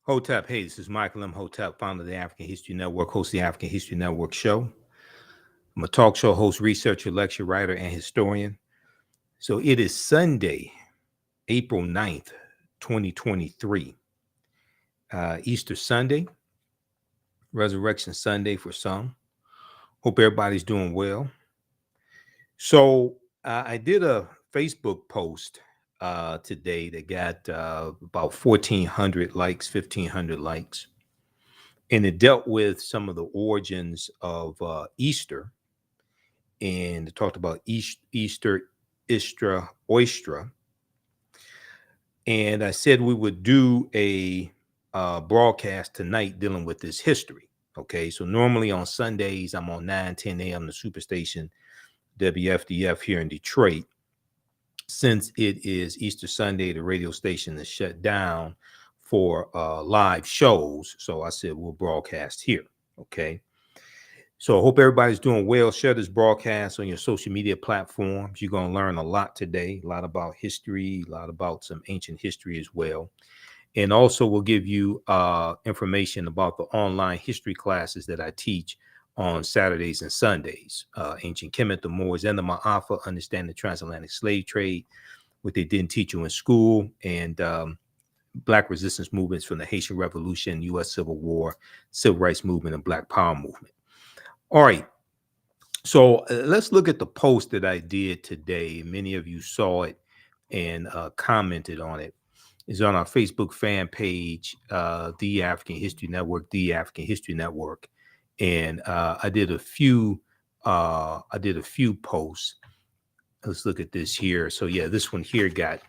Hotep, hey, this is Michael M. Hotep, founder of the African History Network, host of the African History Network show. I'm a talk show host, researcher, lecturer, writer, and historian. So it is Sunday, April 9th, 2023. Easter Sunday, Resurrection Sunday for some. Hope everybody's doing well. So I did a Facebook post today that got about 1,400 likes, 1,500 likes. And it dealt with some of the origins of Easter. And it talked about Easter, Istra, Oistra. And I said we would do a broadcast tonight dealing with this history. Okay, so normally on Sundays, I'm on 9:10 a.m. the Superstation WFDF here in Detroit. Since it is Easter Sunday, the radio station is shut down for live shows. So I said we'll broadcast here. Okay. So I hope everybody's doing well. Share this broadcast on your social media platforms. You're going to learn a lot today, a lot about history, a lot about some ancient history as well. And also we'll give you information about the online history classes that I teach on Saturdays and Sundays. Ancient Kemet, the Moors, and the Ma'afa, understand the transatlantic slave trade, what they didn't teach you in school, and Black resistance movements from the Haitian Revolution, U.S. Civil War, Civil Rights Movement, and Black Power Movement. All right, so let's look at the post that I did today. Many of you saw it and commented on it. It's on our Facebook fan page, The African History Network, The African History Network, and I did a few posts. Let's look at this here. So yeah, this one here got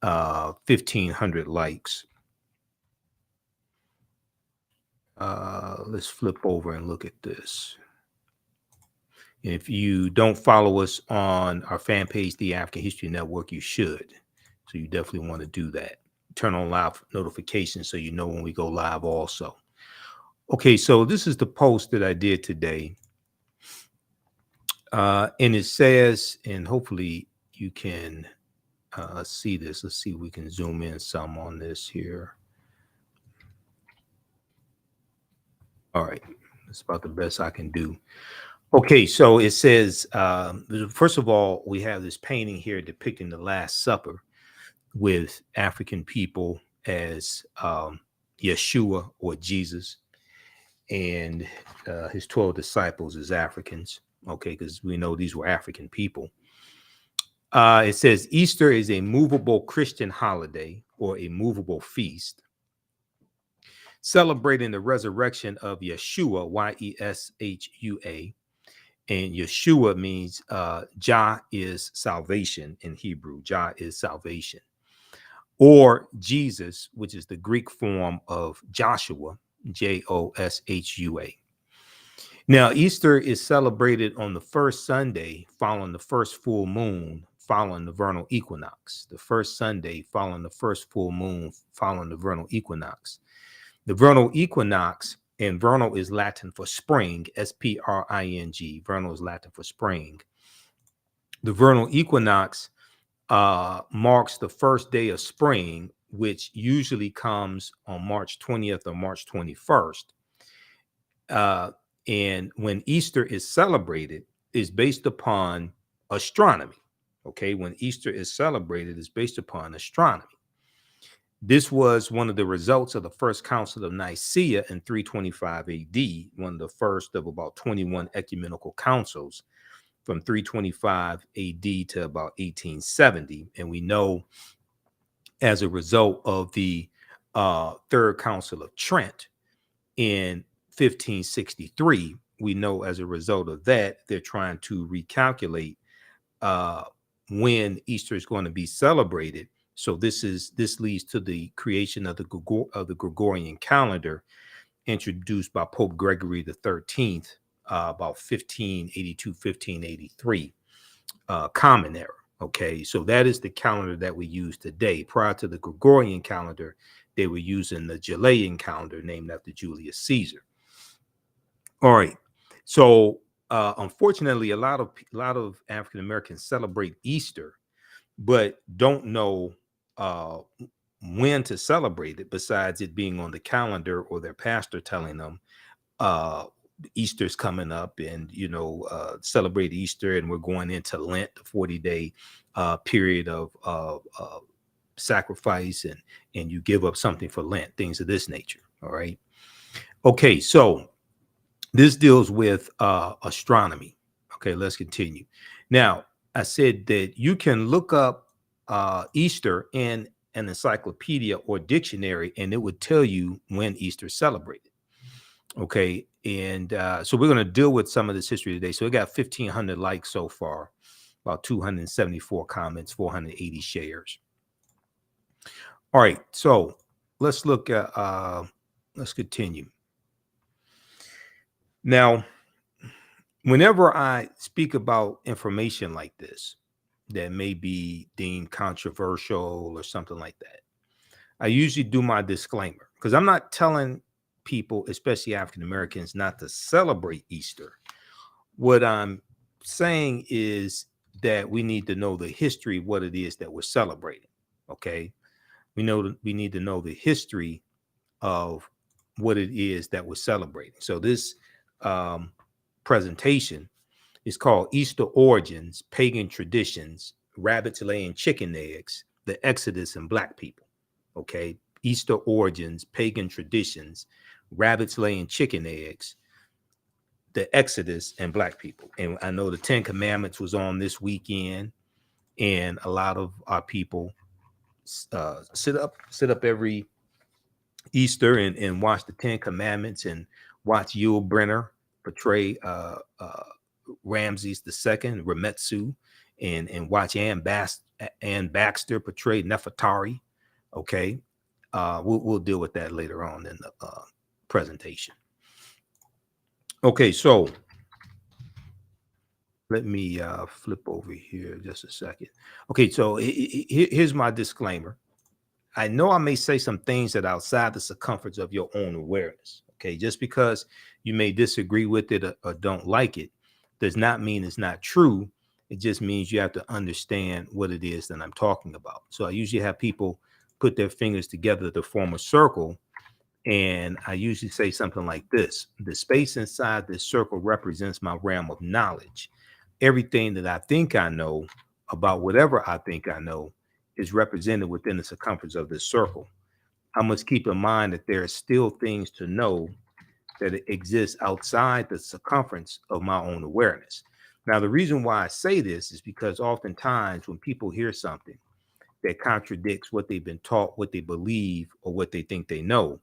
1,500 likes. Let's flip over and look at this. If you don't follow us on our fan page, The African History Network, you should. So you definitely want to do that. Turn on live notifications so you know when we go live also. Okay, so this is the post that I did today. And it says, and hopefully you can see this. Let's see if we can zoom in some on this here. All right, that's about the best I can do. Okay, so it says, first of all, we have this painting here depicting the Last Supper with African people as Yeshua or Jesus and his 12 disciples as Africans, okay, because we know these were African people. It says Easter is a movable Christian holiday or a movable feast celebrating the resurrection of Yeshua, Y-E-S-H-U-A. And Yeshua means Jah is salvation in Hebrew. Jah is salvation. Or Jesus, which is the Greek form of Joshua, J-O-S-H-U-A. Now, Easter is celebrated on the first Sunday following the first full moon, following the vernal equinox. The first Sunday following the first full moon, following the vernal equinox. The vernal equinox, and vernal is Latin for spring, S-P-R-I-N-G. Vernal is Latin for spring. The vernal equinox marks the first day of spring, which usually comes on March 20th or March 21st. And when Easter is celebrated, is based upon astronomy. Okay, when Easter is celebrated, is based upon astronomy. This was one of the results of the First Council of Nicaea in 325 AD, one of the first of about 21 ecumenical councils from 325 AD to about 1870. And we know as a result of the Third Council of Trent in 1563, we know as a result of that, they're trying to recalculate when Easter is going to be celebrated. So this leads to the creation of the Gregorian calendar, introduced by Pope Gregory the 13th, about 1582, 1583, Common Era. Okay, so that is the calendar that we use today. Prior to the Gregorian calendar, they were using the Julian calendar named after Julius Caesar. All right, so unfortunately, a lot of African Americans celebrate Easter, but don't know when to celebrate it, besides it being on the calendar or their pastor telling them Easter's coming up, and celebrate Easter, and we're going into Lent, the 40-day period of sacrifice, and you give up something for Lent, things of this nature. All right. Okay, so this deals with astronomy. Okay, let's continue. Now, I said that you can look up Easter in an encyclopedia or dictionary, and it would tell you when Easter is celebrated. Okay, and so we're going to deal with some of this history today. So we got 1,500 likes so far, about 274 comments, 480 shares. All right, so let's look at, let's continue. Now, whenever I speak about information like this that may be deemed controversial or something like that, I usually do my disclaimer, because I'm not telling people, especially African Americans, not to celebrate Easter. What I'm saying is that we need to know the history of what it is that we're celebrating. Okay, we need to know the history of what it is that we're celebrating. So this presentation is called Easter Origins, Pagan Traditions, Rabbits Laying Chicken Eggs, the Exodus, and Black People. Okay, Easter Origins, Pagan Traditions, Rabbits Laying Chicken Eggs, the Exodus, and Black People. And I know the 10 Commandments was on this weekend, and a lot of our people sit up every Easter and watch the 10 Commandments, and watch Yul Brynner portray Ramses II, Remetsu, and watch Ann Baxter portray Nefertari. Okay, we'll deal with that later on in the presentation. Okay, so let me flip over here just a second. Okay, so here's my disclaimer. I know I may say some things that are outside the circumference of your own awareness. Okay, just because you may disagree with it or don't like it does not mean it's not true. It just means you have to understand what it is that I'm talking about. So I usually have people put their fingers together to form a circle, and I usually say something like this: the space inside this circle represents my realm of knowledge. Everything that I think I know about whatever I think I know is represented within the circumference of this circle. I must keep in mind that there are still things to know that exist outside the circumference of my own awareness. Now, the reason why I say this is because oftentimes when people hear something that contradicts what they've been taught, what they believe, or what they think they know,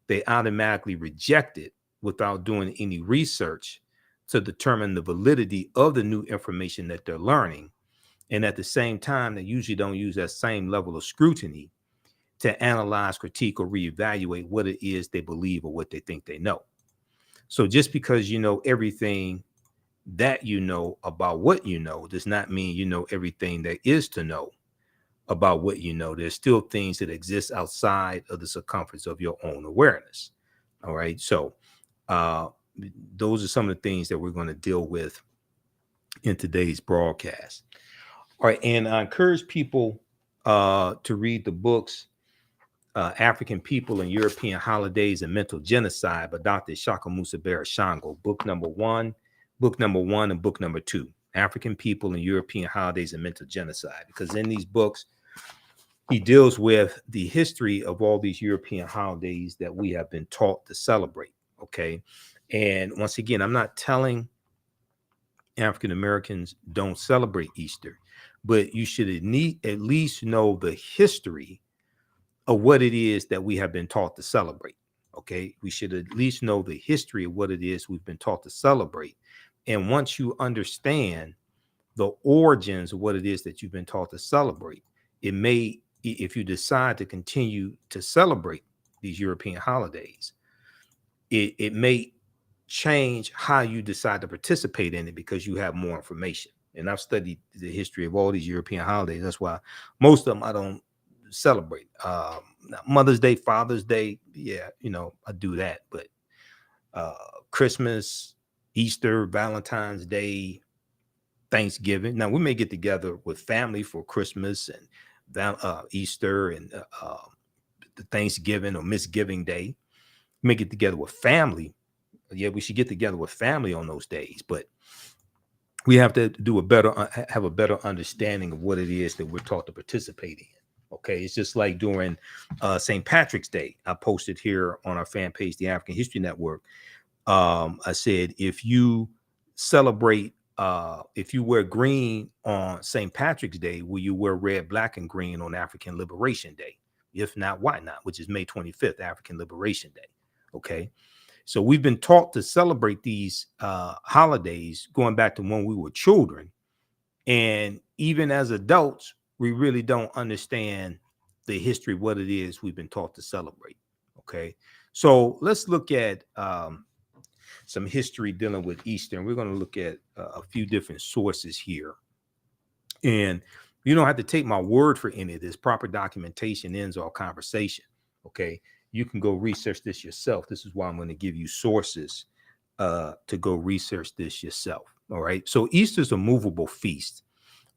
they automatically reject it without doing any research to determine the validity of the new information that they're learning. And at the same time, they usually don't use that same level of scrutiny to analyze, critique, or reevaluate what it is they believe or what they think they know. So just because you know everything that you know about what you know does not mean you know everything there is to know about what you know. There's still things that exist outside of the circumference of your own awareness. All right. So those are some of the things that we're going to deal with in today's broadcast. All right. And I encourage people to read the books African People and European Holidays and Mental Genocide by Dr. Shaka Musa Barashango, book number one, and book number 2, African People and European Holidays and Mental Genocide. Because in these books, he deals with the history of all these European holidays that we have been taught to celebrate. Okay. And once again, I'm not telling African Americans don't celebrate Easter, but you should at least know the history of what it is that we have been taught to celebrate. Okay, we should at least know the history of what it is we've been taught to celebrate. And once you understand the origins of what it is that you've been taught to celebrate, it may, if you decide to continue to celebrate these European holidays, it may change how you decide to participate in it because you have more information. And I've studied the history of all these European holidays. That's why most of them I don't celebrate. Mother's Day, Father's Day, yeah, I do that. But Christmas, Easter, Valentine's Day, Thanksgiving. Now we may get together with family for Christmas and Easter and the Thanksgiving or Misgiving Day. We may get together with family. Yeah, we should get together with family on those days, but we have to do have a better understanding of what it is that we're taught to participate in. Okay, it's just like during St. Patrick's Day. I posted here on our fan page, the African History Network. I said, if you celebrate, if you wear green on St. Patrick's Day, will you wear red, black, and green on African Liberation Day? If not, why not? Which is May 25th, African Liberation Day. Okay. So we've been taught to celebrate these holidays going back to when we were children. And even as adults, we really don't understand the history, what it is we've been taught to celebrate. Okay. So let's look at some history dealing with Easter. And we're going to look at a few different sources here. And you don't have to take my word for any of this. Proper documentation ends all conversation. Okay. You can go research this yourself. This is why I'm going to give you sources to go research this yourself. All right. So Easter is a movable feast.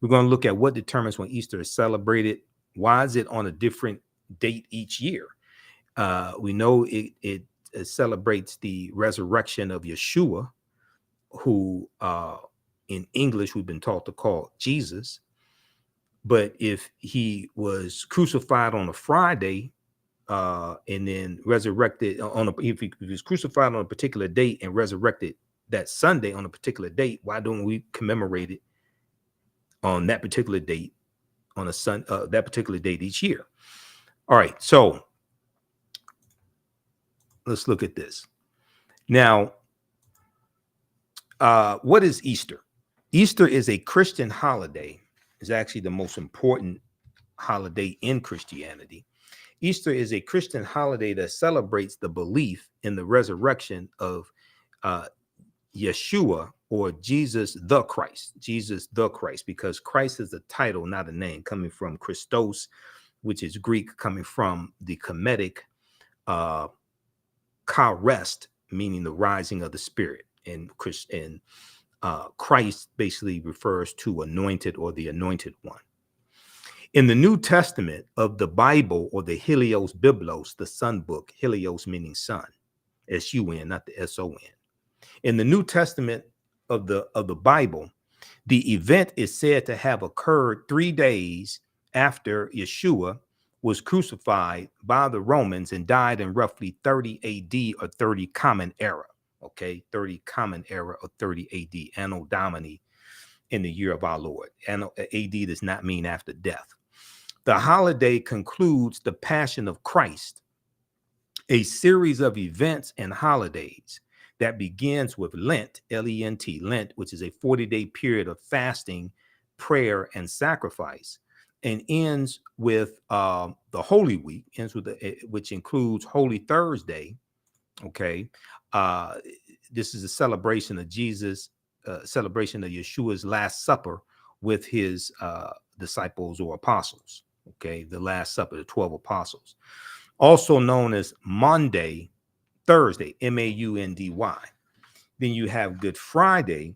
We're going to look at what determines when Easter is celebrated. Why is it on a different date each year? We know it celebrates the resurrection of Yeshua, who in English we've been taught to call Jesus. But if he was crucified on a Friday, and then resurrected if he was crucified on a particular date and resurrected that Sunday on a particular date, why don't we commemorate it on that particular date on that particular date each year? All right, so let's look at this. Now, what is Easter? Easter is a Christian holiday. It's actually the most important holiday in Christianity. Easter is a Christian holiday that celebrates the belief in the resurrection of Yeshua, or Jesus the Christ. Jesus the Christ, because Christ is a title, not a name, coming from Christos, which is Greek, coming from the Kemetic charest, meaning the rising of the Spirit. And Christ basically refers to anointed or the anointed one. In the New Testament of the Bible, or the Helios Biblos, the Sun book, Helios meaning sun, S-U-N, not the S-O-N. In the New Testament of the Bible, the event is said to have occurred 3 days after Yeshua was crucified by the Romans and died in roughly 30 AD or 30 Common Era. Okay, 30 Common Era or 30 AD, Anno Domini, in the year of our Lord. Anno AD does not mean after death. The holiday concludes the Passion of Christ, a series of events and holidays that begins with Lent, L-E-N-T, Lent, which is a 40-day period of fasting, prayer, and sacrifice, and ends with the Holy Week, which includes Holy Thursday. Okay, this is a celebration of Jesus, celebration of Yeshua's Last Supper with his disciples or apostles. Okay, the Last Supper, the 12 apostles, also known as Maundy, Thursday, M-A-U-N-D-Y. Then you have Good Friday,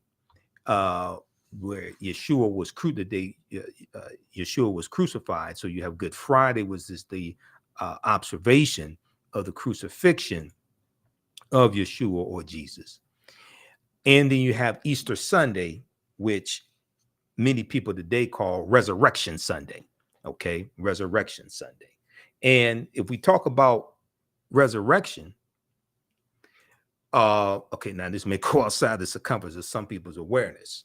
where Yeshua was Yeshua was crucified. So you have Good Friday, was this the observation of the crucifixion of Yeshua or Jesus. And then you have Easter Sunday, which many people today call Resurrection Sunday. Okay, Resurrection Sunday. And if we talk about resurrection, okay, now this may go outside the circumference of some people's awareness.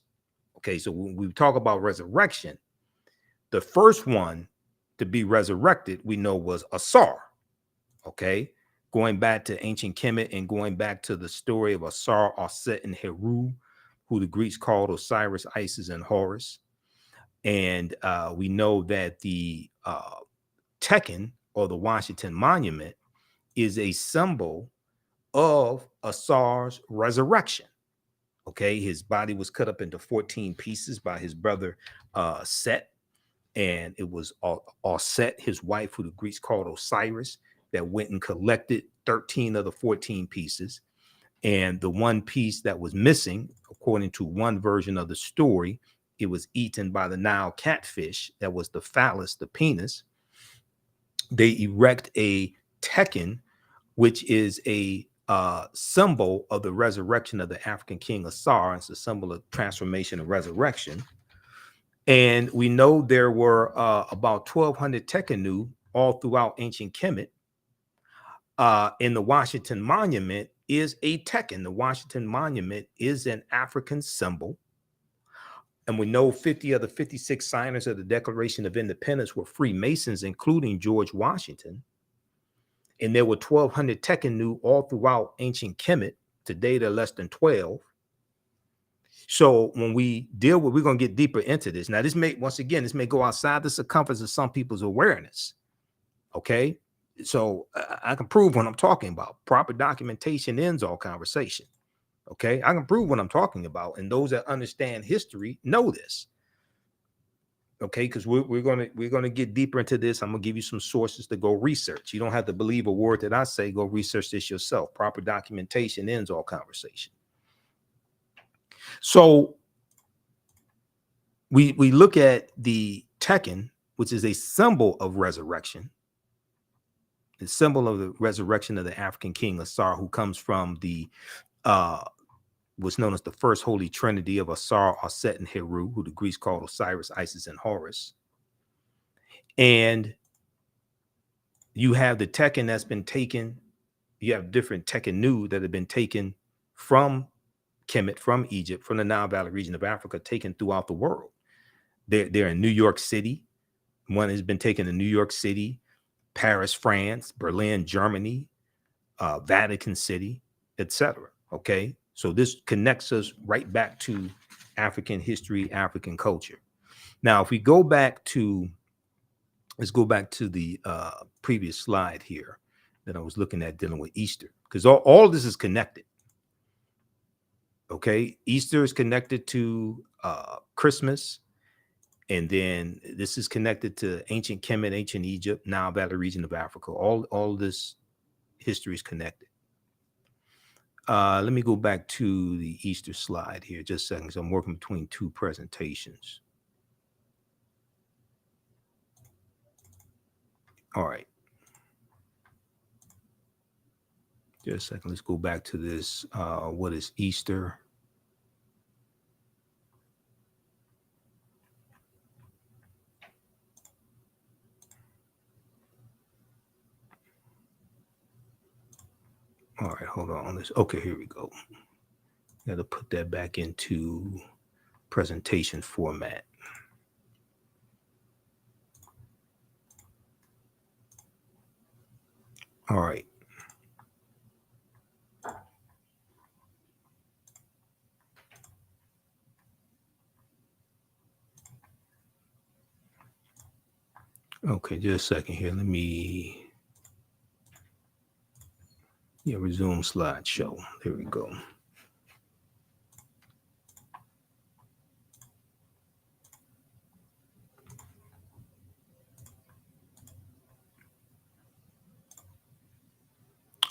Okay, so when we talk about resurrection, the first one to be resurrected, we know, was Asar. Okay, going back to ancient Kemet and going back to the story of Asar, Aset, and Heru, who the Greeks called Osiris, Isis, and Horus. And we know that the Tekken, or the Washington Monument, is a symbol of Asar's resurrection. Okay, his body was cut up into 14 pieces by his brother Set, and it was Set, his wife, who the Greeks called Osiris, that went and collected 13 of the 14 pieces. And the one piece that was missing, according to one version of the story, it was eaten by the Nile catfish. That was the phallus, the penis. they erect a Tekken, which is a symbol of the resurrection of the African king Asar. It's a symbol of transformation and resurrection. And we know there were about 1,200 Tekkenu all throughout ancient Kemet. In the Washington Monument is a Tekken. The Washington Monument is an African symbol. And we know 50 of the 56 signers of the Declaration of Independence were Freemasons, including George Washington. And there were 1,200 Tekkenu all throughout ancient Kemet. Today, there are less than 12. So when we deal with, we're going to get deeper into this. Now, this may, once again, this may go outside the circumference of some people's awareness. Okay. So I can prove what I'm talking about. Proper documentation ends all conversation. Okay. I can prove what I'm talking about. And those that understand history know this. Okay, because we're gonna get deeper into this. I'm gonna give you some sources to go research. You don't have to believe a word that I say. Go research this yourself. Proper documentation ends all conversation. So we look at the Tekken, which is a symbol of resurrection, the symbol of the resurrection of the African king Asar, who comes from the what's known as the first holy trinity of Asar, Aset, and Heru, who the Greeks called Osiris, Isis, and Horus. And you have the Tekken that's been taken. You have different Tekkenu that have been taken from Kemet, from Egypt, from the Nile Valley region of Africa, taken throughout the world. They're in New York City. One has been taken in New York City, Paris, France, Berlin, Germany, Vatican City, etc. Okay. So this connects us right back to African history, African culture. Now, if we go back to, let's go back to the previous slide here that I was looking at dealing with Easter, because all of this is connected. Okay. Easter is connected to Christmas. And then this is connected to ancient Kemet, ancient Egypt, Nile Valley region of Africa. All this history is connected. Let me go back to the Easter slide here just a second, because I'm working between two presentations. All right. Just a second. Let's go back to this. What is Easter? All right, hold on. Okay, here we go. Got to put that back into presentation format. All right. Okay, just a second here. Let me resume slideshow. There we go.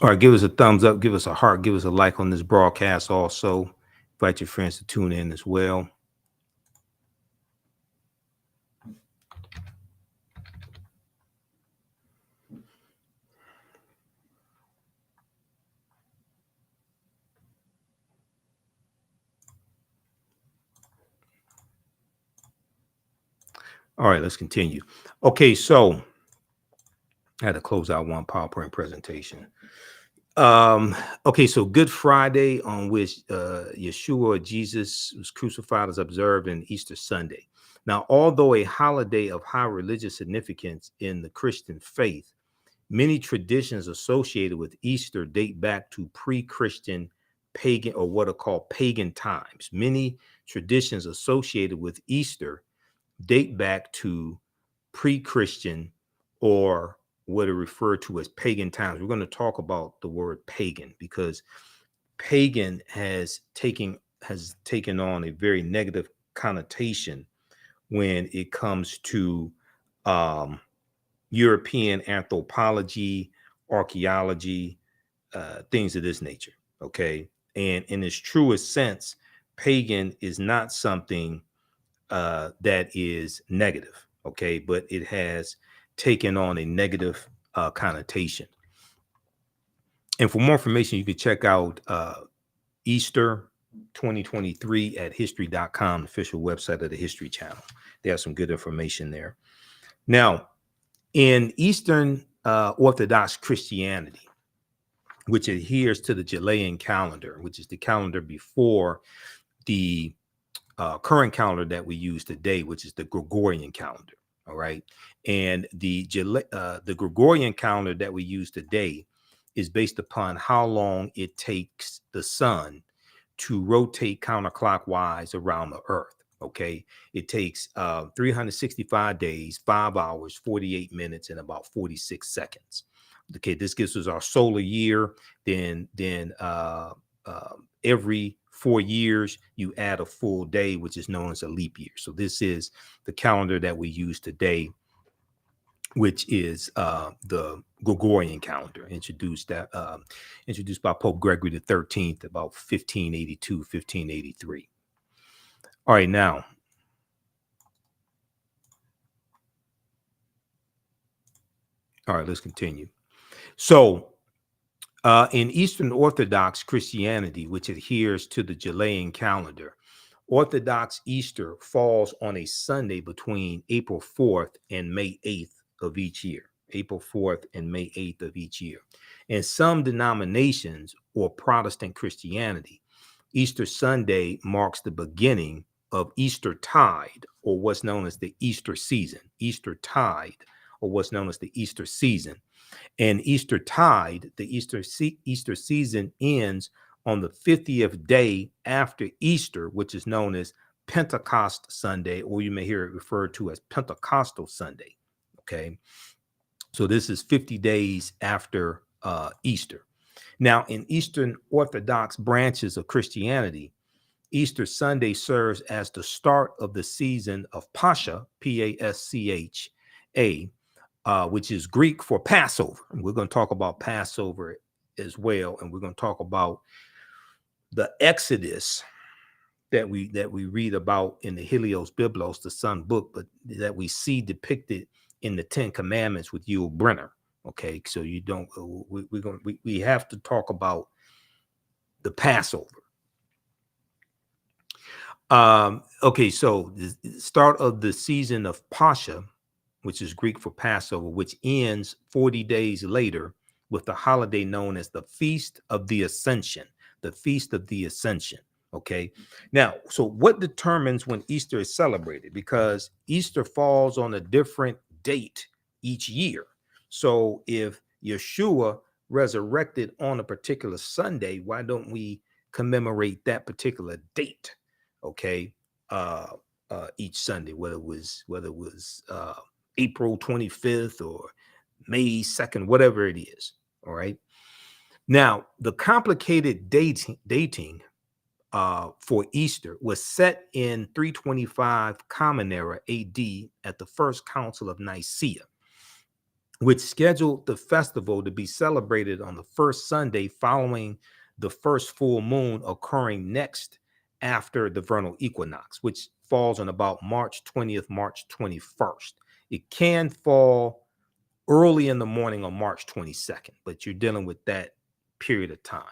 All right, give us a thumbs up, give us a heart, give us a like on this broadcast also. Invite your friends to tune in as well. All right, let's continue. Okay, so I had to close out one PowerPoint presentation. Okay, so Good Friday, on which Yeshua, Jesus, was crucified, is observed in Easter Sunday. Now, although a holiday of high religious significance in the Christian faith, many traditions associated with Easter date back to pre-Christian pagan, or what are called pagan times. Many traditions associated with Easter date back to pre-Christian, or what are referred to as pagan times. We're going to talk about the word pagan, because pagan has taken on a very negative connotation when it comes to European anthropology, archaeology, things of this nature. Okay. And in its truest sense, pagan is not something that is negative. Okay. But it has taking on a negative connotation. And for more information, you can check out Easter 2023 at history.com, the official website of the History Channel. They have some good information there. Now, in Eastern Orthodox Christianity, which adheres to the Julian calendar, which is the calendar before the current calendar that we use today, which is the Gregorian calendar. All right. And the Gregorian calendar that we use today is based upon how long it takes the sun to rotate counterclockwise around the earth. Okay. It takes 365 days, 5 hours, 48 minutes, and about 46 seconds. Okay. This gives us our solar year. Then every 4 years, you add a full day, which is known as a leap year. So this is the calendar that we use today, which is the Gregorian calendar, introduced by Pope Gregory the 13th about 1582, 1583. All right, now. All right, let's continue. So in Eastern Orthodox Christianity, which adheres to the Julian calendar, Orthodox Easter falls on a Sunday between April 4th and May 8th of each year. April 4th and May 8th of each year. In some denominations or Protestant Christianity, Easter Sunday marks the beginning of Easter tide, or what's known as the Easter season. Easter tide, or what's known as the Easter season. And Easter tide, the Easter season, ends on the 50th day after Easter, which is known as Pentecost Sunday, or you may hear it referred to as Pentecostal Sunday. Okay, so this is 50 days after Easter. Now, in Eastern Orthodox branches of Christianity, Easter Sunday serves as the start of the season of Pascha, Pascha, which is Greek for Passover. And we're going to talk about Passover as well. And we're going to talk about the Exodus that we read about in the Helios Biblos, the Sun Book, but that we see depicted in the Ten Commandments with Yul Brynner. Okay, so you don't. We have to talk about the Passover. Okay, so the start of the season of Pascha, which is Greek for Passover, which ends 40 days later with the holiday known as the Feast of the Ascension. The Feast of the Ascension. Okay. Now, so what determines when Easter is celebrated? Because Easter falls on a different date each year. So if Yeshua resurrected on a particular Sunday, why don't we commemorate that particular date? Okay. Each Sunday, whether it was April 25th or May 2nd, whatever it is. All right. Now, the complicated dating for Easter was set in 325 Common Era AD at the First Council of Nicaea, which scheduled the festival to be celebrated on the first Sunday following the first full moon occurring next after the Vernal Equinox, which falls on about March 20th, March 21st. It can fall early in the morning on March 22nd, but you're dealing with that period of time.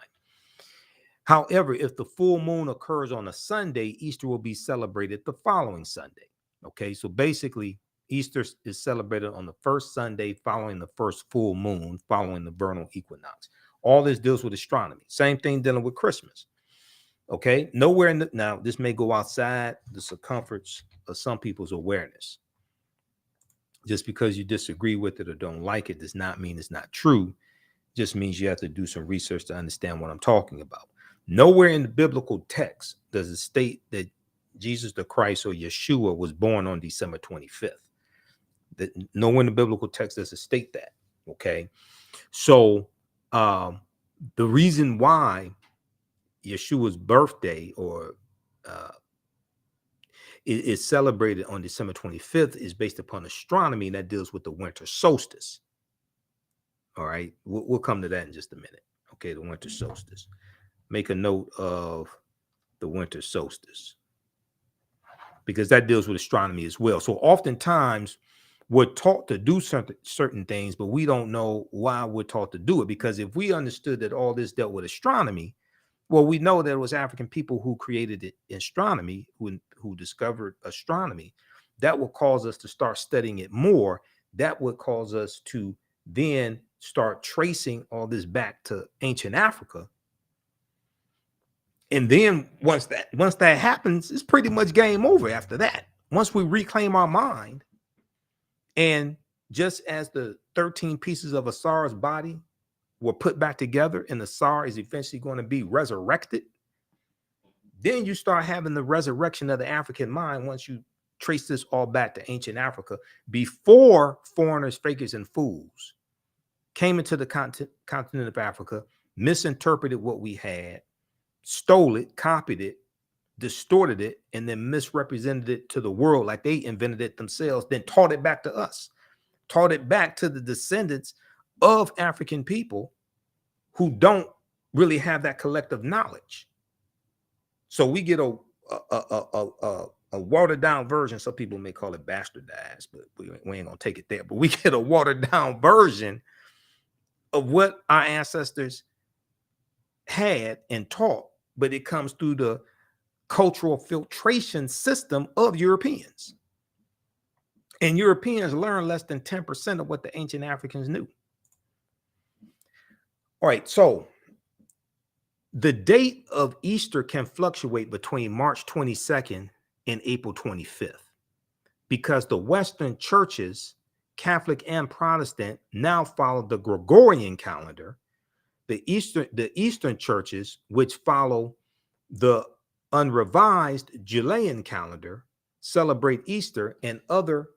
However, if the full moon occurs on a Sunday, Easter will be celebrated the following Sunday. Okay, so basically, Easter is celebrated on the first Sunday following the first full moon, following the vernal equinox. All this deals with astronomy. Same thing dealing with Christmas. Okay, nowhere in the, now this may go outside the circumference of some people's awareness. Just because you disagree with it or don't like it does not mean it's not true. It just means you have to do some research to understand what I'm talking about. Nowhere in the biblical text does it state that Jesus the Christ or Yeshua was born on December 25th. Nowhere in the biblical text does it state that. Okay, so the reason why Yeshua's birthday or is celebrated on December 25th is based upon astronomy, and that deals with the winter solstice. All right, we'll come to that in just a minute. Okay, the winter solstice. Make a note of the winter solstice because that deals with astronomy as well. So oftentimes we're taught to do certain things, but we don't know why we're taught to do it. Because if we understood that all this dealt with astronomy, well, we know that it was African people who created astronomy, who discovered astronomy. That would cause us to start studying it more. That would cause us to then start tracing all this back to ancient Africa. And then once that happens, it's pretty much game over after that. Once we reclaim our mind, and just as the 13 pieces of Asar's body were put back together and Asar is eventually going to be resurrected, then you start having the resurrection of the African mind once you trace this all back to ancient Africa, before foreigners, fakers, and fools came into the continent of Africa, misinterpreted what we had, stole it, copied it, distorted it, and then misrepresented it to the world like they invented it themselves, then taught it back to us, taught it back to the descendants of African people who don't really have that collective knowledge. So we get a watered down version. Some people may call it bastardized, but we ain't gonna take it there. But we get a watered down version of what our ancestors had and taught, but it comes through the cultural filtration system of Europeans. And Europeans learn less than 10% of what the ancient Africans knew. All right, so the date of Easter can fluctuate between March 22nd and April 25th, because the Western churches, Catholic and Protestant, now follow the Gregorian calendar. The Eastern churches, which follow the unrevised Julian calendar, celebrate Easter and other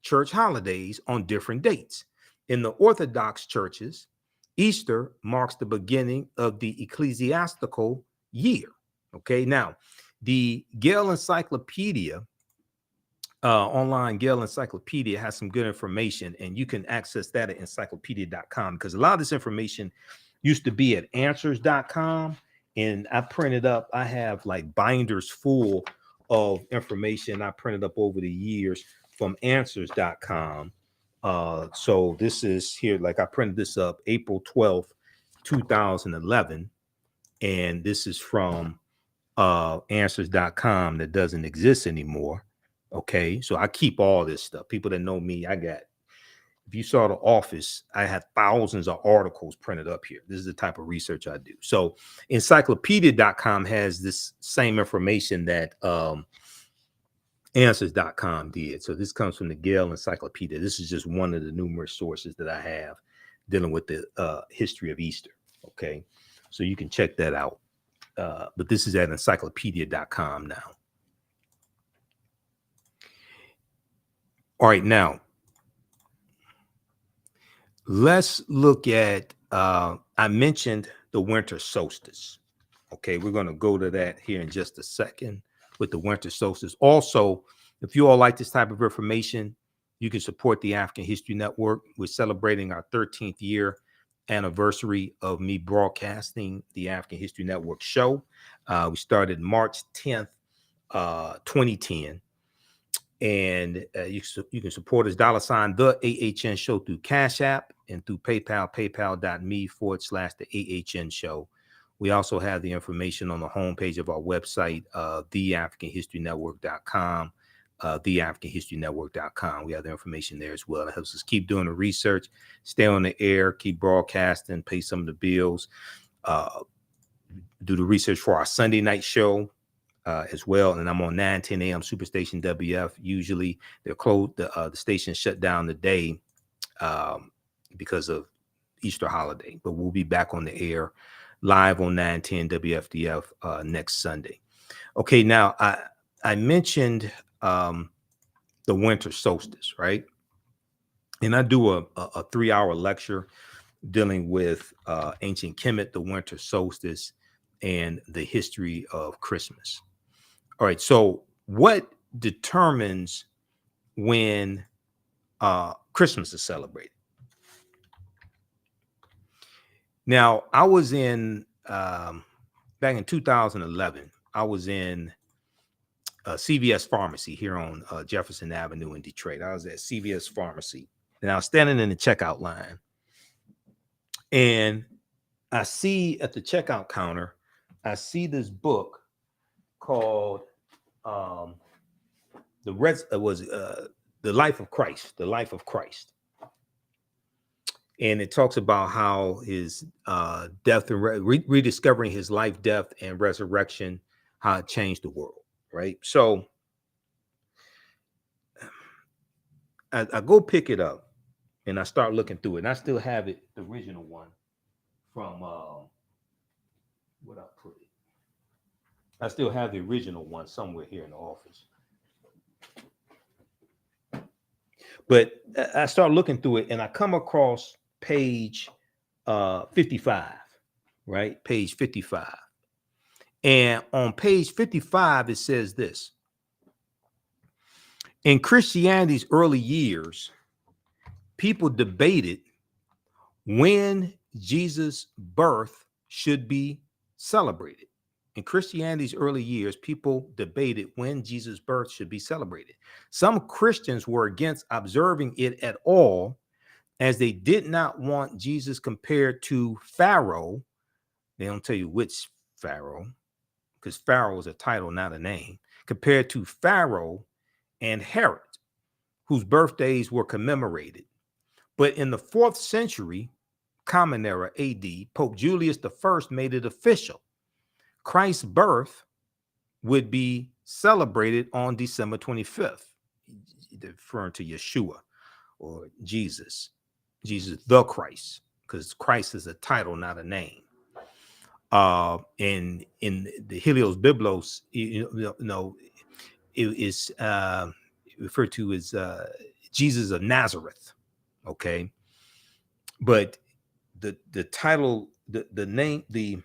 church holidays on different dates. In the Orthodox churches, Easter marks the beginning of the ecclesiastical year. Okay, now the Gale Encyclopedia, online Gale Encyclopedia, has some good information, and you can access that at encyclopedia.com, because a lot of this information used to be at answers.com, and I printed up, I have like binders full of information I printed up over the years from answers.com. So this is here, like I printed this up April 12th, 2011, and this is from answers.com that doesn't exist anymore. Okay, so I keep all this stuff. People that know me, if you saw The Office, I had thousands of articles printed up here. This is the type of research I do. So encyclopedia.com has this same information that answers.com did. So this comes from the Gale Encyclopedia. This is just one of the numerous sources that I have dealing with the history of Easter. Okay, so you can check that out. But this is at encyclopedia.com now. All right, now let's look at, I mentioned the winter solstice. Okay, we're going to go to that here in just a second with the winter solstice. Also, if you all like this type of information, you can support the African History Network. We're celebrating our 13th year anniversary of me broadcasting the African History Network show. We started March 10th, 2010. And you can support us, $ the AHN show, through Cash App and through PayPal, paypal.me/the AHN show. We also have the information on the homepage of our website, theafricanhistorynetwork.com, theafricanhistorynetwork.com. We have the information there as well. It helps us keep doing the research, stay on the air, keep broadcasting, pay some of the bills, do the research for our Sunday night show as well. And I'm on 9:10 a.m. Superstation WF. Usually they're closed. The station shut down today because of Easter holiday, but we'll be back on the air live on 9:10 WFDF next Sunday. Okay, now I mentioned the winter solstice, right? And I do a 3-hour lecture dealing with ancient Kemet, the winter solstice, and the history of Christmas. All right, so what determines when Christmas is celebrated? Now, I was in, back in 2011, I was in CVS Pharmacy here on Jefferson Avenue in Detroit. I was at CVS Pharmacy, and I was standing in the checkout line, and I see at the checkout counter, I see this book called The Life of Christ, The Life of Christ. And it talks about how his death and rediscovering his life, death, and resurrection, how it changed the world, right? So I go pick it up and I start looking through it. And I still have it, the original one from what I put it. I still have the original one somewhere here in the office. But I start looking through it and I come across page 55, right? Page 55. And on page 55, it says this. In Christianity's early years, people debated when Jesus' birth should be celebrated. In Christianity's early years, people debated when Jesus' birth should be celebrated. Some Christians were against observing it at all, as they did not want Jesus compared to Pharaoh. They don't tell you which Pharaoh, because Pharaoh is a title, not a name. Compared to Pharaoh and Herod, whose birthdays were commemorated. But in the 4th century, Common Era AD, Pope Julius I made it official. Christ's birth would be celebrated on December 25th, referring to Yeshua or Jesus the Christ, because Christ is a title, not a name. And in the Helios Biblos, you know, it is referred to as Jesus of Nazareth. Okay, but the title, the name, the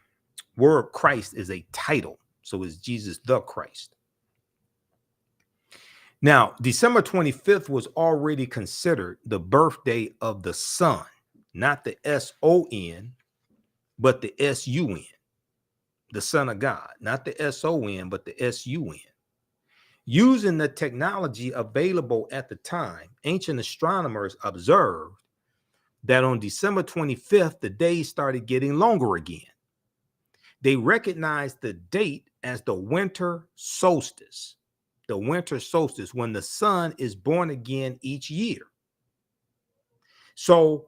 word Christ is a title, so it's Jesus the Christ. Now, December 25th was already considered the birthday of the Son, not the S-O-N, but the S-U-N, the Son of God, not the S-O-N, but the S-U-N. Using the technology available at the time, ancient astronomers observed that on December 25th, the days started getting longer again. They recognized the date as the winter solstice. The winter solstice, when the sun is born again each year. So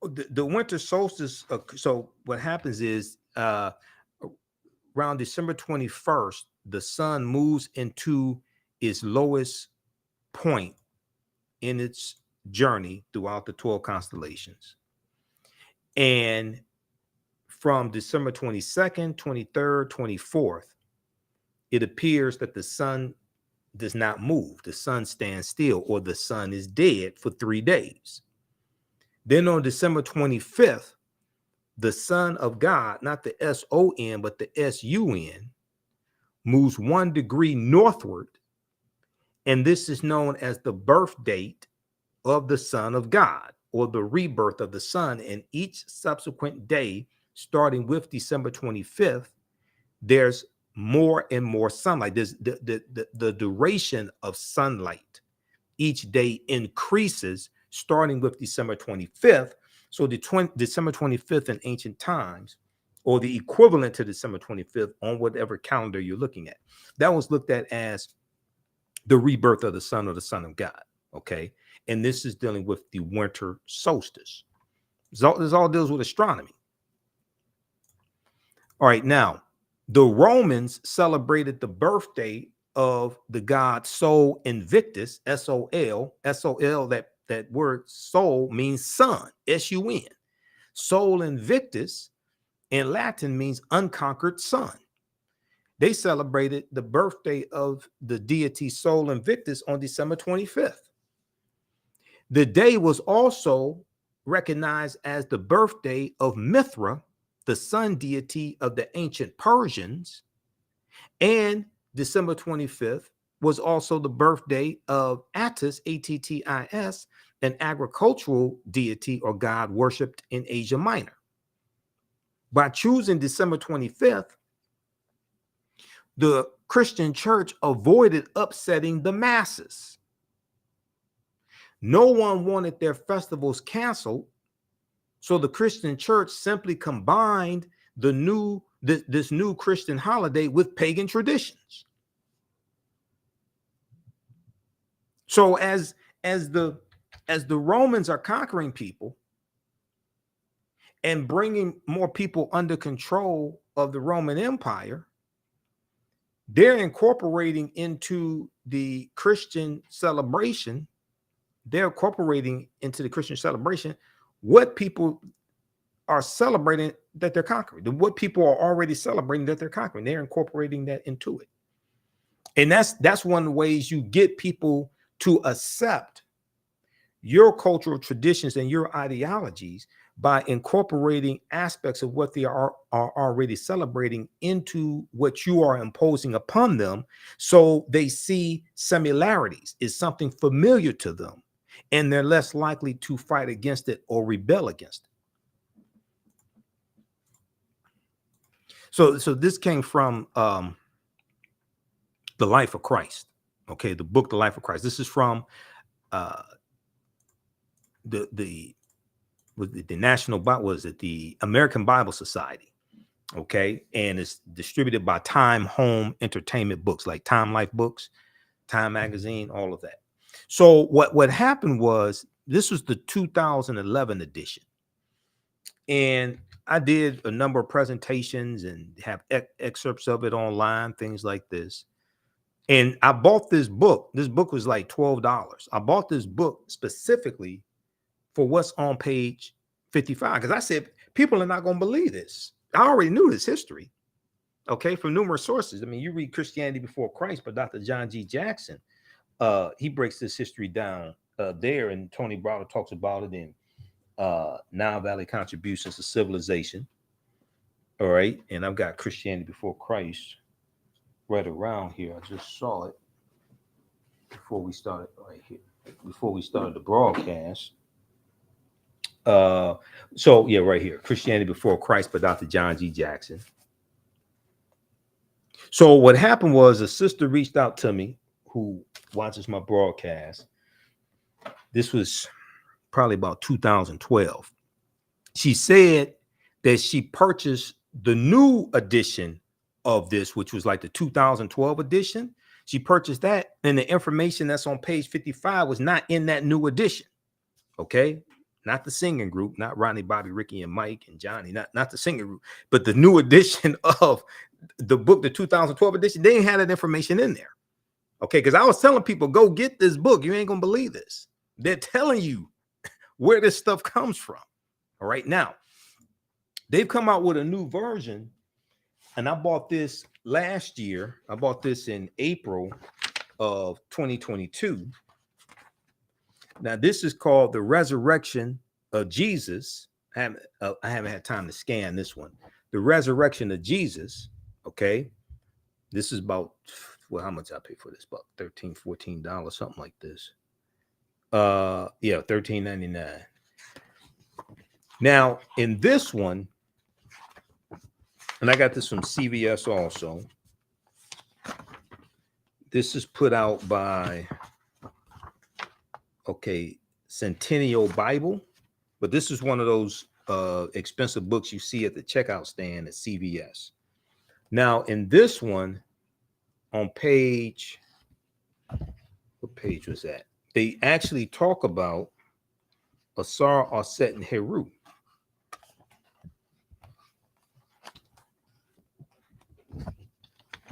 the winter solstice, so what happens is around December 21st, the sun moves into its lowest point in its journey throughout the 12 constellations. And from December 22nd, 23rd, 24th, it appears that the sun does not move. The sun stands still, or the sun is dead for 3 days. Then on December 25th, the Son of God, not the S-O-N, but the S-U-N, moves 1 degree northward. And this is known as the birth date of the Son of God, or the rebirth of the Son. And each subsequent day, starting with December 25th, there's more and more sunlight. There's the duration of sunlight each day increases, starting with December 25th. So December 25th in ancient times, or the equivalent to December 25th on whatever calendar you're looking at, that was looked at as the rebirth of the Son, or the Son of God. Okay, and this is dealing with the winter solstice. This all deals with astronomy. All right, now the Romans celebrated the birthday of the god Sol Invictus, S-O-L. S-O-L, that word Sol means sun, S-U-N. Sol Invictus in Latin means unconquered sun. They celebrated the birthday of the deity Sol Invictus on December 25th. The day was also recognized as the birthday of Mithra, the sun deity of the ancient Persians, and December 25th was also the birthday of Attis, A-T-T-I-S, an agricultural deity or god worshipped in Asia Minor. By choosing December 25th, the Christian church avoided upsetting the masses. No one wanted their festivals canceled, so the Christian church simply combined this new Christian holiday with pagan traditions. So as the Romans are conquering people and bringing more people under control of the Roman Empire, they're incorporating into the Christian celebration. They're incorporating into the Christian celebration what people are celebrating that they're conquering, what people are already celebrating that they're conquering. They're incorporating that into it. And that's one of the ways you get people to accept your cultural traditions and your ideologies, by incorporating aspects of what they are already celebrating into what you are imposing upon them, so they see similarities, is something familiar to them, and they're less likely to fight against it or rebel against it. So this came from The Life of Christ. Okay, the book The Life of Christ. This is from the National Bible, was it the American Bible Society? Okay, and it's distributed by Time Home Entertainment Books, like Time Life Books, Time Magazine, all of that. So what happened was, this was the 2011 edition, and I did a number of presentations and have excerpts of it online, things like this. And I bought this book. This book was like $12. I bought this book specifically for what's on page 55, because I said people are not going to believe this. I already knew this history, okay, from numerous sources. I mean, you read Christianity Before Christ by Dr. John G. Jackson. He breaks this history down there, and Tony Browder talks about it in Nile Valley Contributions to Civilization. All right, and I've got Christianity Before Christ right around here. I just saw it before we started right here, before we started the broadcast. So yeah, right here, Christianity Before Christ by Dr. John G. Jackson. So what happened was, a sister reached out to me who watches my broadcast. This was probably about 2012. She said that she purchased the new edition of this, which was like the 2012 edition. She purchased that, and the information that's on page 55 was not in that new edition. Okay, not the singing group, not Ronnie, Bobby, Ricky, and Mike and Johnny, not the singing group, but the new edition of the book, the 2012 edition. They didn't have that information in there. Okay, because I was telling people, go get this book. You ain't gonna believe this. They're telling you where this stuff comes from. All right, now they've come out with a new version, and I bought this last year. I bought this in April of 2022. Now, this is called The Resurrection of Jesus. I haven't had time to scan this one. The Resurrection of Jesus. Okay. This is about, well, how much I pay for this book? $13, $14, something like this. Yeah, $13.99. Now, in this one, and I got this from CVS also. This is put out by, okay, Centennial Bible, but this is one of those expensive books you see at the checkout stand at CVS. Now, in this one, on page, what page was that? They actually talk about Asar, Aset, and Heru.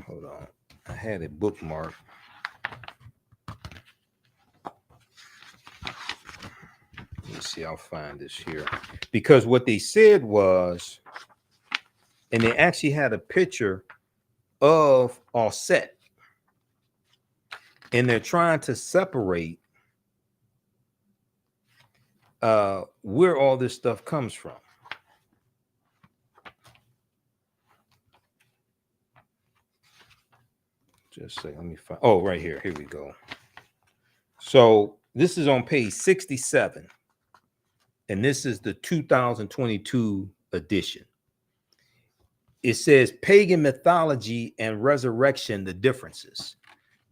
Hold on, I had it bookmarked. Let's see, I'll find this here. Because what they said was, and they actually had a picture of Aset, and they're trying to separate where all this stuff comes from. Just say, let me find. Oh, right here. Here we go. So this is on page 67, and this is the 2022 edition. it says pagan mythology and resurrection, the differences.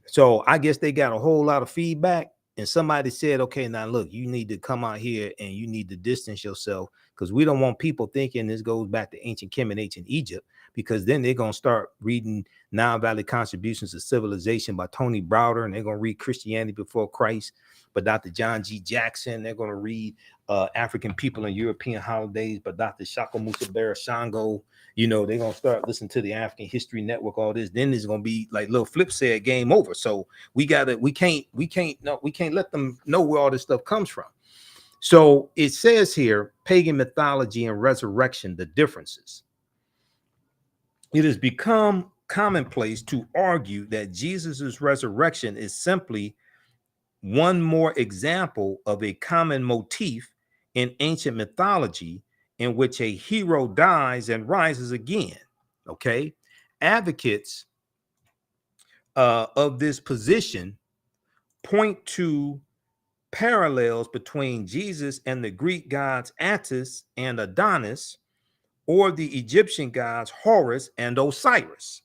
So I guess they got a whole lot of feedback, and somebody said, okay, now look, you need to come out here and you need to distance yourself, because we don't want people thinking this goes back to ancient Kemet, ancient Egypt, because then they're going to start reading Nile Valley Contributions to Civilization by Tony Browder, and they're going to read Christianity Before Christ by Dr. John G. Jackson. They're going to read African People and European Holidays by Dr. Shaka Musa Shango. You know, they're gonna start listening to the African History Network, all this. Then it's gonna be like Lil Flip said, game over. So we can't let them know where all this stuff comes from. So it says here, pagan mythology and resurrection, the differences. It has become commonplace to argue that Jesus's resurrection is simply one more example of a common motif in ancient mythology, in which a hero dies and rises again. Okay, advocates of this position point to parallels between Jesus and the Greek gods Attis and Adonis, or the Egyptian gods Horus and Osiris.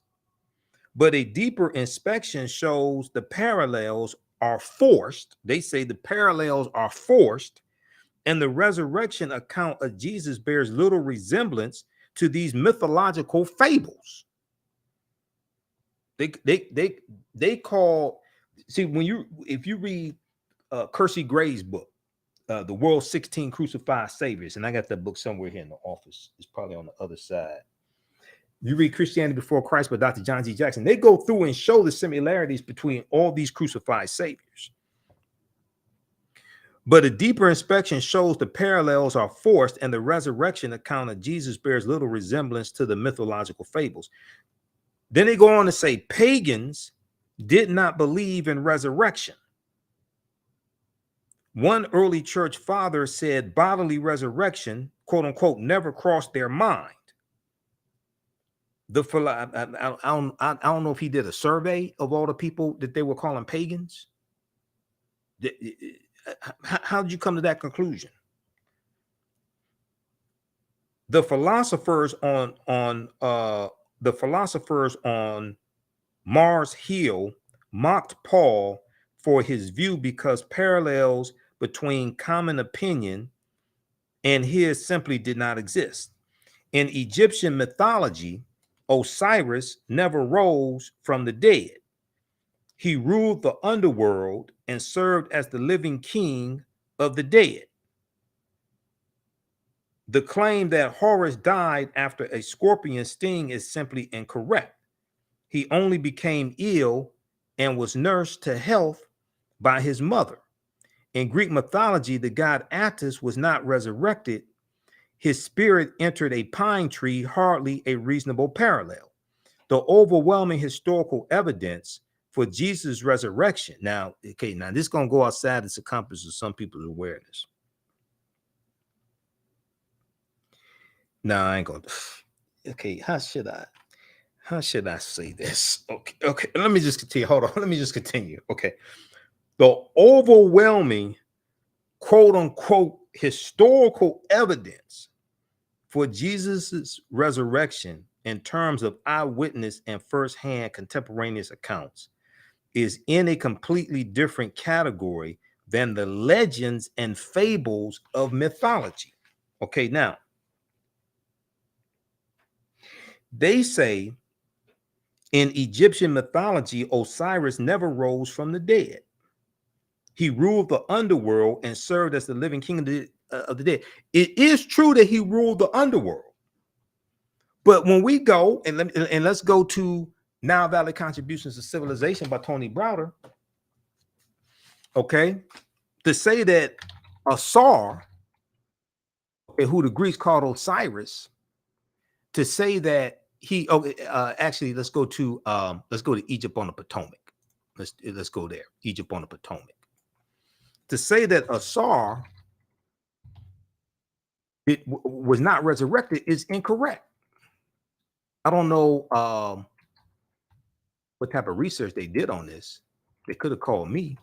But a deeper inspection shows the parallels are forced. They say the parallels are forced, and the resurrection account of Jesus bears little resemblance to these mythological fables. They call, see, if you read Kersey Gray's book, The World's 16 Crucified Saviors, and I got that book somewhere here in the office. It's probably on the other side. You read Christianity Before Christ by Dr. John G. Jackson. They go through and show the similarities between all these crucified saviors. But a deeper inspection shows the parallels are forced, and the resurrection account of Jesus bears little resemblance to the mythological fables. Then they go on to say pagans did not believe in resurrection. One early church father said bodily resurrection, quote unquote, never crossed their mind. I don't know if he did a survey of all the people that they were calling pagans. How did you come to that conclusion? The philosophers on Mars Hill mocked Paul for his view, because parallels between common opinion and his simply did not exist. In Egyptian mythology, Osiris never rose from the dead. He ruled the underworld and served as the living king of the dead. The claim that Horus died after a scorpion sting is simply incorrect. He only became ill and was nursed to health by his mother. In Greek mythology, the god Attis was not resurrected. His spirit entered a pine tree, hardly a reasonable parallel. The overwhelming historical evidence for Jesus' resurrection. Now this is going to go outside the circumference of some people's awareness. Now I ain't going to. Okay, how should I say this? Okay, let me just continue. Hold on, let me just continue. Okay, the overwhelming, quote unquote, historical evidence for Jesus's resurrection in terms of eyewitness and firsthand contemporaneous accounts is in a completely different category than the legends and fables of mythology. Okay, now they say in Egyptian mythology, Osiris never rose from the dead. He ruled the underworld and served as the living king of the dead. It is true that he ruled the underworld. But when we go, and let's go to Nile Valley Contributions to Civilization by Tony Browder, okay, to say that Asar, who the Greeks called Osiris, to say that he, actually, let's go to Egypt on the Potomac. Let's go there, Egypt on the Potomac. To say that Asar was not resurrected is incorrect. I don't know what type of research they did on this. They could have called me,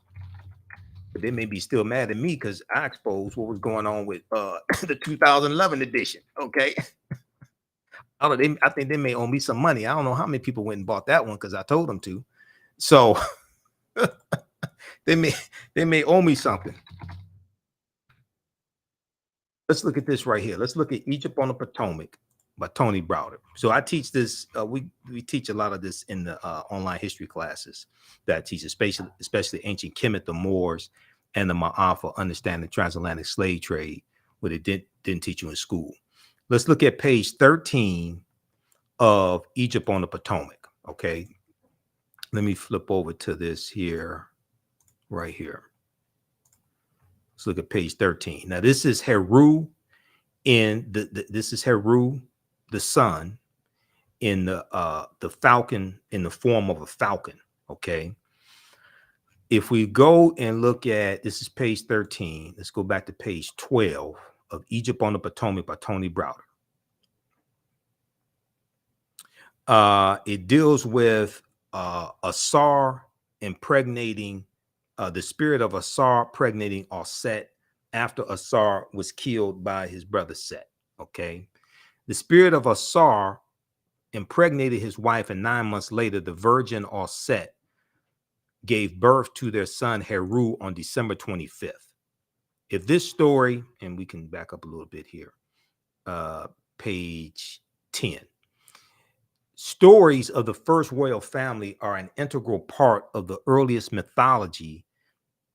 but they may be still mad at me because I exposed what was going on with the 2011 edition. Okay. I think they may owe me some money. I don't know how many people went and bought that one because I told them to. So they may owe me something. Let's look at this right here. Let's look at Egypt on the Potomac by Tony Browder. So I teach this. We teach a lot of this in the online history classes that I teach, especially ancient Kemet, the Moors, and the Ma'afa, understanding transatlantic slave trade, what it didn't teach you in school. Let's look at page 13 of Egypt on the Potomac. Okay, let me flip over to this here, right here. Let's look at page 13. Now this is Heru this is Heru, the sun, in the falcon, in the form of a falcon. Okay. If we go and look at, this is page 13. Let's go back to page 12 of Egypt on the Potomac by Tony Browder. It deals with Asar impregnating, the spirit of Asar impregnating Set after Asar was killed by his brother Set. Okay. The spirit of Asar impregnated his wife, and 9 months later, the virgin Set gave birth to their son Heru on December 25th. If this story, and we can back up a little bit here, page 10. Stories of the first royal family are an integral part of the earliest mythology,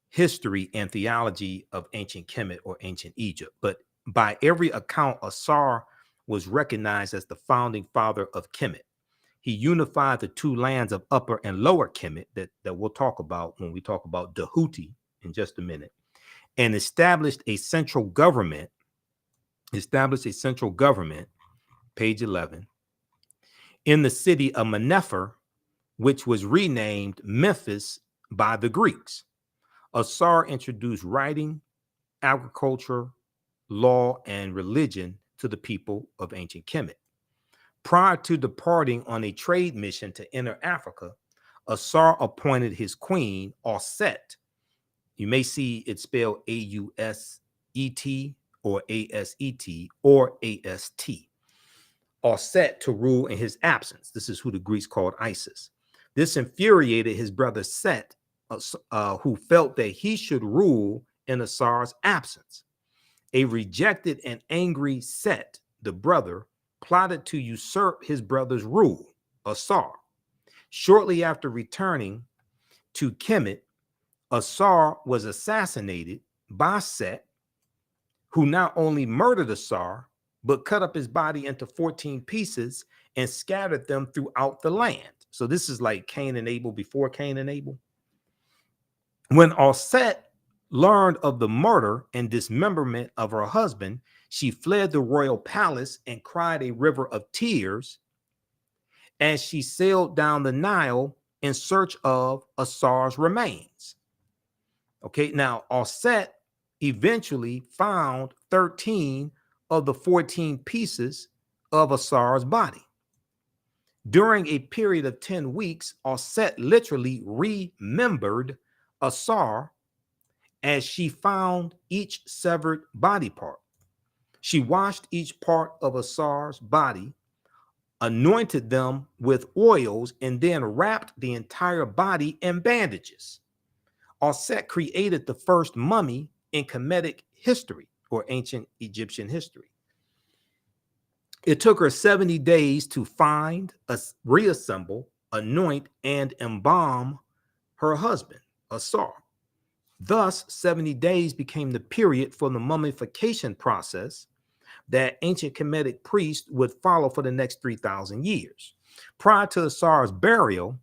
history, and theology of ancient Kemet or ancient Egypt. But by every account, Asar was recognized as the founding father of Kemet. He unified the two lands of Upper and Lower Kemet that we'll talk about when we talk about Dahuti in just a minute, and established a central government, page 11, in the city of Menefer, which was renamed Memphis by the Greeks. Asar introduced writing, agriculture, law, and religion to the people of ancient Kemet. Prior to departing on a trade mission to enter Africa, Asar appointed his queen, Set. You may see it spelled A-U-S-E-T or A-S-E-T or A-S-T. Set to rule in his absence. This is who the Greeks called Isis. This infuriated his brother Set, who felt that he should rule in Asar's absence. A rejected and angry Set, the brother, plotted to usurp his brother's rule, Asar. Shortly after returning to Kemet, Asar was assassinated by Set, who not only murdered Asar, but cut up his body into 14 pieces and scattered them throughout the land. So this is like Cain and Abel before Cain and Abel. When Set learned of the murder and dismemberment of her husband, she fled the royal palace and cried a river of tears as she sailed down the Nile in search of Asar's remains. Okay, now Set eventually found 13 of the 14 pieces of Asar's body. During a period of 10 weeks, Set literally remembered Asar as she found each severed body part. She washed each part of Asar's body, anointed them with oils, and then wrapped the entire body in bandages. Set created the first mummy in Kemetic history or ancient Egyptian history. It took her 70 days to find, reassemble, anoint, and embalm her husband, Asar. Thus, 70 days became the period for the mummification process that ancient Kemetic priests would follow for the next 3,000 years. Prior to Asar's burial,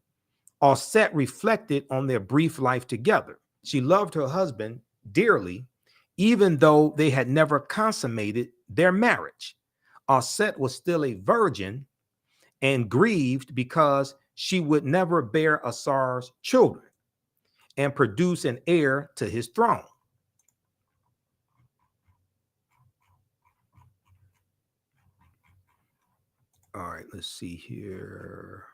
Set reflected on their brief life together. She loved her husband dearly, even though they had never consummated their marriage. Set was still a virgin and grieved because she would never bear Asar's children and produce an heir to his throne. All right, let's see here.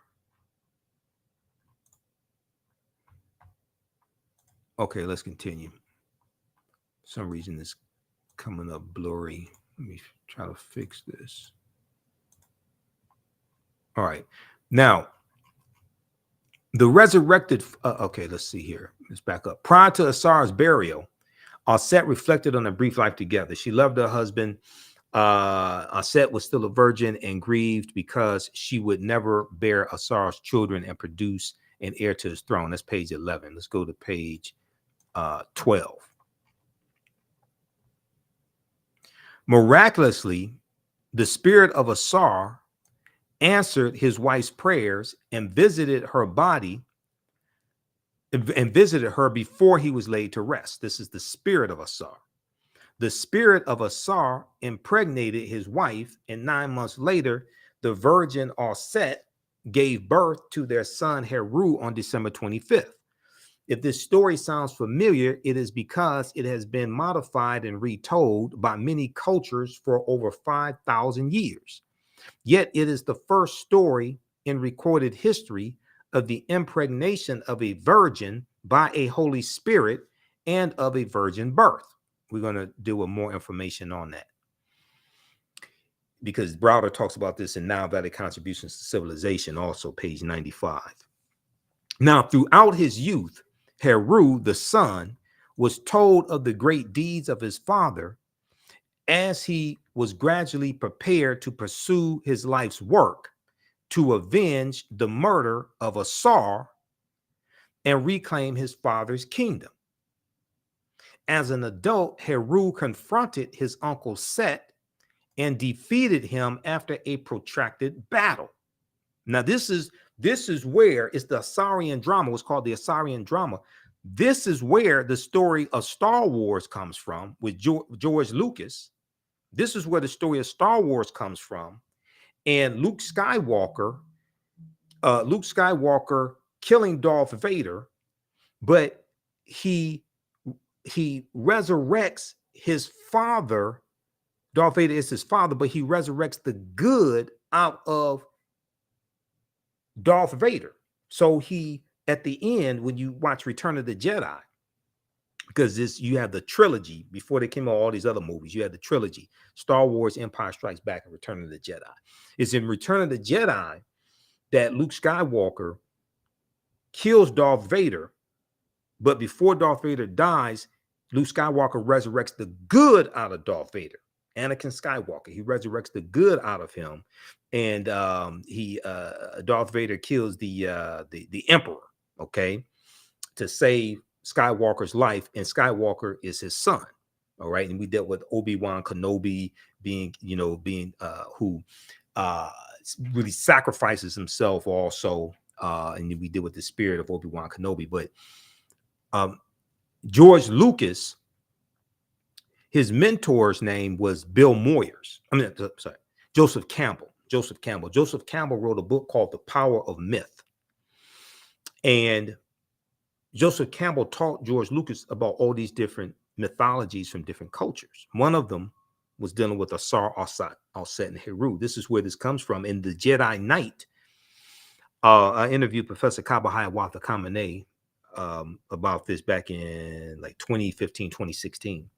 Okay, let's continue. For some reason it's coming up blurry. Let me try to fix this. All right. Now, the resurrected, okay, let's see here. Let's back up. Prior to Asar's burial, Aset reflected on a brief life together. She loved her husband. Aset was still a virgin and grieved because she would never bear Asar's children and produce an heir to his throne. That's page 11. Let's go to page 12. Miraculously, the spirit of Asar answered his wife's prayers and visited her body and visited her before he was laid to rest. This is the spirit of Asar. The spirit of Asar impregnated his wife, and 9 months later, the virgin Aset gave birth to their son Heru on December 25th. If this story sounds familiar, it is because it has been modified and retold by many cultures for over 5,000 years. Yet it is the first story in recorded history of the impregnation of a virgin by a Holy Spirit and of a virgin birth. We're going to deal with more information on that, because Browder talks about this in Nile Valley Contributions to Civilization, also page 95. Now, throughout his youth, Heru, the son, was told of the great deeds of his father as he was gradually prepared to pursue his life's work to avenge the murder of Asar and reclaim his father's kingdom. As an adult, Heru confronted his uncle Set and defeated him after a protracted battle. Now, this is where it's the Asarian drama. It's called the Asarian drama. This is where the story of Star Wars comes from with George Lucas. This is where the story of Star Wars comes from. And Luke Skywalker killing Darth Vader, but he resurrects his father. Darth Vader is his father, but he resurrects the good out of Darth Vader. So he, at the end, when you watch Return of the Jedi, because you have the trilogy before they came out, all these other movies, you had the trilogy: Star Wars, Empire Strikes Back, and Return of the Jedi. It's in Return of the Jedi that Luke Skywalker kills Darth Vader, but before Darth Vader dies, Luke Skywalker resurrects the good out of Darth Vader. Anakin Skywalker, he resurrects the good out of him, and Darth Vader kills the Emperor, okay, to save Skywalker's life, and Skywalker is his son. All right, and we dealt with Obi-Wan Kenobi being who really sacrifices himself also, and we deal with the spirit of Obi-Wan Kenobi. But George Lucas, his mentor's name was Bill Moyers. Joseph Campbell. Joseph Campbell wrote a book called The Power of Myth. And Joseph Campbell taught George Lucas about all these different mythologies from different cultures. One of them was dealing with Asar, Aset, and Heru. This is where this comes from. In the Jedi Knight, I interviewed Professor Kabahaya Watha Kamene about this back in like 2015, 2016.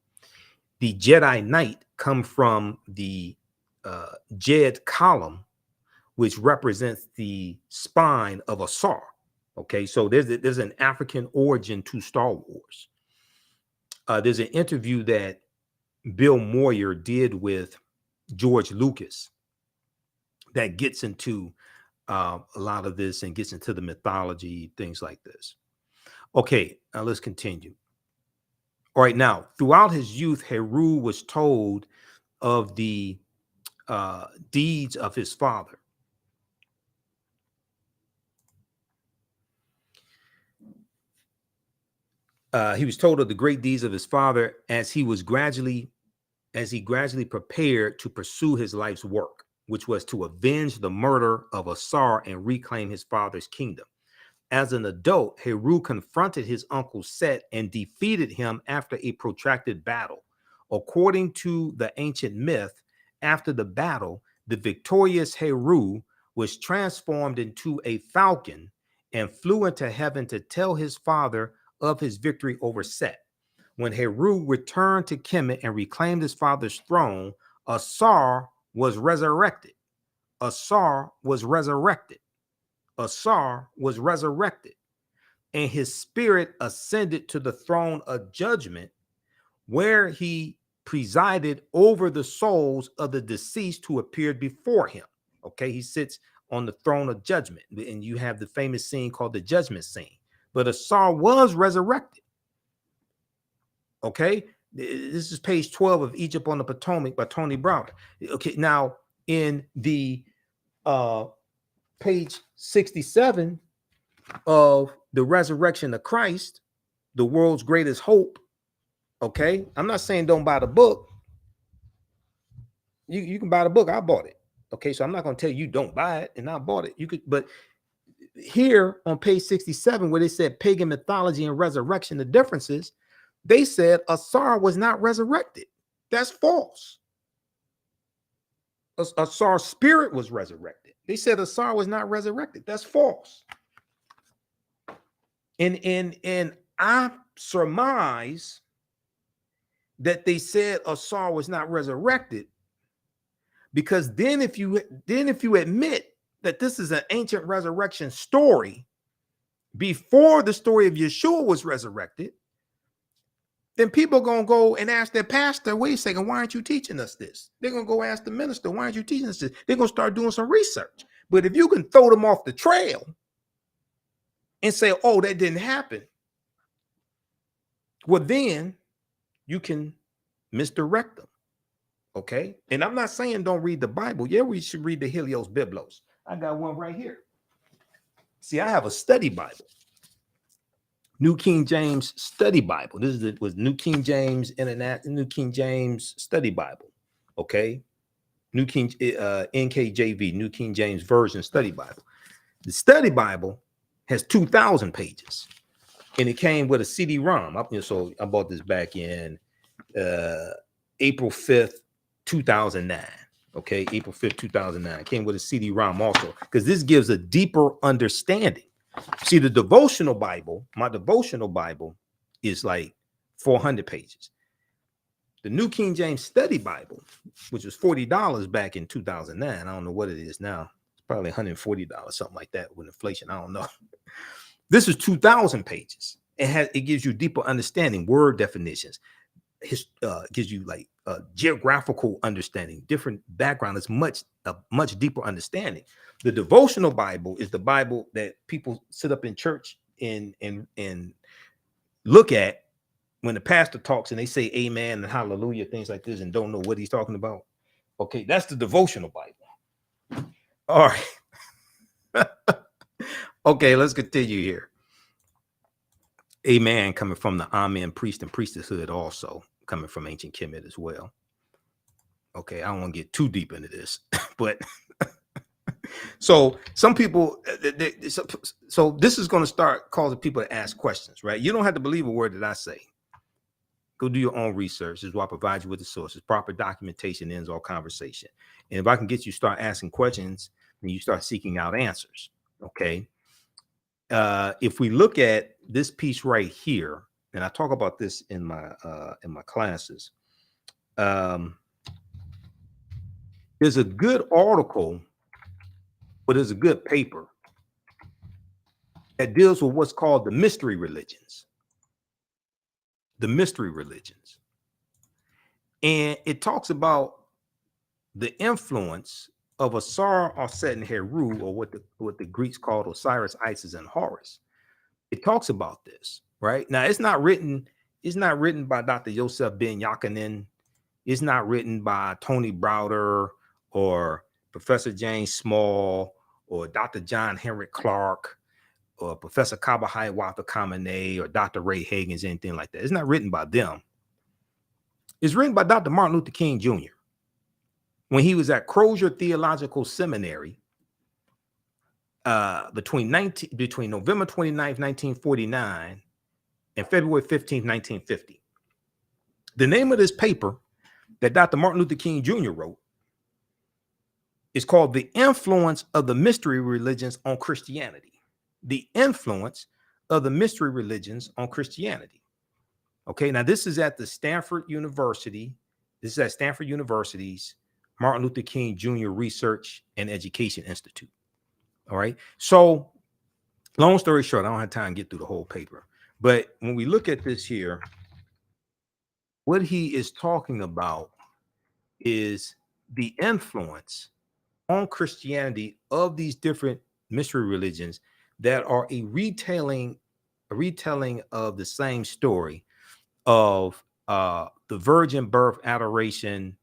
The Jedi Knight come from the Jed column, which represents the spine of Asar. Okay, so there's an African origin to Star Wars. There's an interview that Bill Moyer did with George Lucas that gets into a lot of this and gets into the mythology, things like this. Okay, now let's continue. All right, now, throughout his youth, Heru was told of the deeds of his father. He was told of the great deeds of his father as he gradually prepared to pursue his life's work, which was to avenge the murder of Asar and reclaim his father's kingdom. As an adult, Heru confronted his uncle Set and defeated him after a protracted battle. According to the ancient myth, after the battle, the victorious Heru was transformed into a falcon and flew into heaven to tell his father of his victory over Set. When Heru returned to Kemet and reclaimed his father's throne, Asar was resurrected. Asar was resurrected. Asar was resurrected, and his spirit ascended to the throne of judgment, where he presided over the souls of the deceased who appeared before him. Okay, he sits on the throne of judgment, and you have the famous scene called the judgment scene. But Asar was resurrected. Okay, this is page 12 of Egypt on the Potomac by Tony Browder. Okay, now in the page 67 of the Resurrection of Christ, the world's greatest hope. Okay, I'm not saying don't buy the book. You can buy the book. I bought it. Okay, so I'm not going to tell you don't buy it, and I bought it. You could, but here on page 67, where they said pagan mythology and resurrection, the differences, they said Asar was not resurrected. That's false. Asar's spirit was resurrected. They said Asar was not resurrected. That's false. And I surmise that they said Asar was not resurrected because then if you admit that this is an ancient resurrection story before the story of Yeshua was resurrected, then people are going to go and ask their pastor, wait a second, why aren't you teaching us this? They're going to go ask the minister, why aren't you teaching us this? They're going to start doing some research. But if you can throw them off the trail and say, oh, that didn't happen, well, then you can misdirect them. Okay? And I'm not saying don't read the Bible. Yeah, we should read the Helios Biblos. I got one right here. See, I have a study Bible. New King James Study Bible. This was New King James Internet, New King James Study Bible. Okay, New King NKJV, New King James Version Study Bible. The Study Bible has 2,000 pages, and it came with a CD-ROM. So I bought this back in April 5th, 2009. Okay, April 5th, 2009. It came with a CD-ROM also, because this gives a deeper understanding. See, the devotional Bible, my devotional Bible is like 400 pages. The New King James Study Bible, which was $40 back in 2009, I don't know what it is now. It's probably $140, something like that with inflation. I don't know. This is 2,000 pages. It gives you deeper understanding, word definitions. Gives you like geographical understanding, different background. It's a much deeper understanding. The devotional Bible is the Bible that people sit up in church and look at when the pastor talks and they say amen and hallelujah, things like this, and don't know what he's talking about. Okay, that's the devotional Bible. All right. Okay, let's continue here. Amen coming from the Amen priest and priestesshood, also coming from ancient Kemet as well. Okay, I don't want to get too deep into this, but so some people, so this is going to start causing people to ask questions, right? You don't have to believe a word that I say. Go do your own research. This is why I provide you with the sources. Proper documentation ends all conversation. And if I can get you to start asking questions, then you start seeking out answers. Okay. If we look at this piece right here, and I talk about this in my classes, there's a good article, but there's a good paper that deals with what's called the mystery religions. The mystery religions. And it talks about the influence of Asar, Aset, and Heru, or what the Greeks called Osiris, Isis, and Horus. It talks about this, right? Now, it's not written by Dr. Yosef Ben Yachanan. It's not written by Tony Browder or Professor James Small or Dr. John Henrik Clark or Professor Kabahai Watha Kamene or Dr. Ray Hagins, anything like that. It's not written by them. It's written by Dr. Martin Luther King Jr. when he was at Crozier Theological Seminary between November 29th, 1949 and February 15th, 1950. The name of this paper that Dr. Martin Luther King Jr. wrote is called The Influence of the Mystery Religions on Christianity. The influence of the mystery religions on Christianity. Okay, now this is at the Stanford University. This is at Stanford University's Martin Luther King Jr. Research and Education Institute. All right. So long story short, I don't have time to get through the whole paper. But when we look at this here, what he is talking about is the influence on Christianity of these different mystery religions that are a retelling of the same story of the virgin birth, adoration,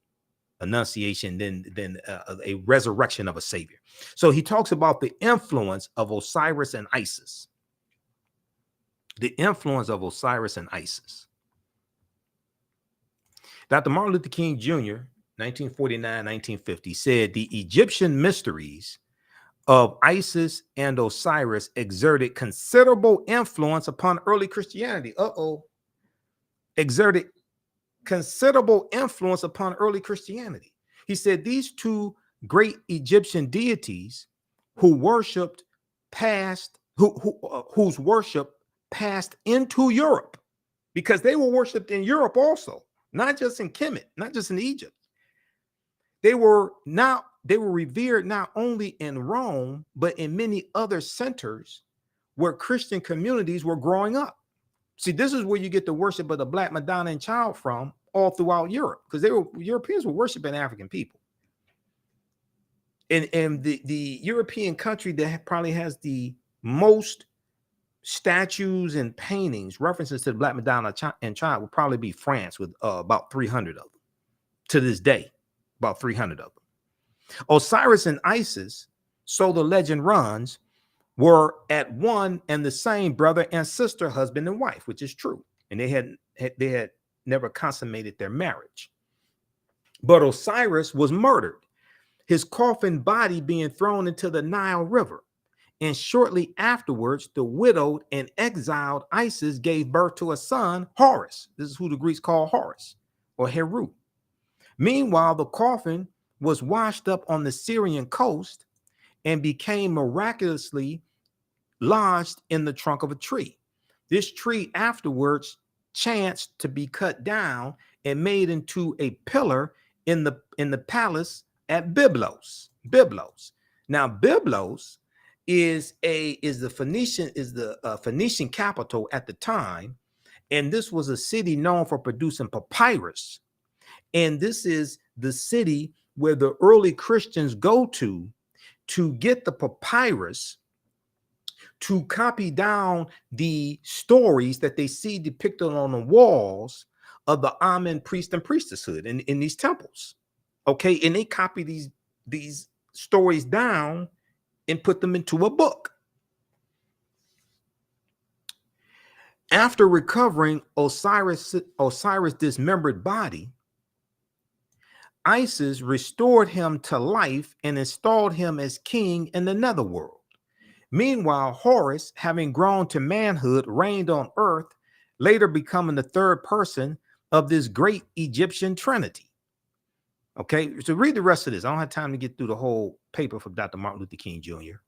annunciation, then a resurrection of a savior. So he talks about the influence of Osiris and Isis. The influence of Osiris and Isis. Dr. Martin Luther King Jr., 1949-1950, said the Egyptian mysteries of Isis and Osiris exerted considerable influence upon early Christianity. Exerted considerable influence upon early Christianity. He said these two great Egyptian deities whose worship passed into Europe, because they were worshipped in Europe also, not just in Kemet, not just in Egypt. They were revered not only in Rome, but in many other centers where Christian communities were growing up. See, this is where you get the worship of the Black Madonna and Child from all throughout Europe, because Europeans were worshiping African people. And the European country that probably has the most statues and paintings, references to the Black Madonna and Child, would probably be France, with about 300 of them. To this day, about 300 of them. Osiris and Isis, so the legend runs, were at one and the same brother and sister, husband and wife, which is true. And they had never consummated their marriage. But Osiris was murdered, his coffin body being thrown into the Nile River. And shortly afterwards, the widowed and exiled Isis gave birth to a son, Horus. This is who the Greeks call Horus, or Heru. Meanwhile, the coffin was washed up on the Syrian coast and became miraculously lodged in the trunk of a tree. This tree afterwards chanced to be cut down and made into a pillar in the palace at Byblos. Now, Byblos is the Phoenician capital at the time, and this was a city known for producing papyrus. And this is the city where the early Christians go to get the papyrus, to copy down the stories that they see depicted on the walls of the Amen priest and priestesshood in these temples. Okay, and they copy these stories down and put them into a book. After recovering Osiris' dismembered body, Isis restored him to life and installed him as king in the netherworld. Meanwhile, Horus, having grown to manhood, reigned on earth, later becoming the third person of this great Egyptian trinity. Okay, so read the rest of this. I don't have time to get through the whole paper from Dr. Martin Luther King Jr.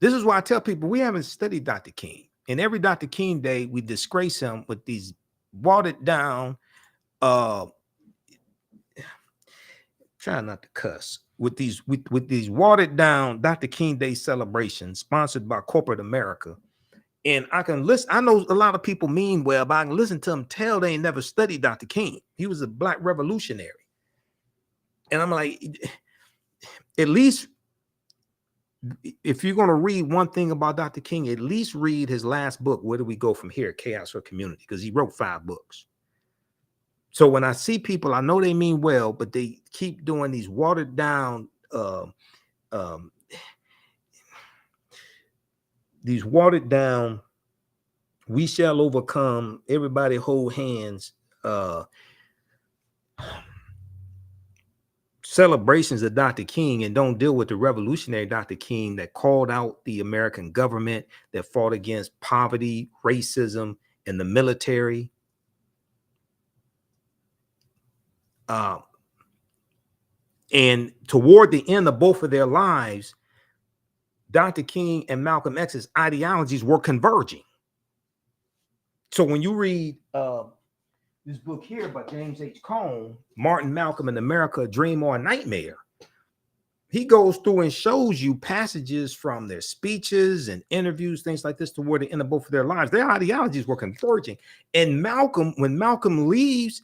This is why I tell people we haven't studied Dr. King. And every Dr. King Day, we disgrace him with these watered down, try not to cuss, with these watered down Dr. King Day celebrations sponsored by corporate America. And I can listen. I know a lot of people mean well, but I can listen to them tell they ain't never studied Dr. King. He was a Black revolutionary. And I'm like, at least if you're going to read one thing about Dr. King, at least read his last book, Where Do We Go From Here? Chaos or Community, because he wrote 5 books. So when I see people, I know they mean well, but they keep doing these watered down, we shall overcome, everybody hold hands, celebrations of Dr. King, and don't deal with the revolutionary Dr. King that called out the American government, that fought against poverty, racism, and the military. And toward the end of both of their lives, Dr. King and Malcolm X's ideologies were converging. So when you read this book here by James H. Cone, Martin Malcolm in America, a Dream or a Nightmare. He goes through and shows you passages from their speeches and interviews, things like this, toward the end of both of their lives. Their ideologies were converging. And Malcolm, when Malcolm leaves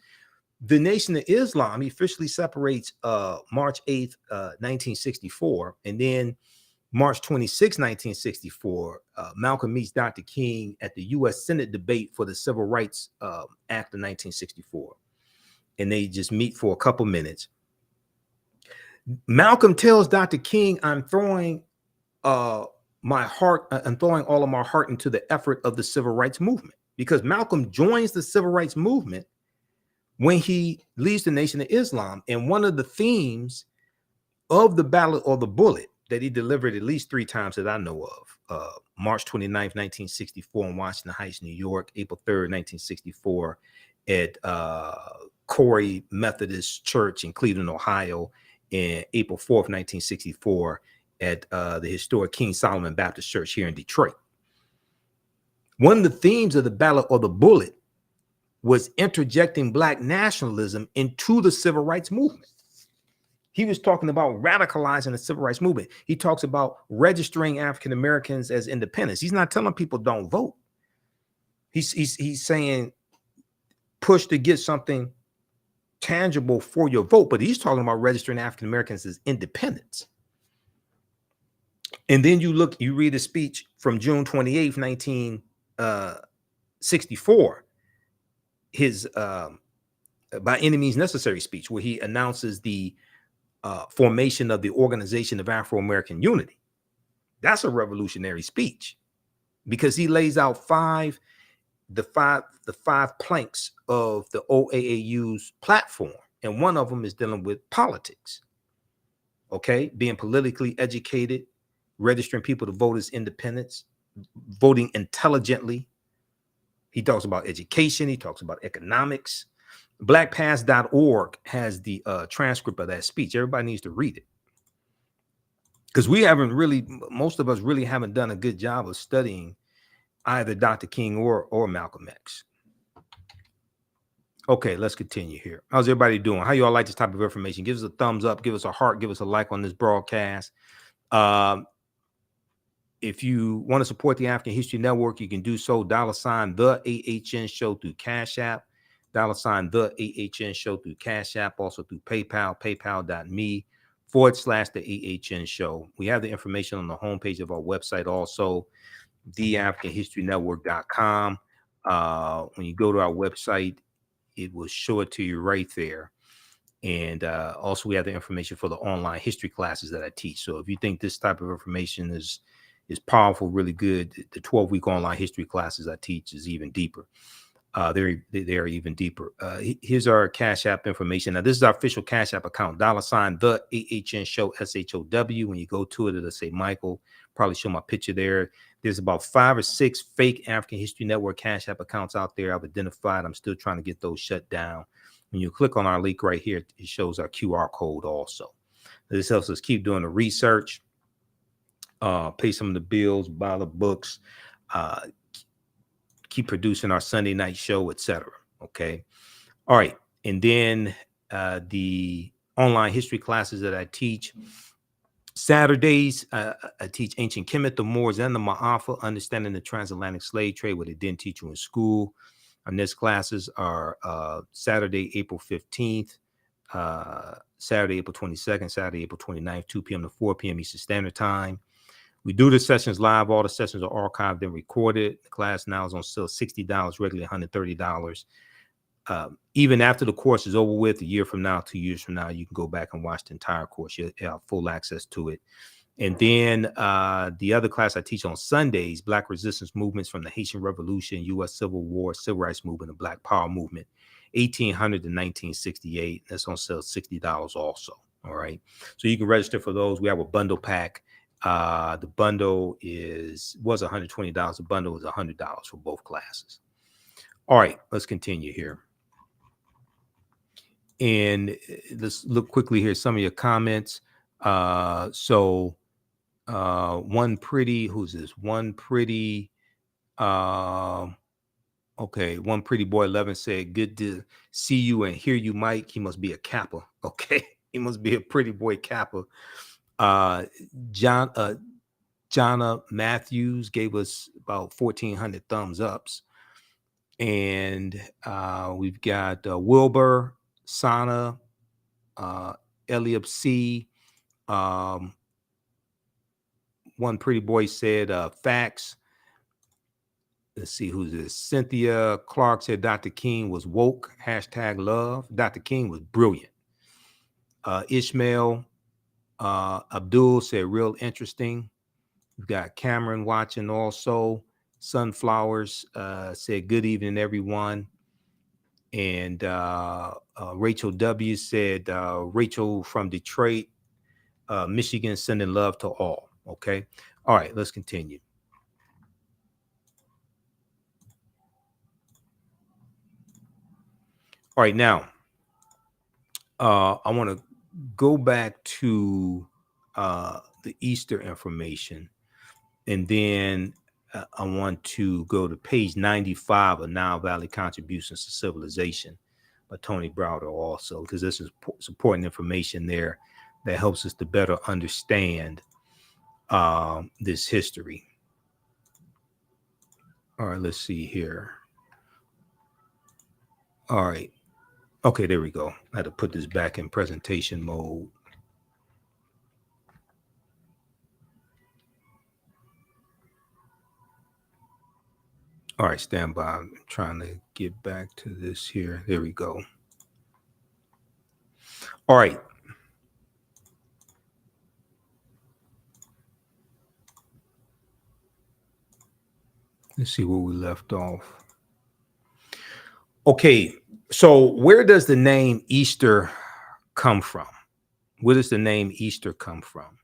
the Nation of Islam, he officially separates March 8th, 1964. And then March 26, 1964, Malcolm meets Dr. King at the U.S. Senate debate for the Civil Rights Act of 1964. And they just meet for a couple minutes. Malcolm tells Dr. King, I'm throwing my heart, I'm throwing all of my heart into the effort of the civil rights movement, because Malcolm joins the civil rights movement when he leaves the Nation of Islam. And one of the themes of the ballot or the bullet that he delivered at least 3 times that I know of, March 29th, 1964 in Washington Heights, New York, April 3rd, 1964 at Corey Methodist Church in Cleveland, Ohio, and April 4th, 1964 at the historic King Solomon Baptist Church here in Detroit. One of the themes of the ballot or the bullet was interjecting Black nationalism into the civil rights movement. He was talking about radicalizing the civil rights movement. He talks about registering African Americans as independents. He's not telling people don't vote. He's saying push to get something tangible for your vote, but he's talking about registering African Americans as independents. And then you read a speech from June 28th, 1964, his by any means necessary speech, where he announces the formation of the Organization of Afro-American Unity. That's a revolutionary speech, because he lays out the five planks of the OAAU's platform, and one of them is dealing with politics. Okay, being politically educated, registering people to vote as independents, voting intelligently. He talks about education. He talks about economics. Blackpast.org has the transcript of that speech. Everybody needs to read it, because most of us really haven't done a good job of studying either Dr. King or Malcolm X. Okay, let's continue here. How's everybody doing? How you all like this type of information? Give us a thumbs up, give us a heart, give us a like on this broadcast. If you want to support the African History Network, you can do so. $ the AHN show through Cash App. $ the AHN show through Cash App, also through PayPal, paypal.me/the AHN show. We have the information on the homepage of our website, also theafricanhistorynetwork.com. When you go to our website, it will show it to you right there. And also we have the information for the online history classes that I teach. So if you think this type of information is powerful, really good, the 12-week online history classes I teach is even deeper. They're even deeper. Here's our Cash App information. Now, this is our official Cash App account, $ the AHN show, SHOW. When you go to it, it'll say Michael. Probably show my picture there. There's about 5 or 6 fake African History Network Cash App accounts out there I've identified. I'm still trying to get those shut down. When you click on our link right here, it shows our QR code also. This helps us keep doing the research, pay some of the bills, buy the books, keep producing our Sunday night show, etc. Okay. All right. And then the online history classes that I teach. Saturdays, I teach Ancient Kemet, the Moors, and the Ma'afa, understanding the transatlantic slave trade, what they didn't teach you in school. Our next classes are Saturday, April 15th, Saturday, April 22nd, Saturday, April 29th, 2 p.m. to 4 p.m. Eastern Standard Time. We do the sessions live. All the sessions are archived and recorded. The class now is on sale $60, regularly $130. Even after the course is over with, a year from now, 2 years from now, you can go back and watch the entire course. You have full access to it. And then the other class I teach on Sundays, Black Resistance Movements from the Haitian Revolution, U.S. Civil War, Civil Rights Movement, and Black Power Movement, 1800 to 1968. That's on sale $60 also. All right. So you can register for those. We have a bundle pack. The bundle was $120. The bundle is $100 for both classes. All right, let's continue here. And let's look quickly here, some of your comments. One pretty, who's this? One pretty, Okay, one pretty boy 11 said, "Good to see you and hear you, Mike." He must be a Kappa. Okay, he must be a pretty boy Kappa. Uh, John Jonna Matthews gave us about 1,400 thumbs ups, and we've got Wilbur, Sana, Eliab C. One pretty boy said facts. Let's see who's this. Cynthia Clark said Dr. King was woke. #love. Dr. King was brilliant. Ishmael Abdul said real interesting. We've got Cameron watching also. Sunflowers said good evening, everyone. And Rachel W said Rachel from Detroit, Michigan, sending love to all. Okay. All right, let's continue. All right, now I want to go back to the Easter information, and then I want to go to page 95 of Nile Valley Contributions to Civilization by Tony Browder also, because this is important information there that helps us to better understand this history. All right, let's see here. All right. Okay, there we go. I had to put this back in presentation mode. All right, stand by. I'm trying to get back to this here. There we go. All right. Let's see where we left off. Okay, so where does the name Easter come from? Where does the name Easter come from?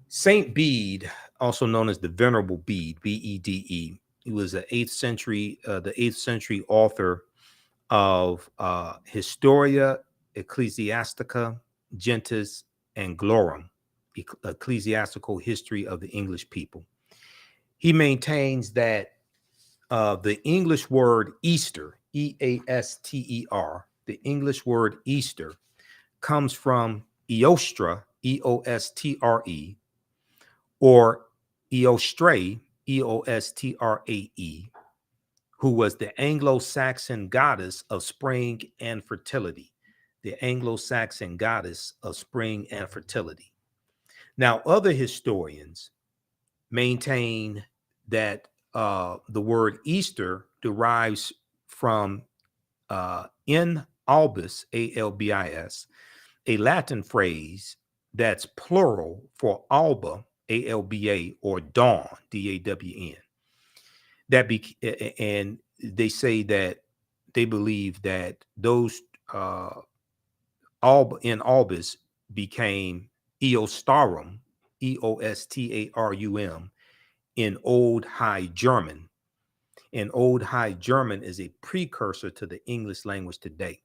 Saint Bede, also known as the Venerable Bede, B-E-D-E, he was the 8th century author of Historia Ecclesiastica Gentis Anglorum, ecclesiastical history of the English people. He maintains that the English word Easter, E-A-S-T-E-R, the English word Easter comes from Eostre, E-O-S-T-R-E, or Eostre, E-O-S-T-R-A-E, who was the Anglo-Saxon goddess of spring and fertility. The Anglo-Saxon goddess of spring and fertility. Now, other historians maintain that the word Easter derives from in albis, A-L-B-I-S, a Latin phrase that's plural for alba, A-L-B-A, or dawn, D-A-W-N. And they say that they believe that those alba in albis became Eostarum, E-O-S-T-A-R-U-M, in Old High German. And Old High German is a precursor to the English language today.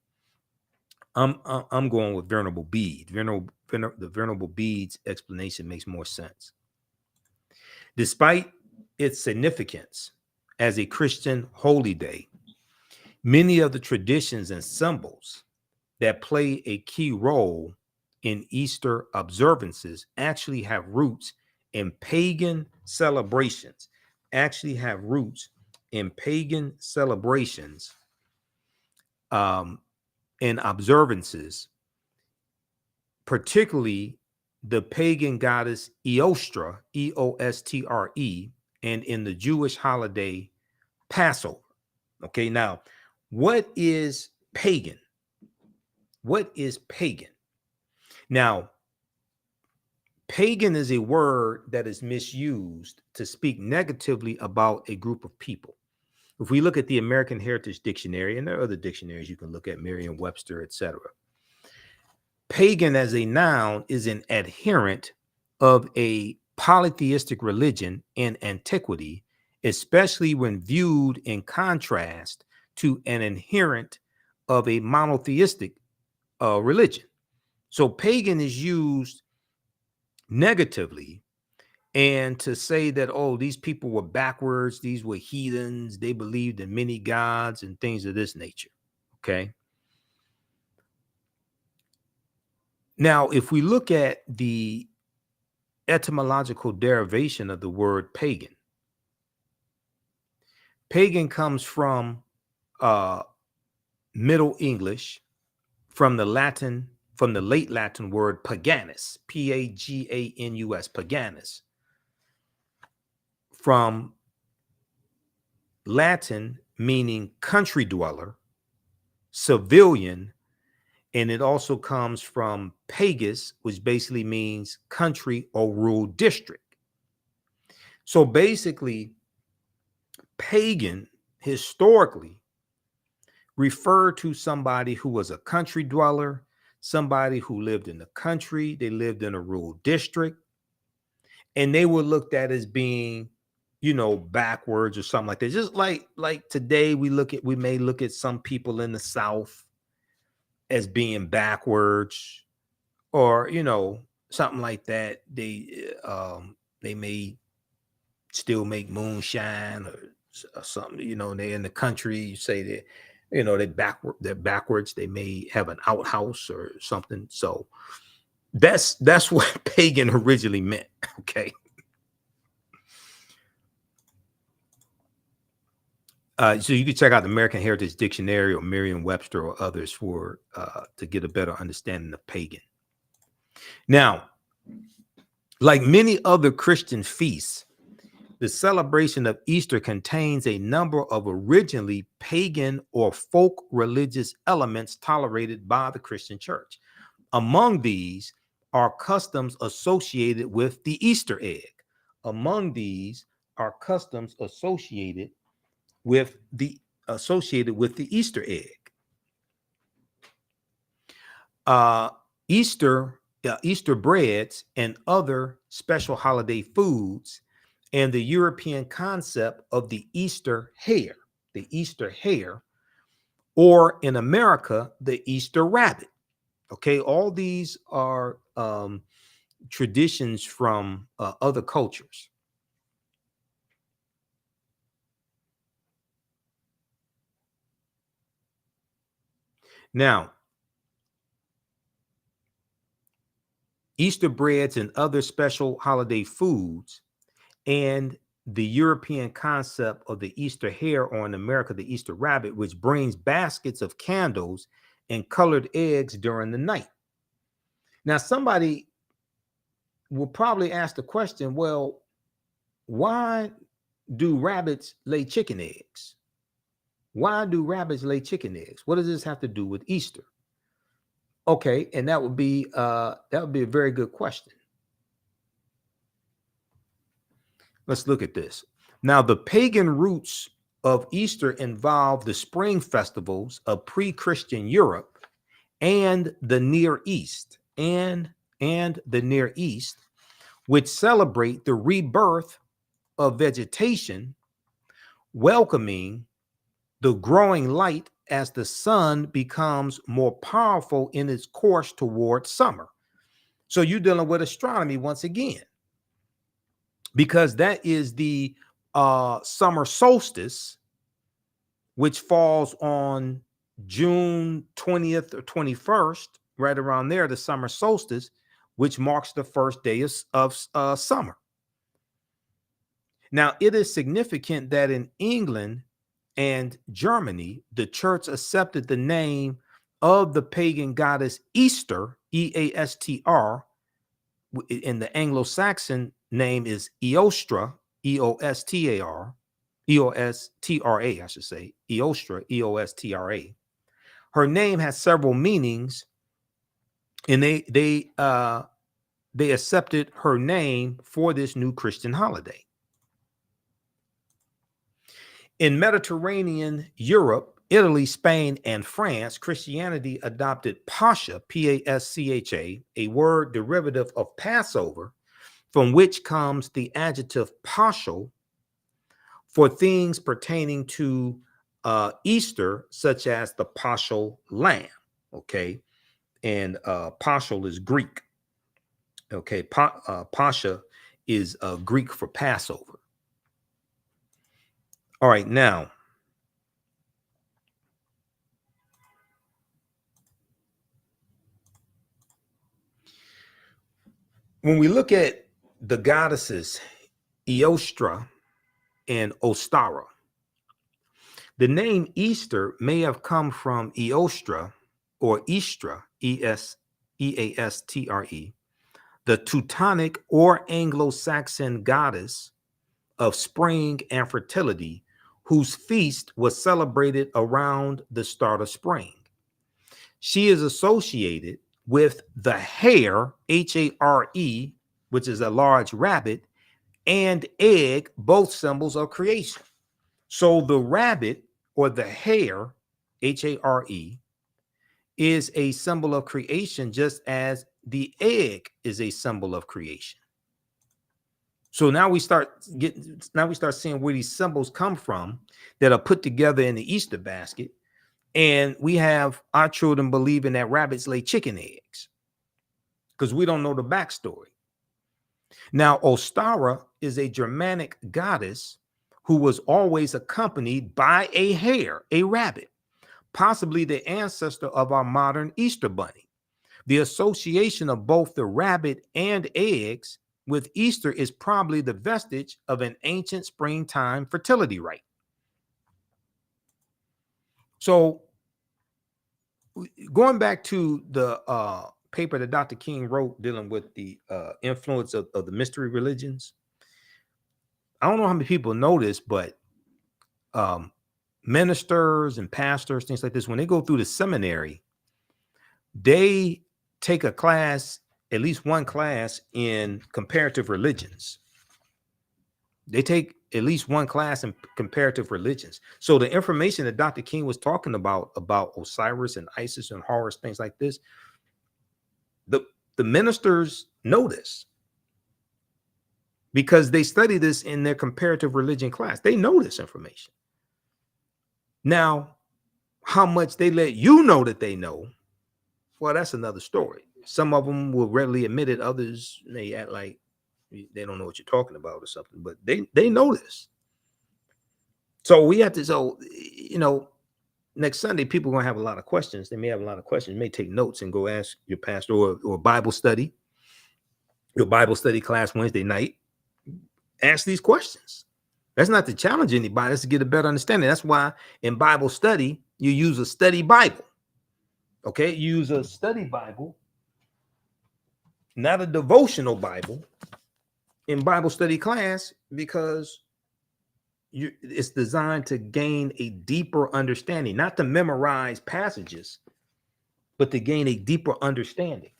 I'm going with Venerable Bede. The Venerable Bede's explanation makes more sense. Despite its significance as a Christian holy day, many of the traditions and symbols that play a key role in Easter observances actually have roots in pagan celebrations, and observances, particularly the pagan goddess Eostre, E-O-S-T-R-E, and in the Jewish holiday Passover. Okay, now, what is pagan? What is pagan? Now, pagan is a word that is misused to speak negatively about a group of people. If we look at the American Heritage Dictionary, and there are other dictionaries you can look at, Merriam-Webster, etc., pagan as a noun is an adherent of a polytheistic religion in antiquity, especially when viewed in contrast to an adherent of a monotheistic religion. So pagan is used negatively And to say that, oh, these people were backwards, these were heathens, they believed in many gods and things of this nature. Okay. Now, if we look at the etymological derivation of the word pagan, pagan comes from Middle English, from the late Latin word paganus, Paganus, paganus, from Latin meaning country dweller, civilian, and it also comes from pagus, which basically means country or rural district. So basically, pagan historically referred to somebody who was a country dweller, somebody who lived in the country, they lived in a rural district, and they were looked at as being, backwards or something like that. Just like today we may look at some people in the South as being backwards, or something like that. They may still make moonshine or something. They're in the country. You say that they're backwards. They may have an outhouse or something. So that's what pagan originally meant. Okay. So you can check out the American Heritage Dictionary or Merriam-Webster or others to get a better understanding of pagan. Now, like many other Christian feasts, the celebration of Easter contains a number of originally pagan or folk religious elements tolerated by the Christian church. Among these are customs associated with the Easter egg. Among these are customs associated with the Easter egg. Easter breads and other special holiday foods, and the European concept of the Easter hare, or in America, the Easter rabbit. Okay, all these are traditions from other cultures. Now, Easter breads and other special holiday foods, and the European concept of the Easter hare, or in America, the Easter rabbit, which brings baskets of candles and colored eggs during the night. Now, somebody will probably ask the question, well, why do rabbits lay chicken eggs? Why do rabbits lay chicken eggs? What does this have to do with Easter? Okay, and that would be a very good question. Let's look at this. Now, the pagan roots of Easter involve the spring festivals of pre-Christian Europe and the Near East, which celebrate the rebirth of vegetation, welcoming the growing light as the sun becomes more powerful in its course towards summer. So you're dealing with astronomy once again, because that is the summer solstice, which falls on June 20th or 21st, right around there, the summer solstice, which marks the first day of summer. Now, it is significant that in England and Germany, the church accepted the name of the pagan goddess Easter, Eastr. In the Anglo-Saxon name is Eostra, Eostra, I should say, Eostra, Eostra. Her name has several meanings, and they accepted her name for this new Christian holiday. In Mediterranean Europe, Italy, Spain, and France, Christianity adopted Pascha, Pascha, a word derivative of Passover, from which comes the adjective paschal for things pertaining to Easter, such as the paschal lamb. Okay, and paschal is Greek. Okay, Pascha is Greek for Passover. All right, now when we look at the goddesses Eostra and Ostara, the name Easter may have come from Eostra or Istra, Eastre, the Teutonic or Anglo-Saxon goddess of spring and fertility, whose feast was celebrated around the start of spring. She is associated with the hare, Hare, which is a large rabbit, and egg, both symbols of creation. So the rabbit or the hare, Hare, is a symbol of creation, just as the egg is a symbol of creation. So now we start seeing where these symbols come from that are put together in the Easter basket. And we have our children believing that rabbits lay chicken eggs because we don't know the backstory. Now, Ostara is a Germanic goddess who was always accompanied by a hare, a rabbit, possibly the ancestor of our modern Easter bunny. The association of both the rabbit and eggs with Easter is probably the vestige of an ancient springtime fertility rite. So going back to the paper that Dr. King wrote dealing with the influence of the mystery religions, I don't know how many people know this, but ministers and pastors, things like this, when they go through the seminary, they take a class, at least one class in comparative religions. They take at least one class in comparative religions. So the information that Dr. King was talking about Osiris and Isis and Horus, things like this, the ministers know this because they study this in their comparative religion class. They know this information. Now, how much they let you know that they know, well, that's another story. Some of them will readily admit it. Others may act like they don't know what you're talking about or something, but they know this. So we have to, next Sunday, people are going to have a lot of questions. They may have a lot of questions. You may take notes and go ask your pastor or Bible study, your Bible study class Wednesday night. Ask these questions. That's not to challenge anybody. That's to get a better understanding. That's why in Bible study, you use a study Bible. Okay? You use a study Bible, not a devotional Bible in Bible study class, because it's designed to gain a deeper understanding, not to memorize passages, but to gain a deeper understanding.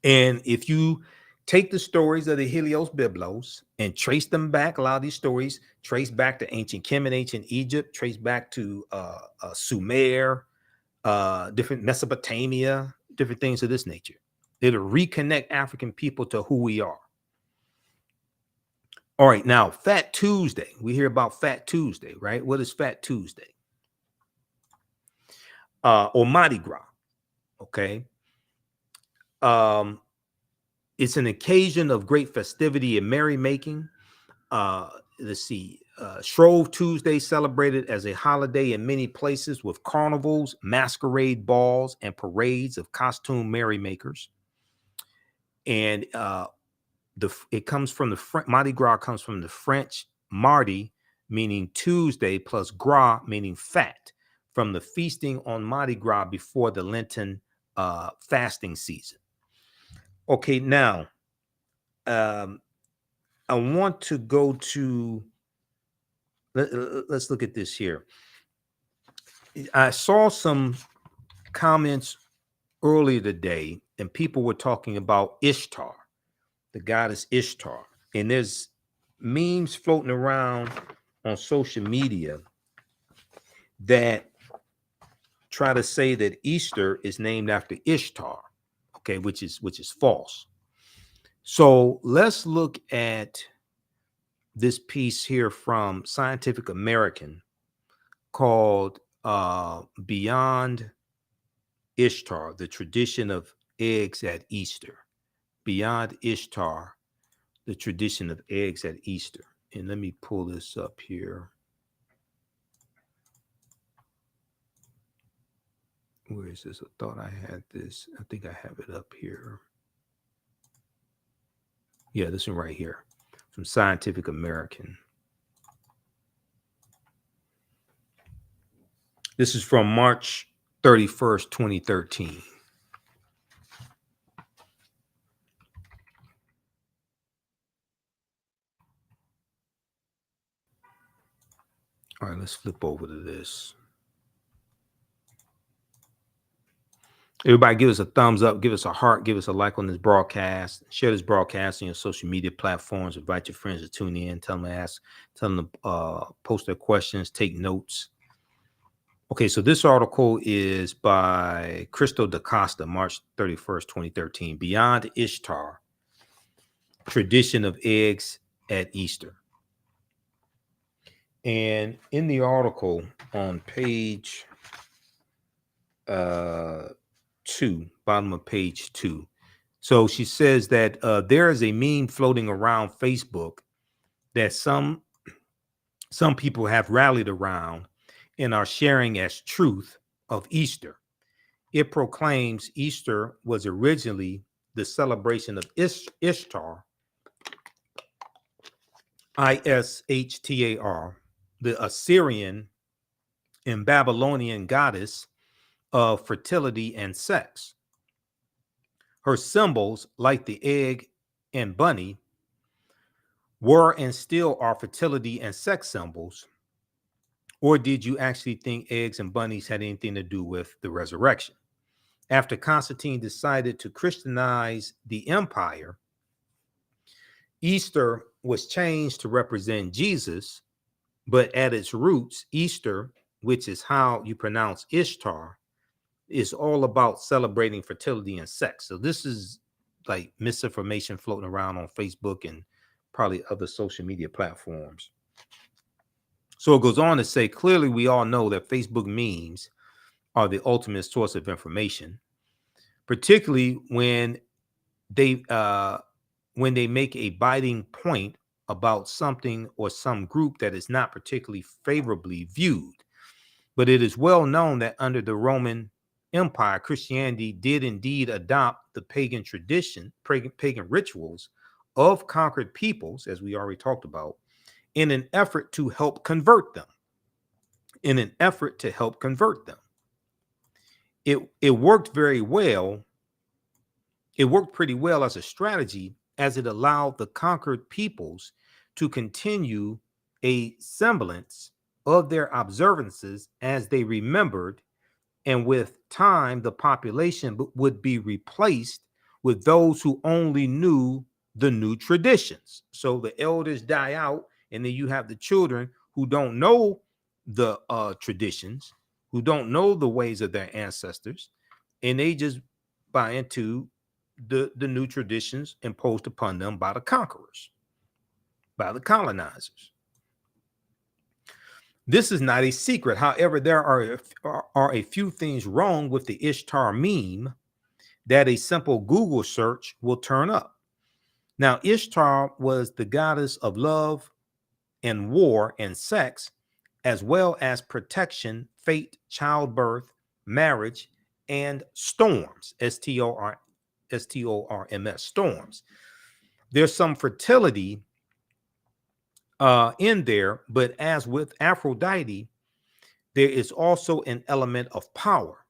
And if you take the stories of the Helios Biblos and trace them back, a lot of these stories trace back to ancient Kemet, ancient Egypt, trace back to Sumer, different Mesopotamia, different things of this nature. It'll reconnect African people to who we are. All right, now Fat Tuesday. We hear about Fat Tuesday, right? What is Fat Tuesday? Or Mardi Gras, okay? It's an occasion of great festivity and merrymaking. Let's see. Shrove Tuesday celebrated as a holiday in many places with carnivals, masquerade balls, and parades of costume merrymakers. And it comes from the Mardi Gras comes from the French mardi, meaning Tuesday, plus gras, meaning fat, from the feasting on Mardi Gras before the Lenten fasting season. Okay, now I want to go to, let's look at this here. I saw some comments earlier today, and people were talking about Ishtar, the goddess Ishtar. And there's memes floating around on social media that try to say that Easter is named after Ishtar, okay, which is false. So let's look at this piece here from Scientific American called Beyond Ishtar, the Tradition of Eggs at Easter. Beyond Ishtar, the tradition of eggs at Easter. And let me pull this up here. Where is this? I thought I had this. I think I have it up here. Yeah, this one right here from Scientific American. This is from March 31st, 2013. All right, let's flip over to this. Everybody give us a thumbs up, give us a heart, give us a like on this broadcast. Share this broadcast on your social media platforms. Invite your friends to tune in. Tell them to ask, tell them to post their questions, take notes. Okay, so this article is by Cristo da Costa, March 31st, 2013. Beyond Ishtar, Tradition of Eggs at Easter. And in the article on page 2, bottom of page 2. So she says that there is a meme floating around Facebook that some people have rallied around and are sharing as truth of Easter. It proclaims Easter was originally the celebration of Ishtar, Ishtar, the Assyrian and Babylonian goddess of fertility and sex. Her symbols, like the egg and bunny, were and still are fertility and sex symbols. Or did you actually think eggs and bunnies had anything to do with the resurrection? After Constantine decided to Christianize the empire, Easter was changed to represent Jesus, but at its roots, Easter, which is how you pronounce Ishtar, is all about celebrating fertility and sex. So this is like misinformation floating around on Facebook and probably other social media platforms. So it goes on to say, clearly we all know that Facebook memes are the ultimate source of information, particularly when they make a biting point about something or some group that is not particularly favorably viewed. But it is well known that under the Roman Empire, Christianity did indeed adopt the pagan tradition, pagan rituals of conquered peoples, as we already talked about, in an effort to help convert them. It worked very well. It worked pretty well as a strategy, as it allowed the conquered peoples to continue a semblance of their observances as they remembered, and with time the population would be replaced with those who only knew the new traditions. So the elders die out, and then you have the children who don't know the traditions, who don't know the ways of their ancestors, and they just buy into the new traditions imposed upon them by the conquerors, by the colonizers. This is not a secret. However, there are a few things wrong with the Ishtar meme that a simple Google search will turn up. Now, Ishtar was the goddess of love and war and sex, as well as protection, fate, childbirth, marriage, and storms, S-T-O-R-M-S, storms. There's some fertility in there, but as with Aphrodite, there is also an element of power.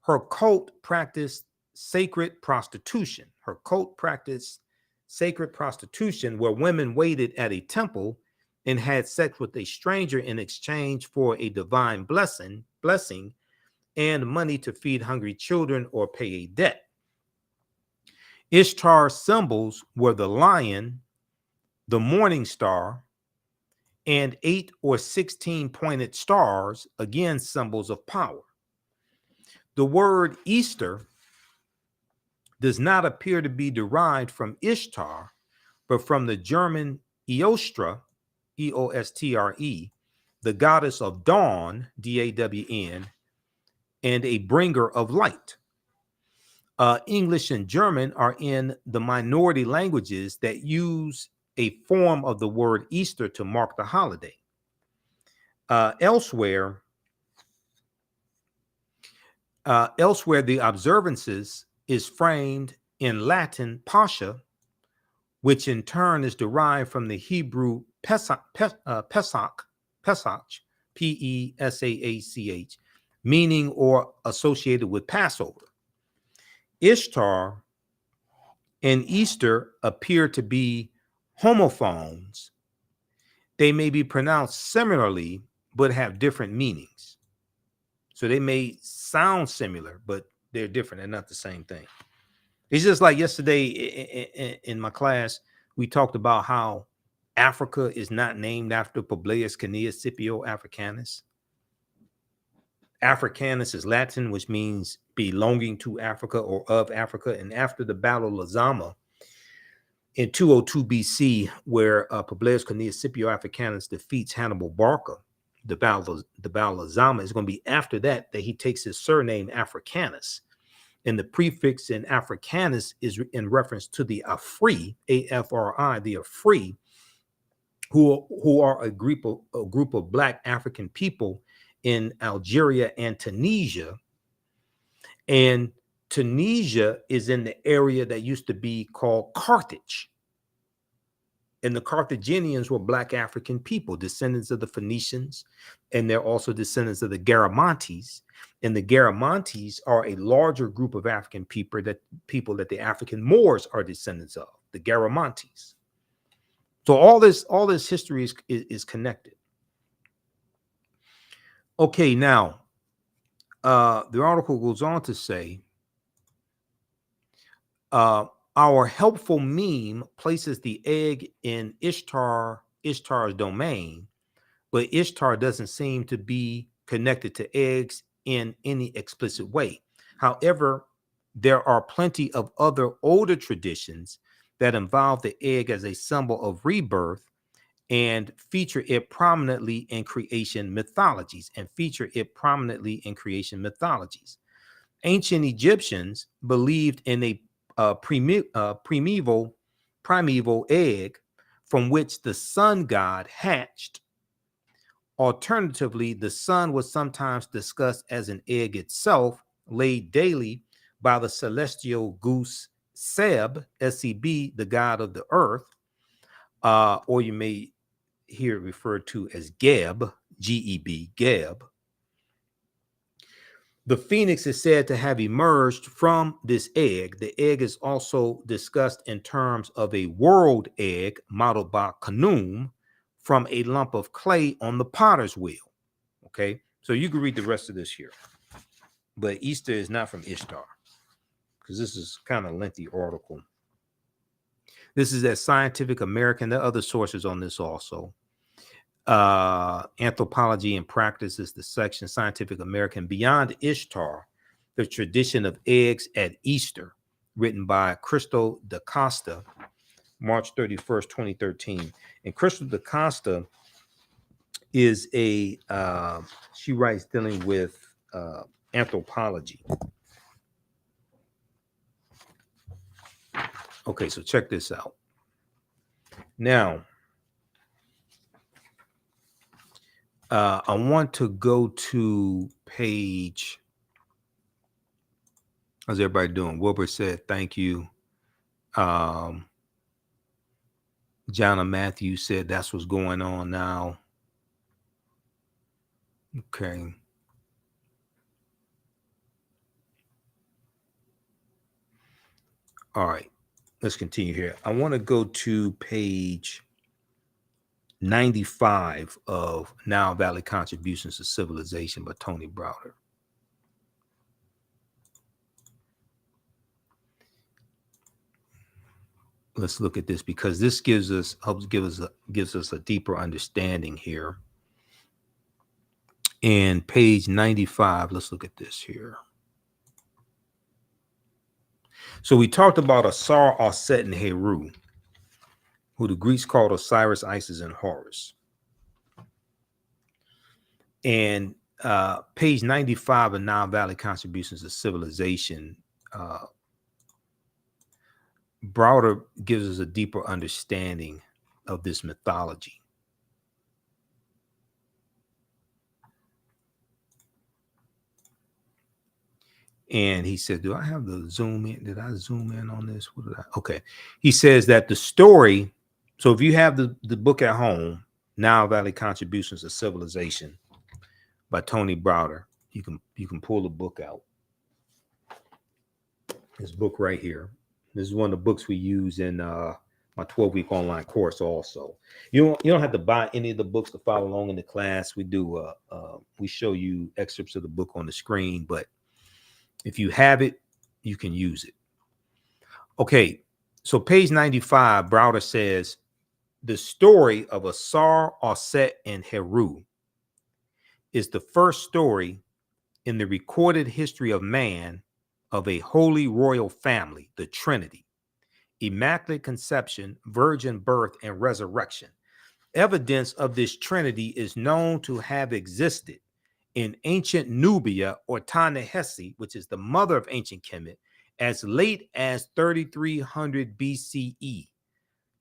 Her cult practiced sacred prostitution. Where women waited at a temple and had sex with a stranger in exchange for a divine blessing and money to feed hungry children or pay a debt. Ishtar's symbols were the lion, the morning star, and 8 or 16 pointed stars, again symbols of power. The word Easter does not appear to be derived from Ishtar, but from the German Eostre, E-O-S-T-R-E, the goddess of dawn, D-A-W-N, and a bringer of light. English and German are in the minority languages that use a form of the word Easter to mark the holiday. Elsewhere, the observances is framed in Latin Pascha, which in turn is derived from the Hebrew Pesach, Pesach, meaning or associated with Passover. Ishtar and Easter appear to be homophones. They may be pronounced similarly, but have different meanings. So they may sound similar, but they're different. They're not the same thing. It's just like yesterday in my class, we talked about how Africa is not named after Publius Cornelius Scipio Africanus. Africanus is Latin, which means belonging to Africa or of Africa. And after the Battle of Zama in 202 BC, where Publius Cornelius Scipio Africanus defeats Hannibal Barca, the Battle of Zama is going to be after that he takes his surname Africanus. And the prefix in Africanus is in reference to the Afri, A-F-R-I, the Afri, who are a group of Black African people in Algeria and Tunisia. And Tunisia is in the area that used to be called Carthage. And the Carthaginians were Black African people, descendants of the Phoenicians, and they're also descendants of the Garamantes. And the Garamantes are a larger group of African people that the African Moors are descendants of, the Garamantes. So all this history is connected. Okay, now the article goes on to say, our helpful meme places the egg in Ishtar's domain, but Ishtar doesn't seem to be connected to eggs in any explicit way. However, there are plenty of other older traditions that involve the egg as a symbol of rebirth and feature it prominently in creation mythologies. Ancient Egyptians believed in a primeval egg from which the sun god hatched. Alternatively, the sun was sometimes discussed as an egg itself, laid daily by the celestial goose Seb, S-E-B, the god of the earth, or you may hear it referred to as Geb, G-E-B, Geb. The phoenix is said to have emerged from this egg. The egg is also discussed in terms of a world egg modeled by Khnum from a lump of clay on the potter's wheel. Okay, so you can read the rest of this here. But Easter is not from Ishtar, because this is kind of a lengthy article. This is at Scientific American. There are other sources on this also. Anthropology and Practice is the section. Scientific American. Beyond Ishtar, the tradition of eggs at Easter, written by Crystal da Costa, March 31st, 2013. And Crystal da Costa is she writes dealing with anthropology. Okay, so check this out. Now, I want to go to page. How's everybody doing? Wilbur said, thank you. Jonna Matthews said that's what's going on now. Okay. All right. Let's continue here. I want to go to page 95 of Nile Valley Contributions to Civilization by Tony Browder. Let's look at this, because this gives us a deeper understanding here. And page 95, let's look at this here. So we talked about Asar, Aset, and Heru, who the Greeks called Osiris, Isis, and Horus. And page 95 of Nile Valley Contributions to Civilization Browder gives us a deeper understanding of this mythology. And he said, do I have the zoom in? Did I zoom in on this? What did I? Okay. He says that the story, so if you have the book at home, Nile Valley Contributions of Civilization by Tony Browder, you can pull the book out. This book right here. This is one of the books we use in my 12-week online course also. You don't have to buy any of the books to follow along in the class. We show you excerpts of the book on the screen, but if you have it, you can use it. Okay, so page 95, Browder says, the story of Asar, Aset, and Heru is the first story in the recorded history of man of a holy royal family, the Trinity, immaculate conception, virgin birth, and resurrection. Evidence of this Trinity is known to have existed in ancient Nubia or Ta-Nehesi, which is the mother of ancient Kemet, as late as 3300 BCE.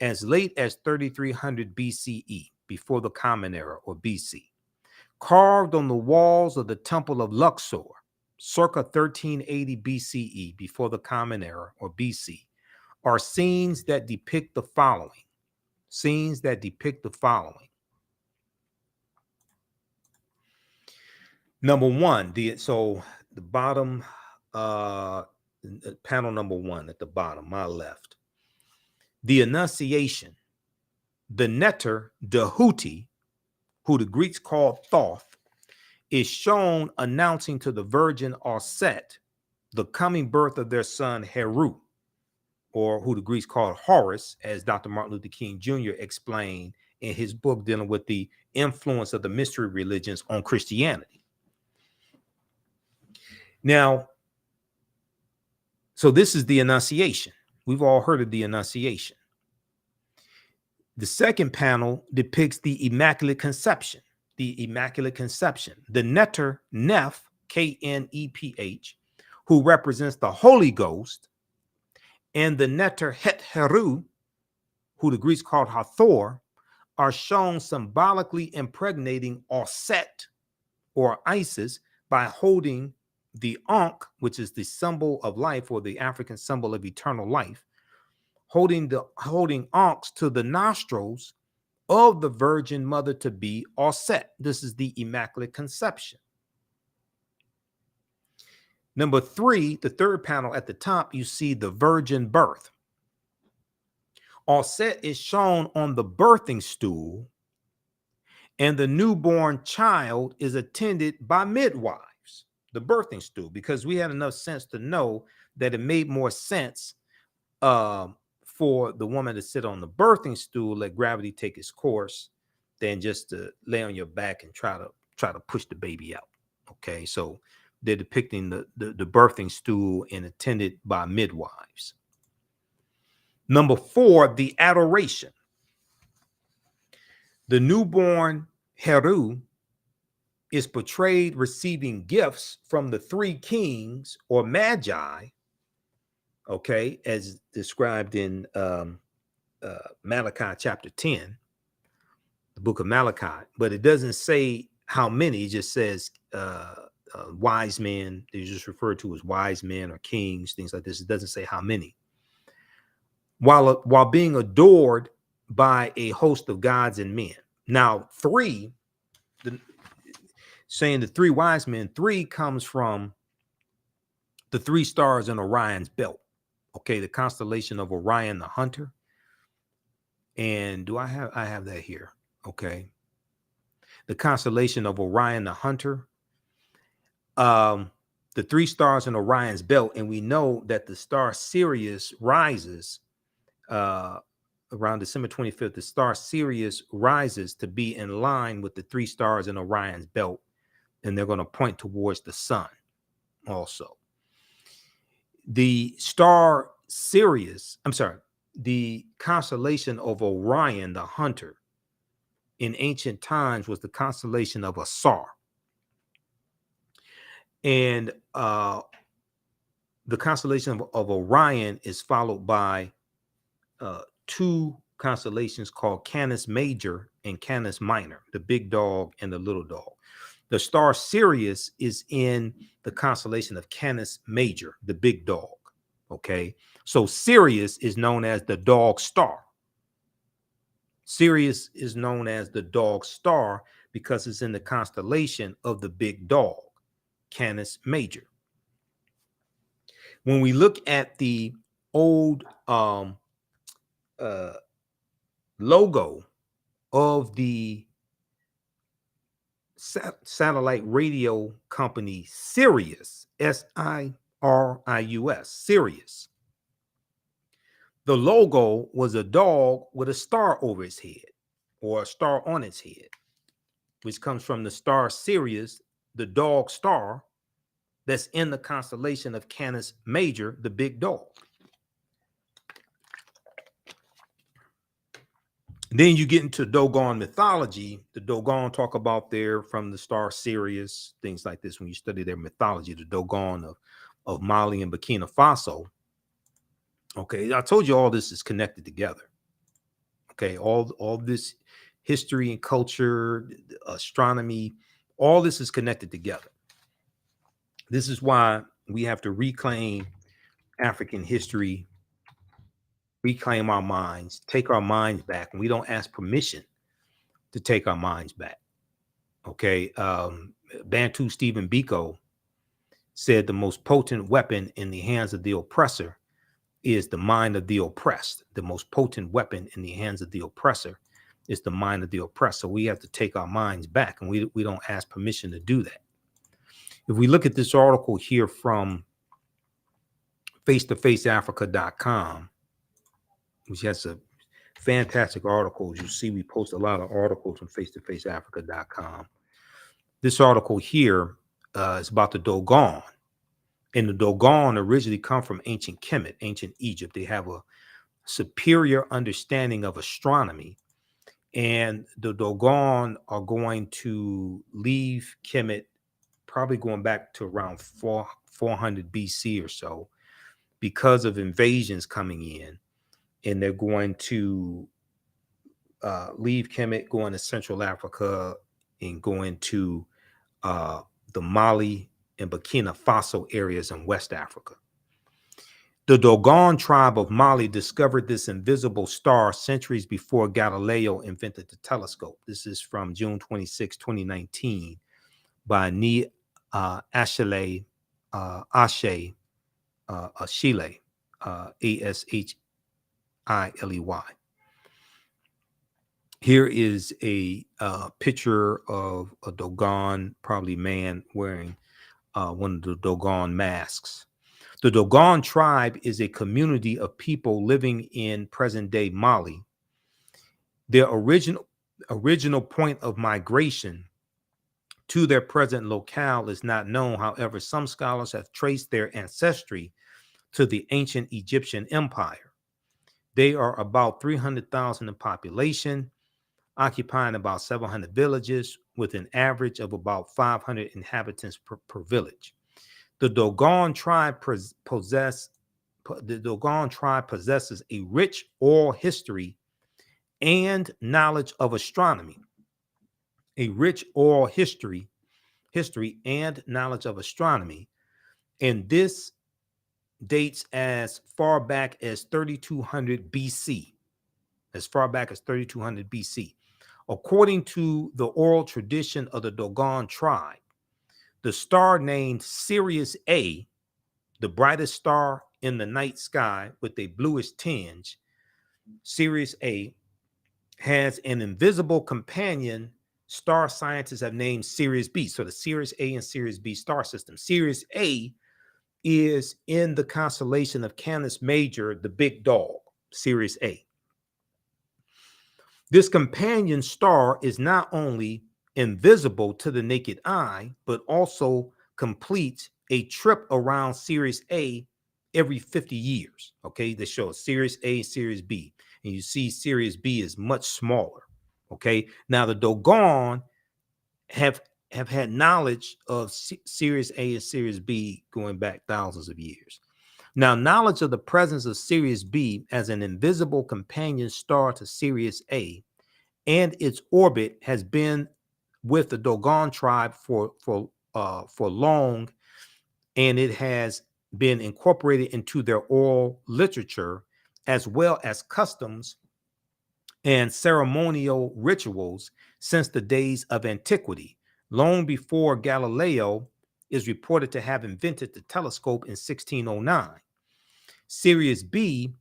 As late as 3300 BCE, before the Common Era, or BC. Carved on the walls of the Temple of Luxor, circa 1380 BCE, before the Common Era, or BC, are scenes that depict the following. Scenes that depict the following. Number one, the bottom, panel number one at the bottom, my left. The Annunciation, the Neter Dehuti, who the Greeks called Thoth, is shown announcing to the virgin Aset the coming birth of their son Heru, or who the Greeks called Horus, as Dr. Martin Luther King Jr. explained in his book dealing with the influence of the mystery religions on Christianity. Now, so this is the Annunciation. We've all heard of the Annunciation. The second panel depicts the Immaculate Conception. The Immaculate Conception. The Neter Neph, K-N-E-P-H, who represents the Holy Ghost, and the Neter Het Heru, who the Greeks called Hathor, are shown symbolically impregnating Aset, or Isis, by holding the Ankh, which is the symbol of life, or the African symbol of eternal life, holding Ankhs to the nostrils of the Virgin Mother to be Aset. This is the Immaculate Conception. Number three, the third panel at the top, you see the virgin birth. Aset is shown on the birthing stool, and the newborn child is attended by midwives, the birthing stool, because we had enough sense to know that it made more sense for the woman to sit on the birthing stool, let gravity take its course, than just to lay on your back and try to push the baby out. Okay, so they're depicting the birthing stool and attended by midwives. Number four, the adoration. The newborn Heru is portrayed receiving gifts from the three kings or magi, okay, as described in Malachi chapter 10, the book of Malachi, but it doesn't say how many. It just says wise men. They're just referred to as wise men or kings, things like this. It doesn't say how many. While being adored by a host of gods and men. Now, saying the three wise men, three comes from the three stars in Orion's belt. Okay, the constellation of Orion the Hunter. And I have that here. Okay. The constellation of Orion the Hunter. The three stars in Orion's belt, and we know that the star Sirius rises around December 25th. The star Sirius rises to be in line with the three stars in Orion's belt, and they're going to point towards the sun also. The star Sirius, the constellation of Orion the Hunter in ancient times was the constellation of Asar. And the constellation of Orion is followed by two constellations called Canis Major and Canis Minor, the big dog and the little dog. The star Sirius is in the constellation of Canis Major, the big dog. Okay, so Sirius is known as the dog star. Sirius is known as the dog star because it's in the constellation of the big dog, Canis Major. When we look at the old logo of the satellite radio company Sirius, Sirius, Sirius, the logo was a dog with a star over its head, or a star on its head, which comes from the star Sirius, the dog star that's in the constellation of Canis Major, the big dog. Then you get into Dogon mythology. The Dogon talk about there from the star Sirius, things like this. When you study their mythology, the Dogon of Mali and Burkina Faso. Okay, I told you all this is connected together. Okay, all this history and culture, astronomy, all this is connected together. This is why we have to reclaim African history, reclaim our minds, take our minds back, and we don't ask permission to take our minds back. Okay, Bantu Stephen Biko said the most potent weapon in the hands of the oppressor is the mind of the oppressed. The most potent weapon in the hands of the oppressor is the mind of the oppressed. So we have to take our minds back, and we don't ask permission to do that. If we look at this article here from face-to-faceafrica.com, which has a fantastic articles. You see, we post a lot of articles from face-to-faceafrica.com. This article here is about the Dogon. And the Dogon originally come from ancient Kemet, ancient Egypt. They have a superior understanding of astronomy. And the Dogon are going to leave Kemet, probably going back to around 400 BC or so, because of invasions coming in. And they're going to leave Kemet, go into Central Africa, and go into the Mali and Burkina Faso areas in West Africa. The Dogon tribe of Mali discovered this invisible star centuries before Galileo invented the telescope. This is from June 26, 2019, by Ni Ashile, Ashile, Ashiley. Here is a picture of a Dogon, probably man, wearing one of the Dogon masks. The Dogon tribe is a community of people living in present-day Mali. Their original point of migration to their present locale is not known. However, some scholars have traced their ancestry to the ancient Egyptian Empire. They are about 300,000 in population, occupying about 700 villages with an average of about 500 inhabitants per village. The Dogon tribe possesses a rich oral history and knowledge of astronomy. A rich oral history and knowledge of astronomy, and this dates as far back as 3200 BC. As far back as 3200 BC. According to the oral tradition of the Dogon tribe, the star named Sirius A, the brightest star in the night sky with a bluish tinge, Sirius A, has an invisible companion star scientists have named Sirius B. So the Sirius A and Sirius B star system. Sirius A is in the constellation of Canis Major, the big dog, Sirius A. This companion star is not only invisible to the naked eye, but also completes a trip around Sirius A every 50 years. Okay, they show Sirius A, Sirius B, and you see Sirius B is much smaller. Okay, now the Dogon have had knowledge of Sirius A and Sirius B going back thousands of years. Now, knowledge of the presence of Sirius B as an invisible companion star to Sirius A and its orbit has been with the Dogon tribe for long, and it has been incorporated into their oral literature as well as customs and ceremonial rituals since the days of antiquity, long before Galileo is reported to have invented the telescope in 1609. Sirius B,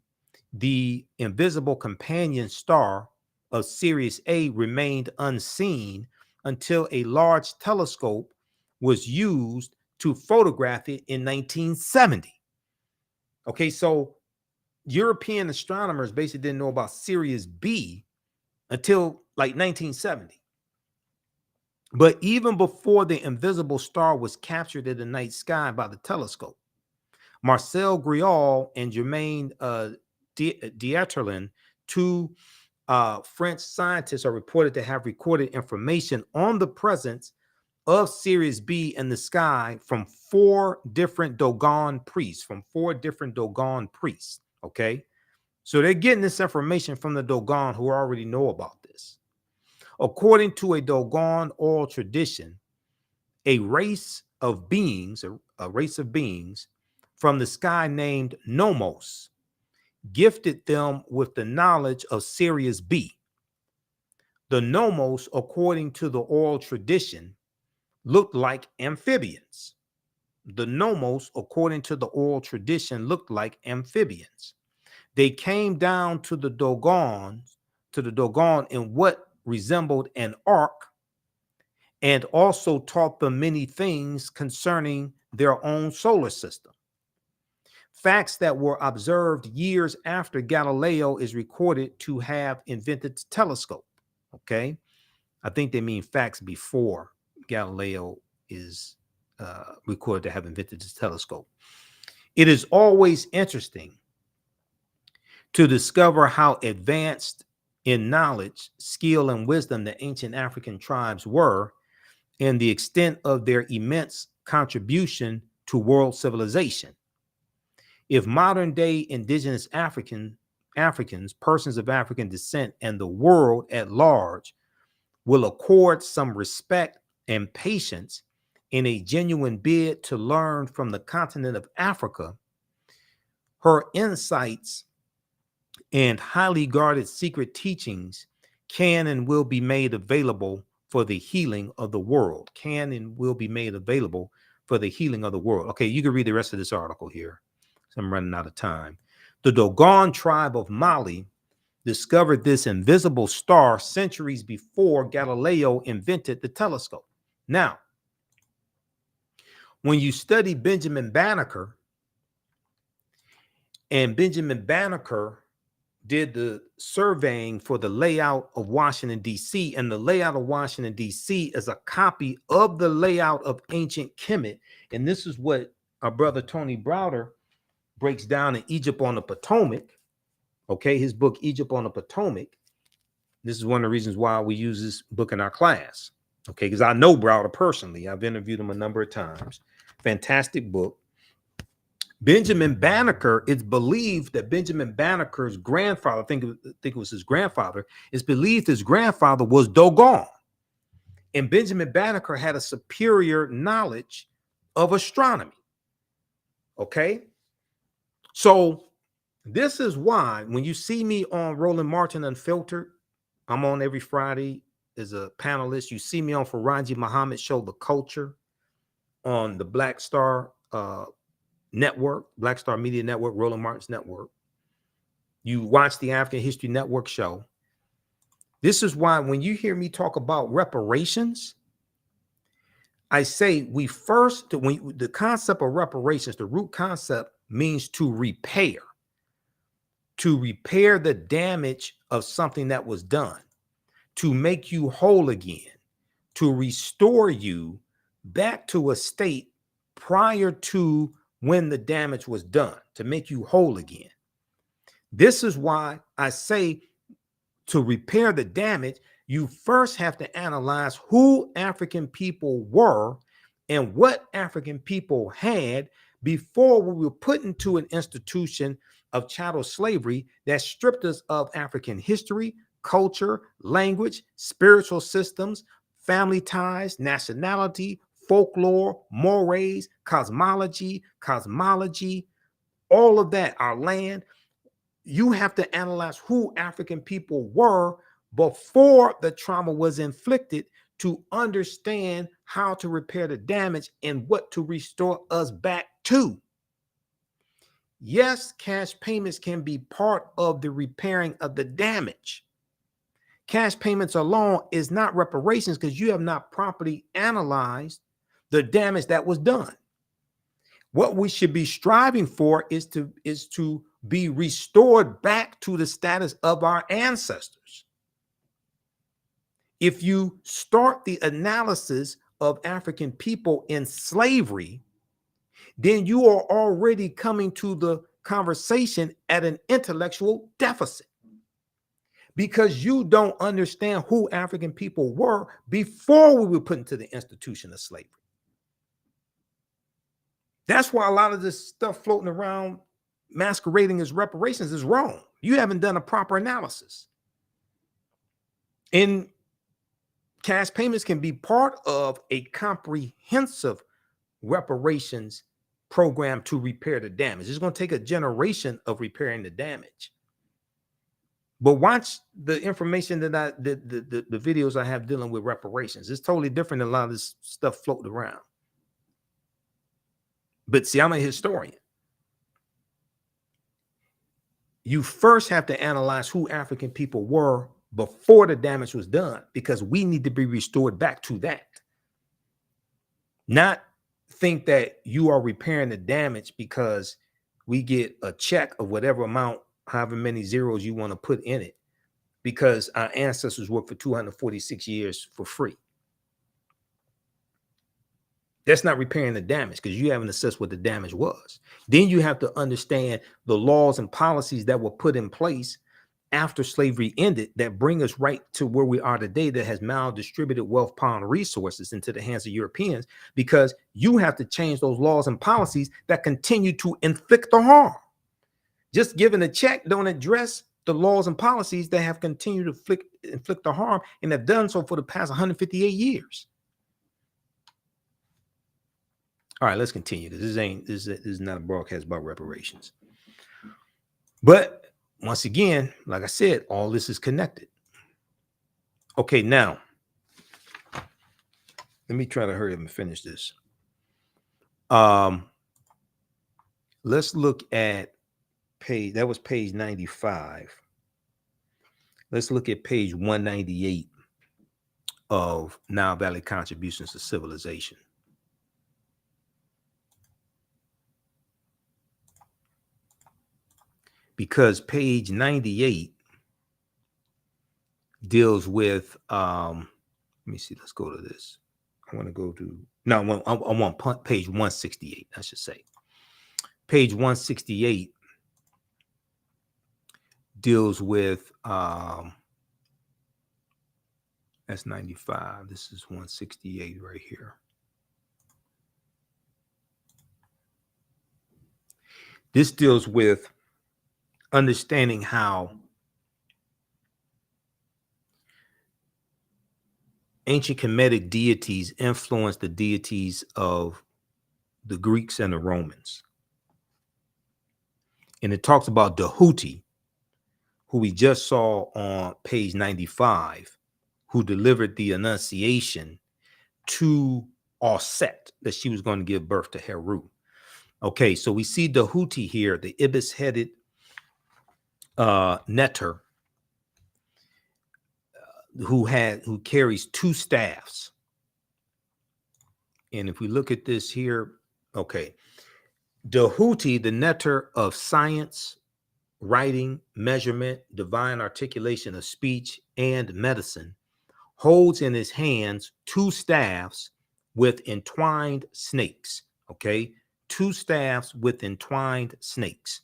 the invisible companion star of Sirius A, remained unseen until a large telescope was used to photograph it in 1970. Okay, so European astronomers basically didn't know about Sirius B until like 1970. But even before the invisible star was captured in the night sky by the telescope, Marcel Griaule and Germain Dieterlen, two French scientists, are reported to have recorded information on the presence of Sirius B in the sky from four different Dogon priests, Okay, so they're getting this information from the Dogon who already know about this. According to a Dogon oral tradition, a race of beings from the sky named Nomos gifted them with the knowledge of Sirius B. The Nomos, according to the oral tradition, looked like amphibians. They came down to the Dogon in what resembled an ark, and also taught them many things concerning their own solar system. Facts that were observed years after Galileo is recorded to have invented the telescope. Okay, I think they mean facts before Galileo is recorded to have invented the telescope. It is always interesting to discover how advanced in knowledge, skill, and wisdom the ancient African tribes were, and the extent of their immense contribution to world civilization. If modern day indigenous Africans, persons of African descent, and the world at large will accord some respect and patience in a genuine bid to learn from the continent of Africa, her insights and highly guarded secret teachings can and will be made available for the healing of the world. Okay, you can read the rest of this article here. So I'm running out of time. The Dogon tribe of Mali discovered this invisible star centuries before Galileo invented the telescope. Now, when you study Benjamin Banneker, and Benjamin Banneker did the surveying for the layout of Washington, D.C., and the layout of Washington, D.C. is a copy of the layout of ancient Kemet. And this is what our brother Tony Browder breaks down in Egypt on the Potomac. Okay, his book, Egypt on the Potomac. This is one of the reasons why we use this book in our class. Okay, because I know Browder personally. I've interviewed him a number of times. Fantastic book. Benjamin Banneker, it's believed that Benjamin Banneker's grandfather, I think it was his grandfather, it's believed his grandfather was Dogon. And Benjamin Banneker had a superior knowledge of astronomy. Okay? So this is why when you see me on Roland Martin Unfiltered, I'm on every Friday as a panelist. You see me on Faraji Muhammad's show, The Culture, on the Black Star Network, Black Star Media Network, Roland Martin's network. You watch the African History Network show. This is why when you hear me talk about reparations, I say the concept of reparations, the root concept means to repair the damage of something that was done, to make you whole again, to restore you back to a state prior to when the damage was done, to make you whole again. This is why I say to repair the damage, you first have to analyze who African people were and what African people had before we were put into an institution of chattel slavery that stripped us of African history, culture, language, spiritual systems, family ties, nationality, folklore, mores, cosmology, all of that, our land. You have to analyze who African people were before the trauma was inflicted to understand how to repair the damage and what to restore us back to. Yes, cash payments can be part of the repairing of the damage. Cash payments alone is not reparations because you have not properly analyzed the damage that was done. What we should be striving for is to be restored back to the status of our ancestors. If you start the analysis of African people in slavery, then you are already coming to the conversation at an intellectual deficit because you don't understand who African people were before we were put into the institution of slavery. That's why a lot of this stuff floating around masquerading as reparations is wrong. You haven't done a proper analysis. And cash payments can be part of a comprehensive reparations program to repair the damage. It's going to take a generation of repairing the damage. But watch the information that the videos I have dealing with reparations. It's totally different than a lot of this stuff floating around. But see, I'm a historian. You first have to analyze who African people were before the damage was done, because we need to be restored back to that. Not think that you are repairing the damage because we get a check of whatever amount, however many zeros you want to put in it, because our ancestors worked for 246 years for free. That's not repairing the damage because you haven't assessed what the damage was. Then you have to understand the laws and policies that were put in place after slavery ended that bring us right to where we are today, that has maldistributed wealth, power, and resources into the hands of Europeans, because you have to change those laws and policies that continue to inflict the harm. Just giving a check don't address the laws and policies that have continued to inflict the harm and have done so for the past 158 years. All right, let's continue. This is not a broadcast about reparations. But once again, like I said, all this is connected. Okay, now let me try to hurry up and finish this. Let's look at page, that was page 95. Let's look at page 198 of Nile Valley Contributions to Civilization. Because page 98 deals with, let me see, let's go to this. I want to go to, no, I want page 168, I should say. Page 168 deals with, that's 95. This is 168 right here. This deals with understanding how ancient Kemetic deities influenced the deities of the Greeks and the Romans. And it talks about Dahuti, who we just saw on page 95, who delivered the Annunciation to Auset, that she was going to give birth to Heru. Okay, so we see Dahuti here, the ibis-headed netter, who carries two staffs. And if we look at this here, okay, Dahuti, the netter of science, writing, measurement, divine articulation of speech, and medicine, holds in his hands two staffs with entwined snakes. Okay, two staffs with entwined snakes.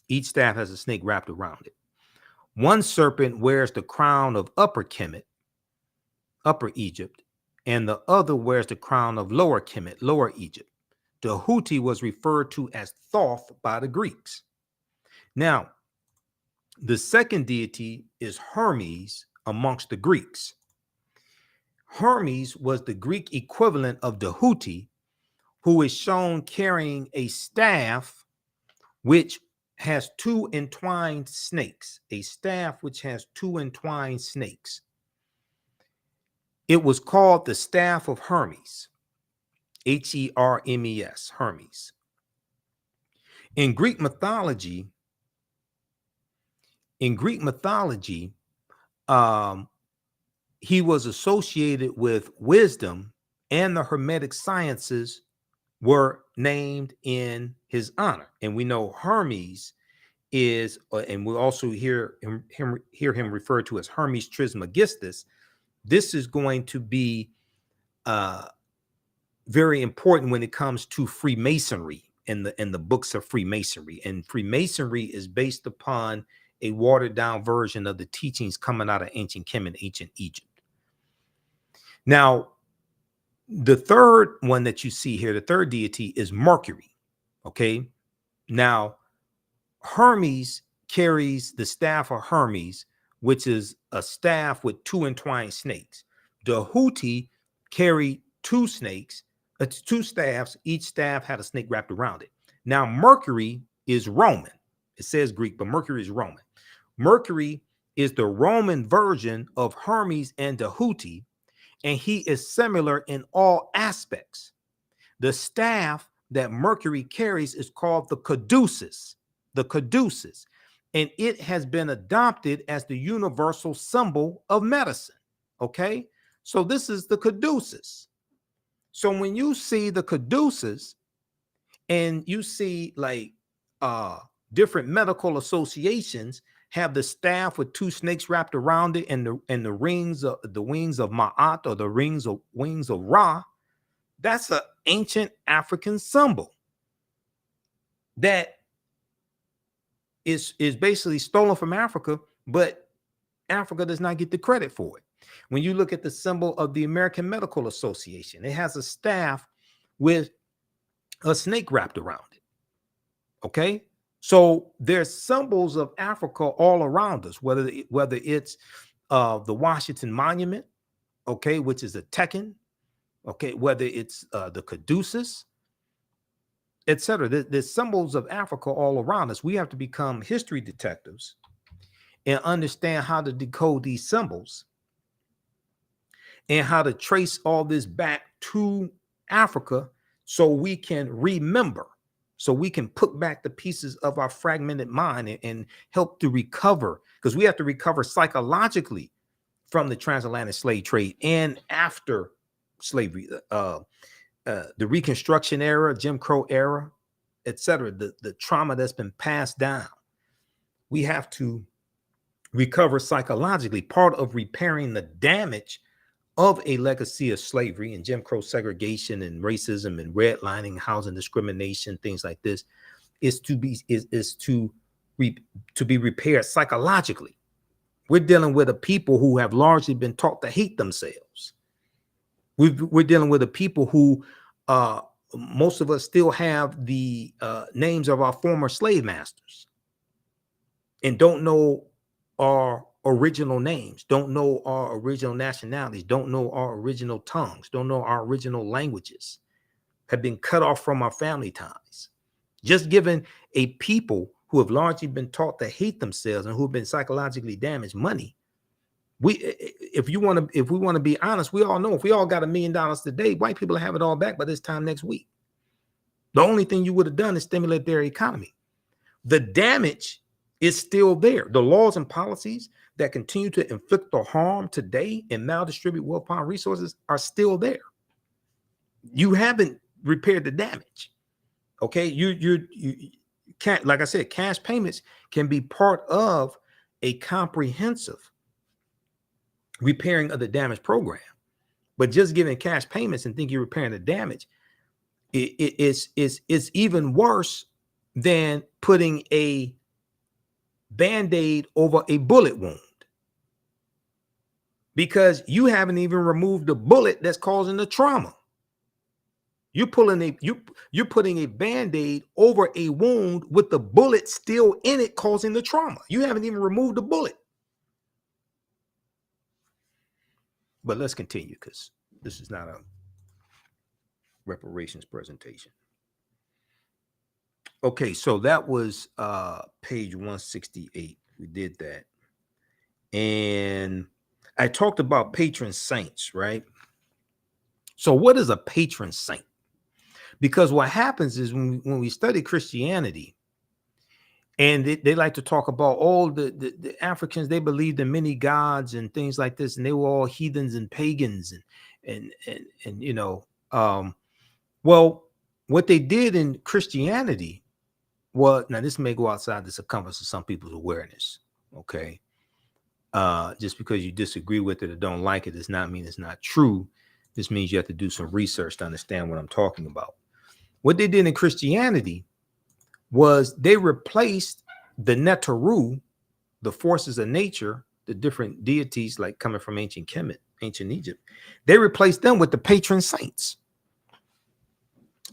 Each staff has a snake wrapped around it. One serpent wears the crown of Upper Kemet, Upper Egypt, and the other wears the crown of Lower Kemet, Lower Egypt. Tahuti was referred to as Thoth by the Greeks. Now, the second deity is Hermes amongst the Greeks. Hermes was the Greek equivalent of Tahuti, who is shown carrying a staff which has two entwined snakes, a staff which has two entwined snakes. It was called the staff of Hermes, Hermes, Hermes. In Greek mythology, he was associated with wisdom, and the Hermetic sciences were named in his honor. And we know Hermes is, and we also hear him referred to as Hermes Trismegistus. This is going to be very important when it comes to Freemasonry and the books of Freemasonry. And Freemasonry is based upon a watered down version of the teachings coming out of ancient Kemet and ancient Egypt. Now, the third one that you see here, the third deity, is Mercury. Okay. Now, Hermes carries the staff of Hermes, which is a staff with two entwined snakes. Tahuti carried two snakes, two staffs. Each staff had a snake wrapped around it. Now, Mercury is Roman. It says Greek, but Mercury is Roman. Mercury is the Roman version of Hermes and Tahuti, and he is similar in all aspects. The staff that Mercury carries is called the caduceus, and it has been adopted as the universal symbol of medicine. Okay, so this is the caduceus. So when you see the caduceus and you see like different medical associations have the staff with two snakes wrapped around it, and the wings of Ma'at, or the wings of Ra, that's an ancient African symbol that is basically stolen from Africa, but Africa does not get the credit for it. When you look at the symbol of the American Medical Association, it has a staff with a snake wrapped around it. Okay, so there's symbols of Africa all around us, whether it's the Washington Monument, okay, which is a Tekken, okay, whether it's the caduceus, etc. There's symbols of Africa all around us. We have to become history detectives and understand how to decode these symbols and how to trace all this back to Africa so we can remember, so we can put back the pieces of our fragmented mind and help to recover, because we have to recover psychologically from the transatlantic slave trade and after slavery, the Reconstruction era, Jim Crow era, etc. The trauma that's been passed down. We have to recover psychologically. Part of repairing the damage of a legacy of slavery and Jim Crow segregation and racism and redlining, housing discrimination, things like this, is to be repaired psychologically. We're dealing with a people who have largely been taught to hate themselves. We're dealing with a people who, most of us still have the names of our former slave masters and don't know our original names, don't know our original nationalities, don't know our original tongues, don't know our original languages, have been cut off from our family ties. Just given a people who have largely been taught to hate themselves and who have been psychologically damaged money. If we want to be honest, we all know if we all got $1 million today, white people have it all back by this time next week. The only thing you would have done is stimulate their economy. The damage is still there. The laws and policies that continue to inflict the harm today and maldistribute wealth, power, resources are still there. You haven't repaired the damage. Okay, you can't, like I said, cash payments can be part of a comprehensive repairing of the damage program, but just giving cash payments and think you're repairing the damage, it's even worse than putting a Band-Aid over a bullet wound, because you haven't even removed the bullet that's causing the trauma. You're putting a band-aid over a wound with the bullet still in it, causing the trauma. You haven't even removed the bullet. But let's continue, because this is not a reparations presentation. Okay, so that was page 168. We did that. And I talked about patron saints, right? So what is a patron saint? Because what happens is when we study Christianity, and they like to talk about all the Africans, they believed in many gods and things like this, and they were all heathens and pagans and you know, well, what they did in Christianity was, now this may go outside the circumference of some people's awareness, okay? Just because you disagree with it or don't like it does not mean it's not true. This means you have to do some research to understand what I'm talking about. What they did in Christianity was they replaced the Neteru, the forces of nature, the different deities like coming from ancient Kemet, ancient Egypt. They replaced them with the patron saints.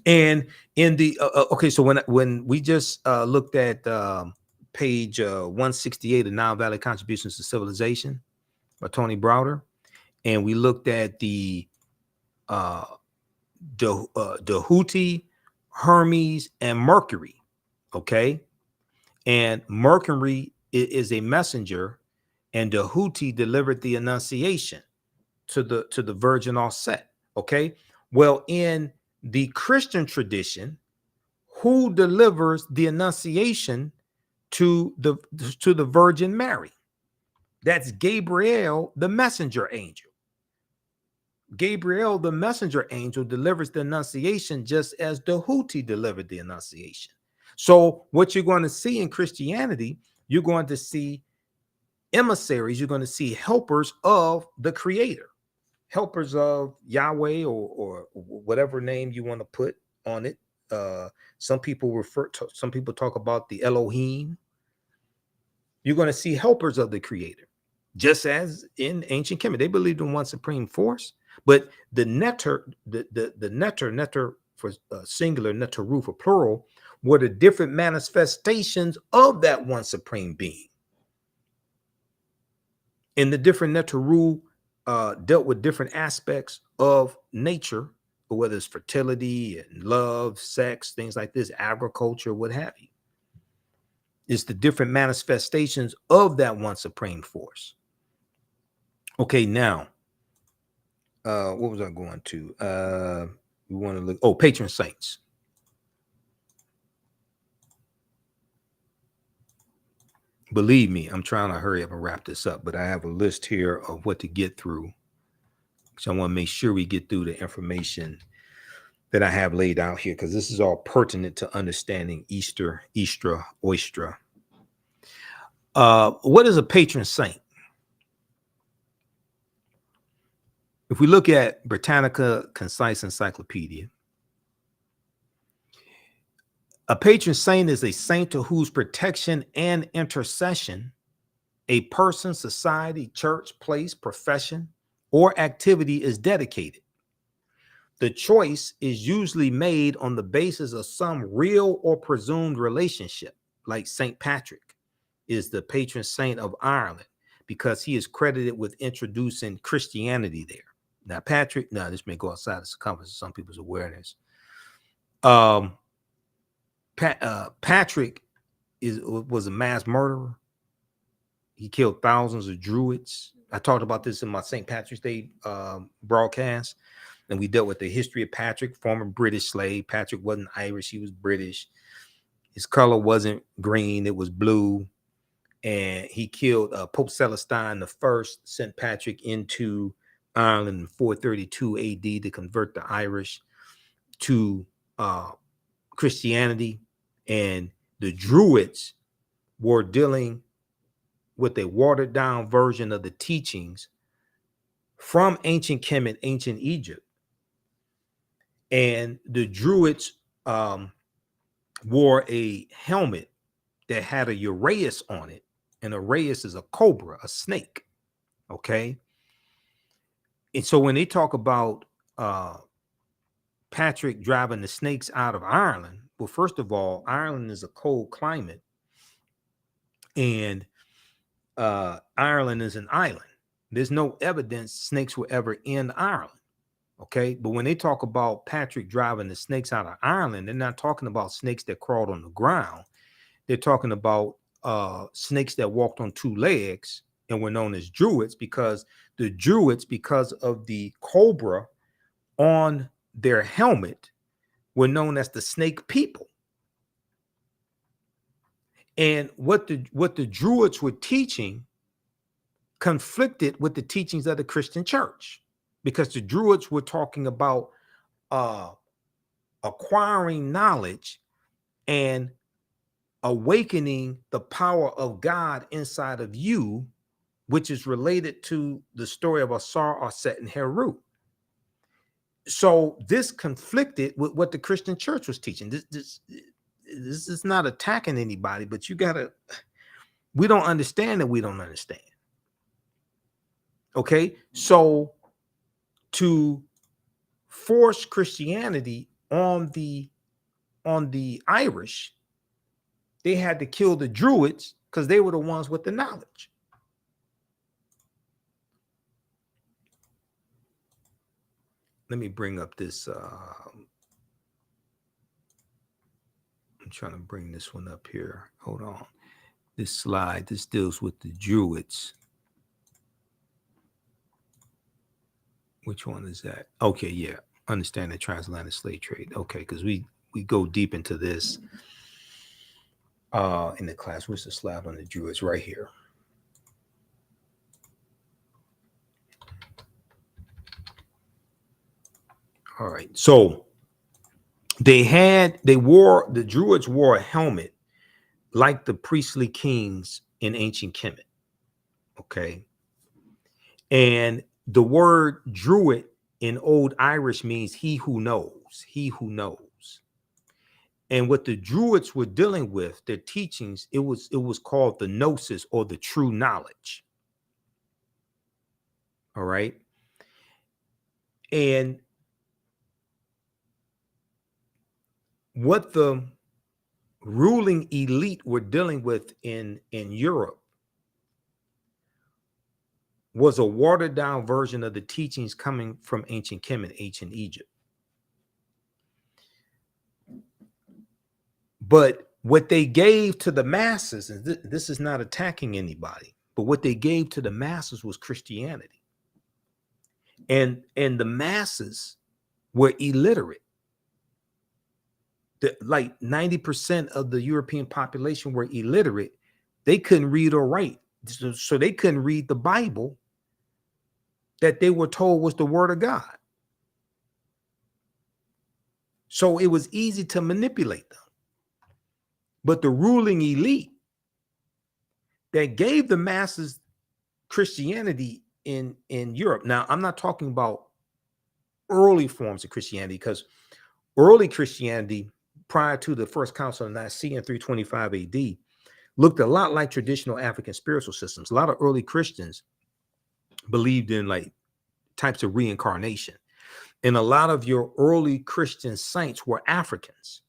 And in the okay, so when we just looked at page 168 of Nile Valley Contributions to Civilization by Tony Browder, and we looked at the Houthi, Hermes, and Mercury. Okay, and Mercury is a messenger, and the Houthi delivered the Annunciation to the Virgin all set. Okay, well, in the Christian tradition, who delivers the Annunciation to the Virgin Mary? That's Gabriel, the messenger angel. Gabriel, the messenger angel, delivers the Annunciation just as the Houthi delivered the Annunciation. So what you're going to see in Christianity, you're going to see emissaries, you're going to see helpers of the Creator, helpers of Yahweh, or whatever name you want to put on it. Some people talk about the Elohim. You're going to see helpers of the Creator, just as in ancient Kemet. They believed in one supreme force, but the netter for singular, neteru for plural, were the different manifestations of that one supreme being. And the different neteru dealt with different aspects of nature, whether it's fertility and love, sex, things like this, agriculture, what have you. It's the different manifestations of that one supreme force. Okay, now, what was I going to? We want to look, patron saints. Believe me, I'm trying to hurry up and wrap this up, but I have a list here of what to get through. So I want to make sure we get through the information that I have laid out here, because this is all pertinent to understanding Easter, Oistra. What is a patron saint? If we look at Britannica Concise Encyclopedia, a patron saint is a saint to whose protection and intercession a person, society, church, place, profession, or activity is dedicated. The choice is usually made on the basis of some real or presumed relationship, like St. Patrick is the patron saint of Ireland because he is credited with introducing Christianity there. Now, Patrick, this may go outside the circumference of some people's awareness. Patrick was a mass murderer. He killed thousands of Druids. I talked about this in my St. Patrick's Day broadcast, and we dealt with the history of Patrick, former British slave. Patrick wasn't Irish, he was British. His color wasn't green, it was blue. And he killed Pope Celestine I, sent Patrick into Ireland in 432 AD to convert the Irish to Christianity. And the Druids were dealing with a watered down version of the teachings from ancient Kemet, ancient Egypt. And the Druids wore a helmet that had a uraeus on it. And uraeus is a cobra, a snake. Okay. And so when they talk about Patrick driving the snakes out of Ireland. Well, first of all, Ireland is a cold climate, and Ireland is an island. There's no evidence snakes were ever in Ireland. Okay. But when they talk about Patrick driving the snakes out of Ireland, they're not talking about snakes that crawled on the ground. They're talking about snakes that walked on two legs and were known as Druids, because the Druids, because of the cobra on their helmet, were known as the snake people. And what the Druids were teaching conflicted with the teachings of the Christian church, because the Druids were talking about acquiring knowledge and awakening the power of God inside of you, which is related to the story of Asar, Aset, and Heru. So this conflicted with what the Christian church was teaching. This is not attacking anybody, but we don't understand that we don't understand. Okay, so to force Christianity on the Irish, they had to kill the Druids because they were the ones with the knowledge. Let me bring up this. I'm trying to bring this one up here. Hold on. This slide, this deals with the Druids. Which one is that? Okay, yeah. Understand the transatlantic slave trade. Okay, because we go deep into this in the class. Where's the slide on the Druids? Right here. All right. So the Druids wore a helmet like the priestly kings in ancient Kemet. Okay. And the word Druid in Old Irish means he who knows, he who knows. And what the Druids were dealing with, their teachings, it was called the gnosis, or the true knowledge. All right. And what the ruling elite were dealing with in Europe was a watered down version of the teachings coming from ancient Kemet, ancient Egypt. But what they gave to the masses, and this is not attacking anybody, but what they gave to the masses was Christianity. And the masses were illiterate. Like 90% of the European population were illiterate. They couldn't read or write. So they couldn't read the Bible that they were told was the word of God. So it was easy to manipulate them. But the ruling elite that gave the masses Christianity in Europe. Now, I'm not talking about early forms of Christianity, because early Christianity prior to the First Council of Nicaea in 325 AD looked a lot like traditional African spiritual systems. A lot of early Christians believed in like types of reincarnation. And a lot of your early Christian saints were Africans.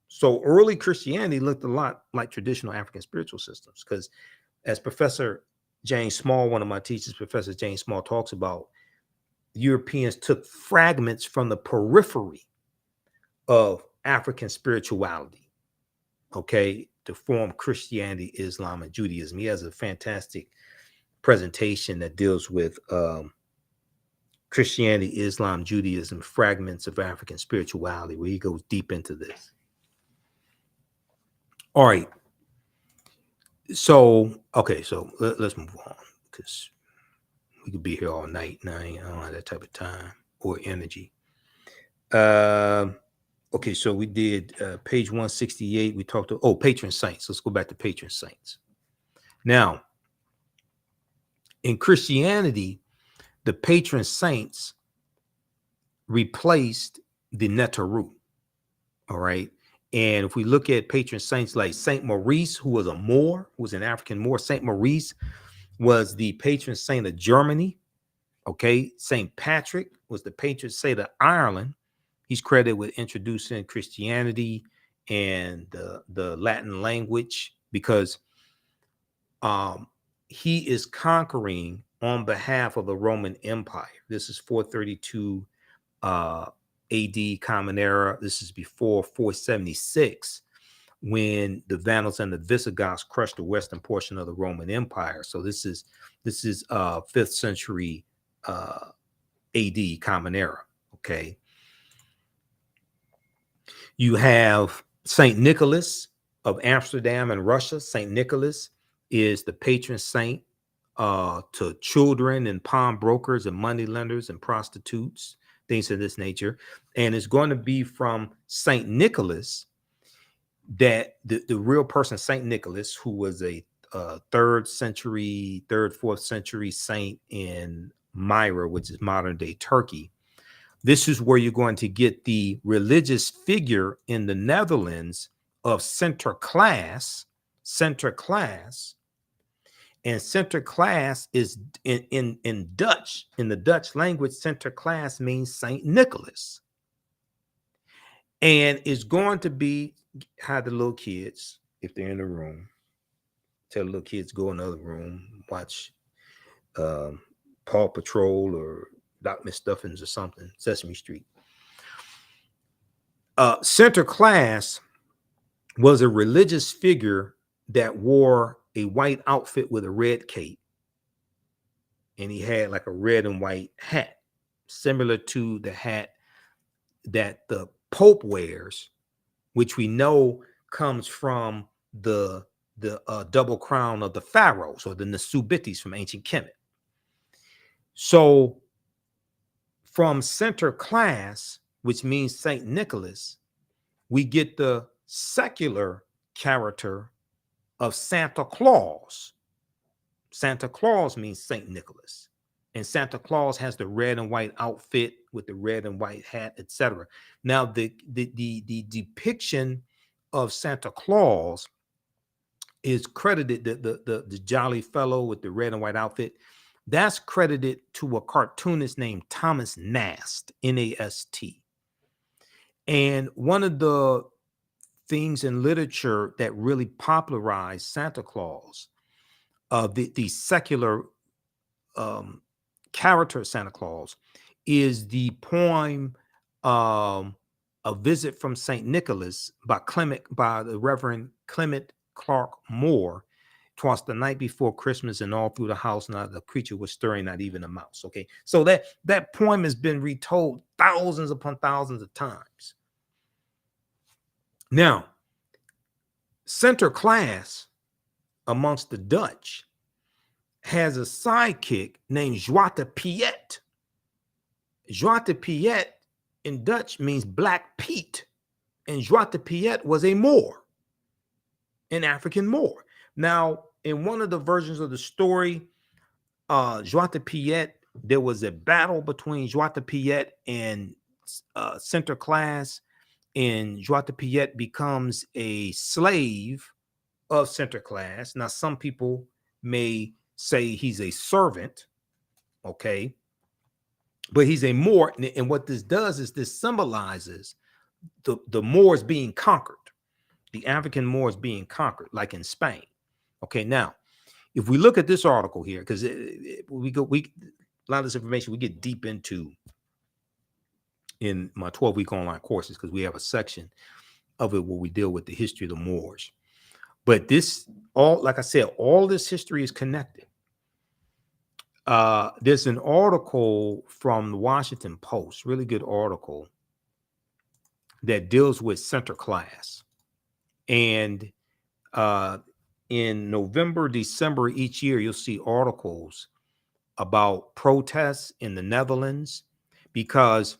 So early Christianity looked a lot like traditional African spiritual systems, because as Professor James Small, one of my teachers, Professor James Small, talks about, Europeans took fragments from the periphery of African spirituality, okay, to form Christianity, Islam, and Judaism. He has a fantastic presentation that deals with Christianity, Islam, Judaism, fragments of African spirituality, where he goes deep into this. All right. So, okay, so let's move on, because we could be here all night. And I don't have that type of time or energy. Okay, so we did page 168. We talked to, patron saints. Let's go back to patron saints. Now, in Christianity, the patron saints replaced the Neteru. All right. And if we look at patron saints like Saint Maurice, who was a Moor, who was an African Moor, Saint Maurice was the patron saint of Germany. Okay. Saint Patrick was the patron saint of Ireland. He's credited with introducing Christianity and the Latin language, because he is conquering on behalf of the Roman Empire. This is 432 AD Common Era. This is before 476, when the Vandals and the Visigoths crushed the western portion of the Roman Empire. So this is 5th century AD Common Era. Okay. You have Saint Nicholas of Amsterdam and Russia. Saint Nicholas is the patron saint to children and pawnbrokers and moneylenders and prostitutes, things of this nature. And it's going to be from Saint Nicholas that the real person, Saint Nicholas, who was a 4th century saint in Myra, which is modern day Turkey. This is where you're going to get the religious figure in the Netherlands of Sinterklaas. And Sinterklaas is in Dutch. In the Dutch language, Sinterklaas means Saint Nicholas. And it's going to be how the little kids, if they're in the room, tell the little kids go in the other room, watch Paw Patrol or Doc McStuffins or something, Sesame Street. Sinterklaas was a religious figure that wore a white outfit with a red cape. And he had like a red and white hat, similar to the hat that the Pope wears, which we know comes from the double crown of the pharaohs, or the Nasubitis from ancient Kemet. So from Sinterklaas, which means Saint Nicholas, we get the secular character of Santa Claus. Santa Claus means Saint Nicholas, and Santa Claus has the red and white outfit with the red and white hat, etc. Now, the depiction of Santa Claus is credited, the jolly fellow with the red and white outfit, that's credited to a cartoonist named Thomas Nast, N-A-S-T. And one of the things in literature that really popularized Santa Claus, the secular character of Santa Claus, is the poem A Visit from St. Nicholas by the Reverend Clement Clark Moore. 'Twas the night before Christmas, and all through the house not a creature was stirring, not even a mouse. Okay, so that poem has been retold thousands upon thousands of times. Now, Sinterklaas amongst the Dutch has a sidekick named Zwarte Piet. Zwarte Piet in Dutch means Black Pete, and Zwarte Piet was a Moor, an African Moor. Now, in one of the versions of the story, Zwarte Piet, there was a battle between Zwarte Piet and Sinterklaas, and Zwarte Piet becomes a slave of Sinterklaas. Now, some people may say he's a servant, okay, but he's a Moor. And what this does is this symbolizes the Moors being conquered, the African Moors being conquered, like in Spain. Okay, now, if we look at this article here, because a lot of this information we get deep into in my 12-week online courses, because we have a section of it where we deal with the history of the Moors. But this, like I said, all this history is connected. There's an article from the Washington Post, really good article, that deals with Sinterklaas. And in November, December each year, you'll see articles about protests in the Netherlands, because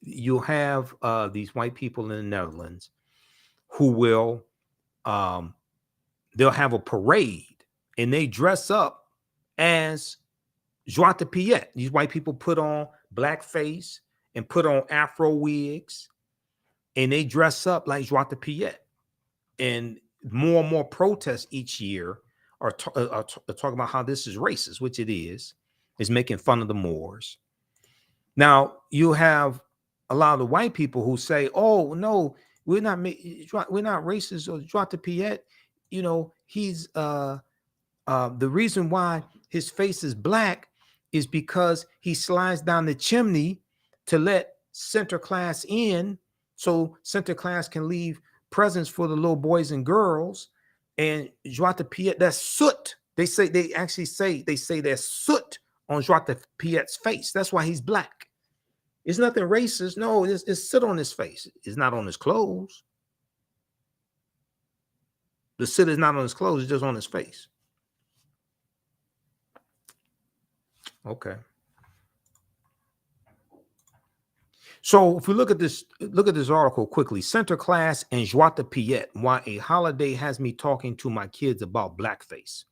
you'll have these white people in the Netherlands who will they'll have a parade, and they dress up as Zwarte Piet. These white people put on blackface and put on Afro wigs, and they dress up like Zwarte Piet. And more and more protests each year are talking about how this is racist, which it is making fun of the Moors. Now, you have a lot of the white people who say, "Oh no, we're not racist," or Joie de Piet, you know, he's the reason why his face is black is because he slides down the chimney to let center class in, so center class can leave presents for the little boys and girls. And Joie de Piet, that's soot. They say there's soot on Joie de Piet's face. That's why he's black. It's nothing racist. No, it's soot on his face. It's not on his clothes. The soot is not on his clothes. It's just on his face. Okay. So if we look at this article quickly, Center Class and Joie de Piet, why a holiday has me talking to my kids about blackface.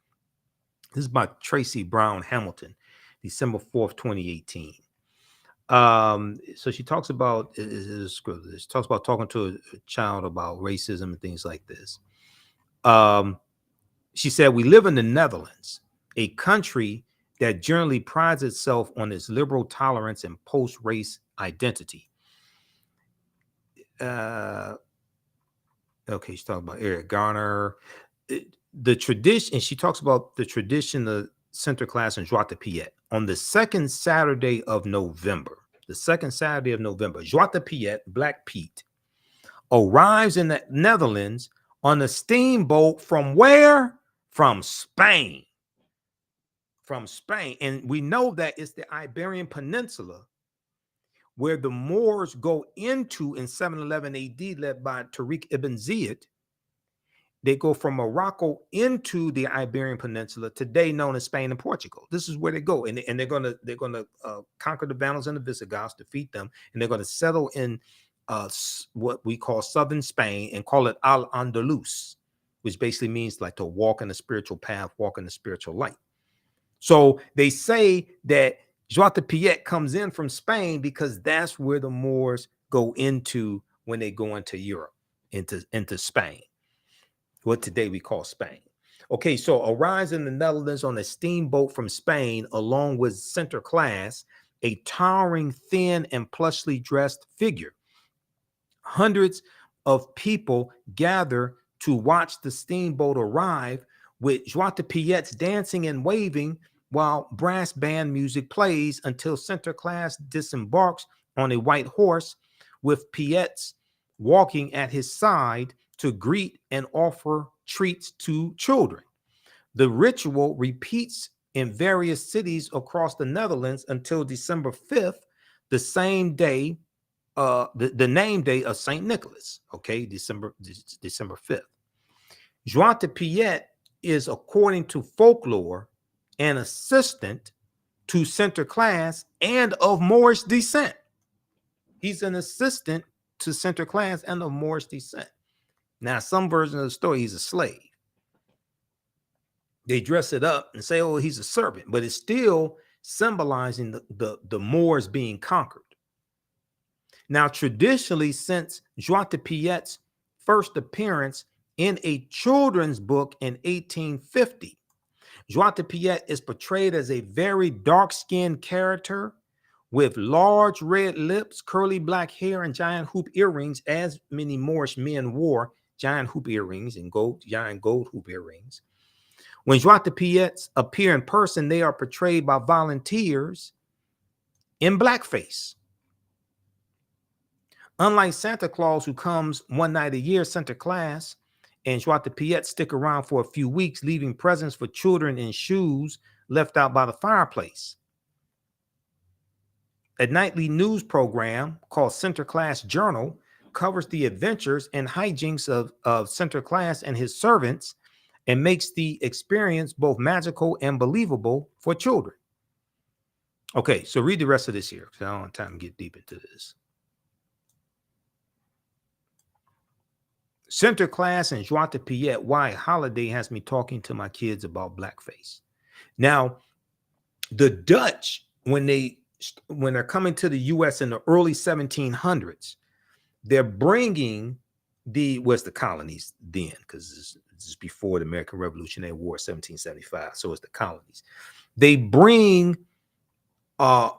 This is by Tracy Brown Hamilton, December 4th, 2018. So she talks about talking to a child about racism and things like this. She said, we live in the Netherlands, a country that generally prides itself on its liberal tolerance and post-race identity. Okay, she's talking about Eric Garner. The tradition, and she talks about the tradition of Center Class and Joie de Piet. On the second Saturday of November, Joie de Piet, Black Pete, arrives in the Netherlands on a steamboat from where? From Spain. And we know that it's the Iberian Peninsula where the Moors go into in 711 AD, led by Tariq ibn Ziyad. They go from Morocco into the Iberian Peninsula, today known as Spain and Portugal. This is where they go, and they're gonna conquer the Vandals and the Visigoths, defeat them, and they're gonna settle in what we call southern Spain and call it Al-Andalus, which basically means like to walk in the spiritual path, walk in the spiritual light. So they say that Joie de Piet comes in from Spain because that's where the Moors go into when they go into Europe, into Spain, what today we call Spain. Okay, so arrives in the Netherlands on a steamboat from Spain, along with Center Class, a towering, thin, and plushly dressed figure. Hundreds of people gather to watch the steamboat arrive, with Joie de Piet's dancing and waving while brass band music plays until Center Class disembarks on a white horse, with Piet's walking at his side to greet and offer treats to children. The ritual repeats in various cities across the Netherlands until December 5th, the same day, the name day of St. Nicholas, okay, December 5th. Joie de Piet is, according to folklore, an assistant to Center Class and of Moorish descent. He's an assistant to Center Class and of Moorish descent. Now, some version of the story, he's a slave. They dress it up and say, oh, he's a servant, but it's still symbolizing the Moors being conquered. Now, traditionally, since Joie de Piet's first appearance in a children's book in 1850, Joie de Piet is portrayed as a very dark-skinned character with large red lips, curly black hair, and giant hoop earrings, as many Moorish men wore giant hoop earrings and giant gold hoop earrings. When Joie de Piets appear in person, they are portrayed by volunteers in blackface. Unlike Santa Claus, who comes one night a year, Center Class and Joie de Piet stick around for a few weeks, leaving presents for children in shoes left out by the fireplace. A nightly news program called Center Class Journal covers the adventures and hijinks of Center Class and his servants and makes the experience both magical and believable for children. Okay, so read the rest of this here, because I don't have time to get deep into this. Center Class and Joie de Piet, why holiday has me talking to my kids about blackface. Now, the Dutch, when they're coming to the U.S. in the early 1700s, they're bringing the colonies then, because this is before the American Revolutionary War, 1775. So it's the colonies. They bring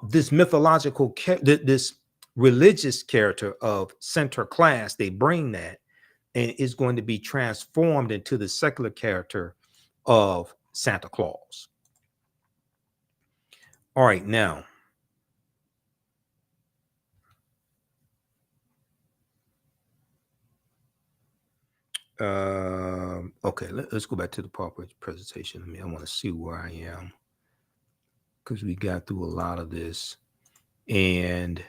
this mythological, this religious character of center class, they bring that, and it's going to be transformed into the secular character of Santa Claus. All right, now, okay, let's go back to the PowerPoint presentation. I want to see where I am, because we got through a lot of this. And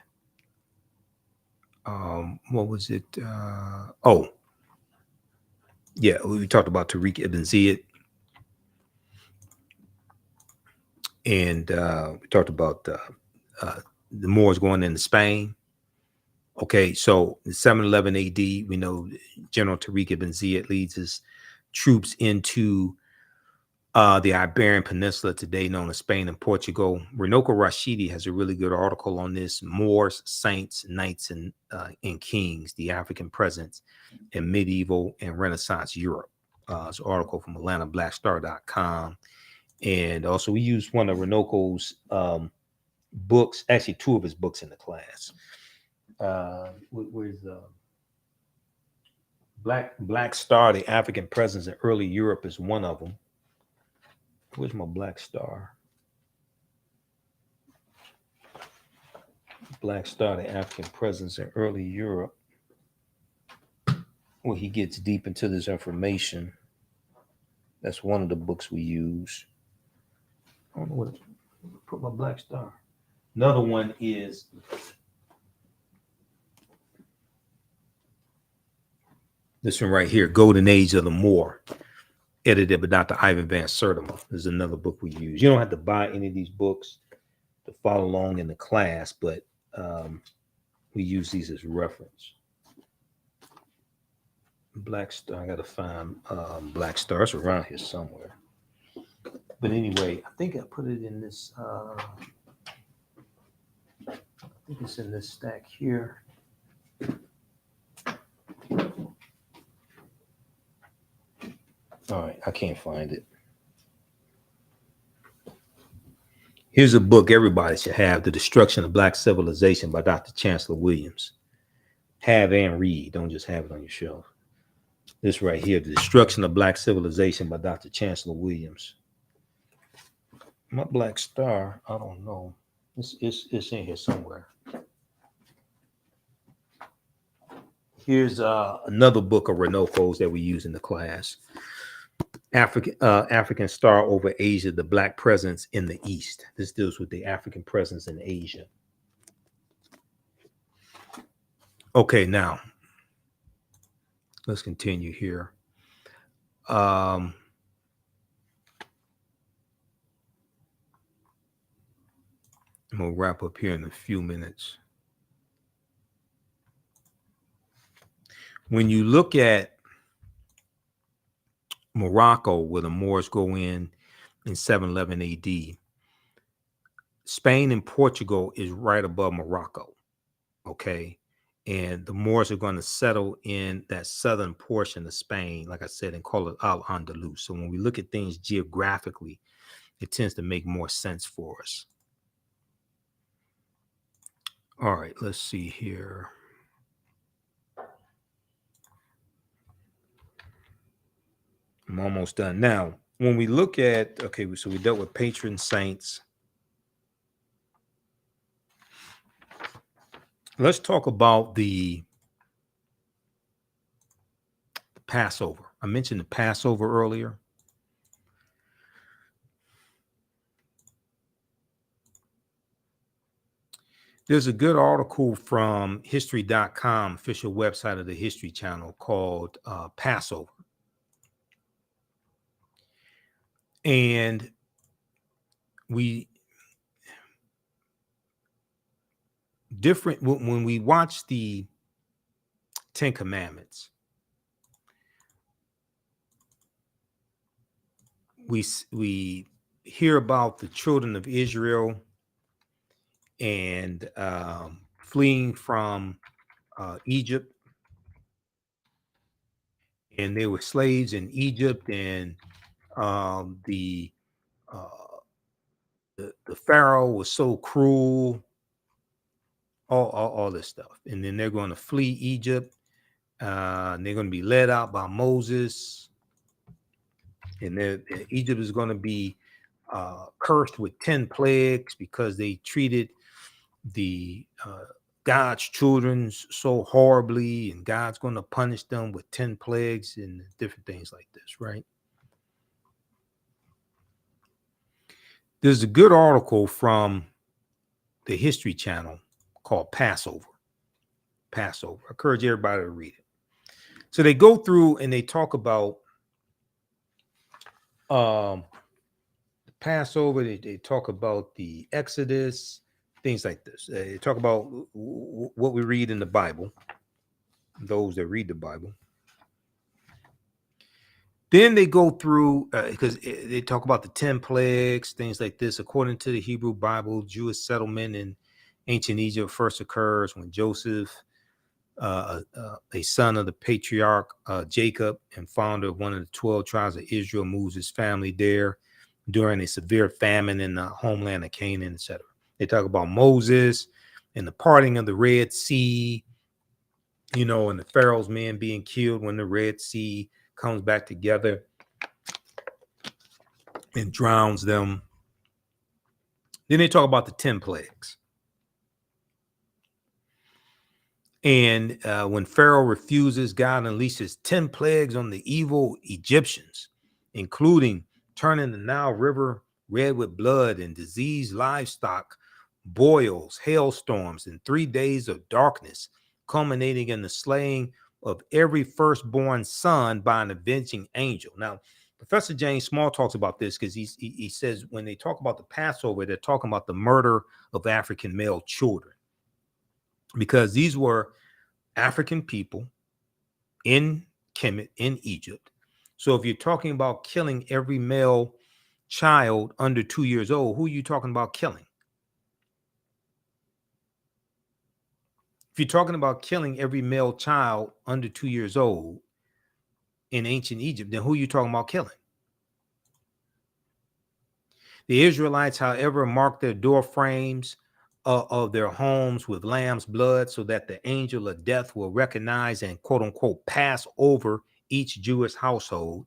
what was it? Oh, yeah, we talked about Tariq ibn Ziyad, and we talked about the Moors going into Spain. Okay, so in 711 AD, we know General Tariq ibn Ziyad leads his troops into the Iberian Peninsula, today known as Spain and Portugal. Renoko Rashidi has a really good article on this: Moors, Saints, Knights, and Kings, the African Presence in Medieval and Renaissance Europe. It's an article from AtlantaBlackStar.com. And also we used one of Renoko's books, actually two of his books in the class. Where's Black Star, the African Presence in Early Europe is one of them. Where's my Black Star? Black Star, the African Presence in Early Europe, where he gets deep into this information. That's one of the books we use. I don't know what to put my Black Star. Another one is this one right here, Golden Age of the Moor, edited by Dr. Ivan Van Sertima. This is another book we use. You don't have to buy any of these books to follow along in the class, but we use these as reference. Black Star, I gotta find Black Star. It's around here somewhere. But anyway, I think I put it in this, I think it's in this stack here. All right, I can't find it. Here's a book everybody should have: The Destruction of Black Civilization by Dr. Chancellor Williams. Have and read. Don't just have it on your shelf. This right here, The Destruction of Black Civilization by Dr. Chancellor Williams. My Black Star, I don't know. It's in here somewhere. Here's another book of Renoko's that we use in the class. African Star over Asia, the Black Presence in the East. This deals with the African presence in Asia. Okay, now let's continue here. I'm gonna wrap up here in a few minutes. When you look at Morocco, where the Moors go in 711 AD, Spain and Portugal is right above Morocco. Okay, and the Moors are going to settle in that southern portion of Spain, like I said, and call it Al-Andalus. So when we look at things geographically, it tends to make more sense for us. All right, let's see here. I'm almost done. Now, when we look at, okay, so we dealt with patron saints. Let's talk about the Passover. I mentioned the Passover earlier. There's a good article from history.com, official website of the History Channel, called Passover. And when we watch the Ten Commandments, we hear about the children of Israel and fleeing from Egypt, and they were slaves in Egypt, and the Pharaoh was so cruel all this stuff. And then they're going to flee Egypt. And they're going to be led out by Moses. And Egypt is going to be cursed with 10 plagues because they treated the God's children so horribly, and God's going to punish them with 10 plagues and different things like this, right? There's a good article from the History Channel called Passover. I encourage everybody to read it. So they go through and they talk about the Passover. They talk about the Exodus, things like this. They talk about what we read in the Bible, those that read the Bible. Then they go through, because they talk about the 10 plagues, things like this. According to the Hebrew Bible, Jewish settlement in ancient Egypt first occurs when Joseph, a son of the patriarch Jacob and founder of one of the 12 tribes of Israel, moves his family there during a severe famine in the homeland of Canaan, etc. They talk about Moses and the parting of the Red Sea, and the Pharaoh's men being killed when the Red Sea comes back together and drowns them. Then they talk about the 10 plagues. And when Pharaoh refuses, God unleashes 10 plagues on the evil Egyptians, including turning the Nile River red with blood and diseased livestock, boils, hailstorms, and 3 days of darkness, culminating in the slaying of every firstborn son by an avenging angel. Now, Professor James Small talks about this because he says when they talk about the Passover, they're talking about the murder of African male children, because these were African people in Kemet, in Egypt. So if you're talking about killing every male child under 2 years old, who are you talking about killing? If you're talking about killing every male child under 2 years old in ancient Egypt, then who are you talking about killing? The Israelites, however, marked their door frames of their homes with lamb's blood so that the angel of death will recognize and quote unquote pass over each Jewish household.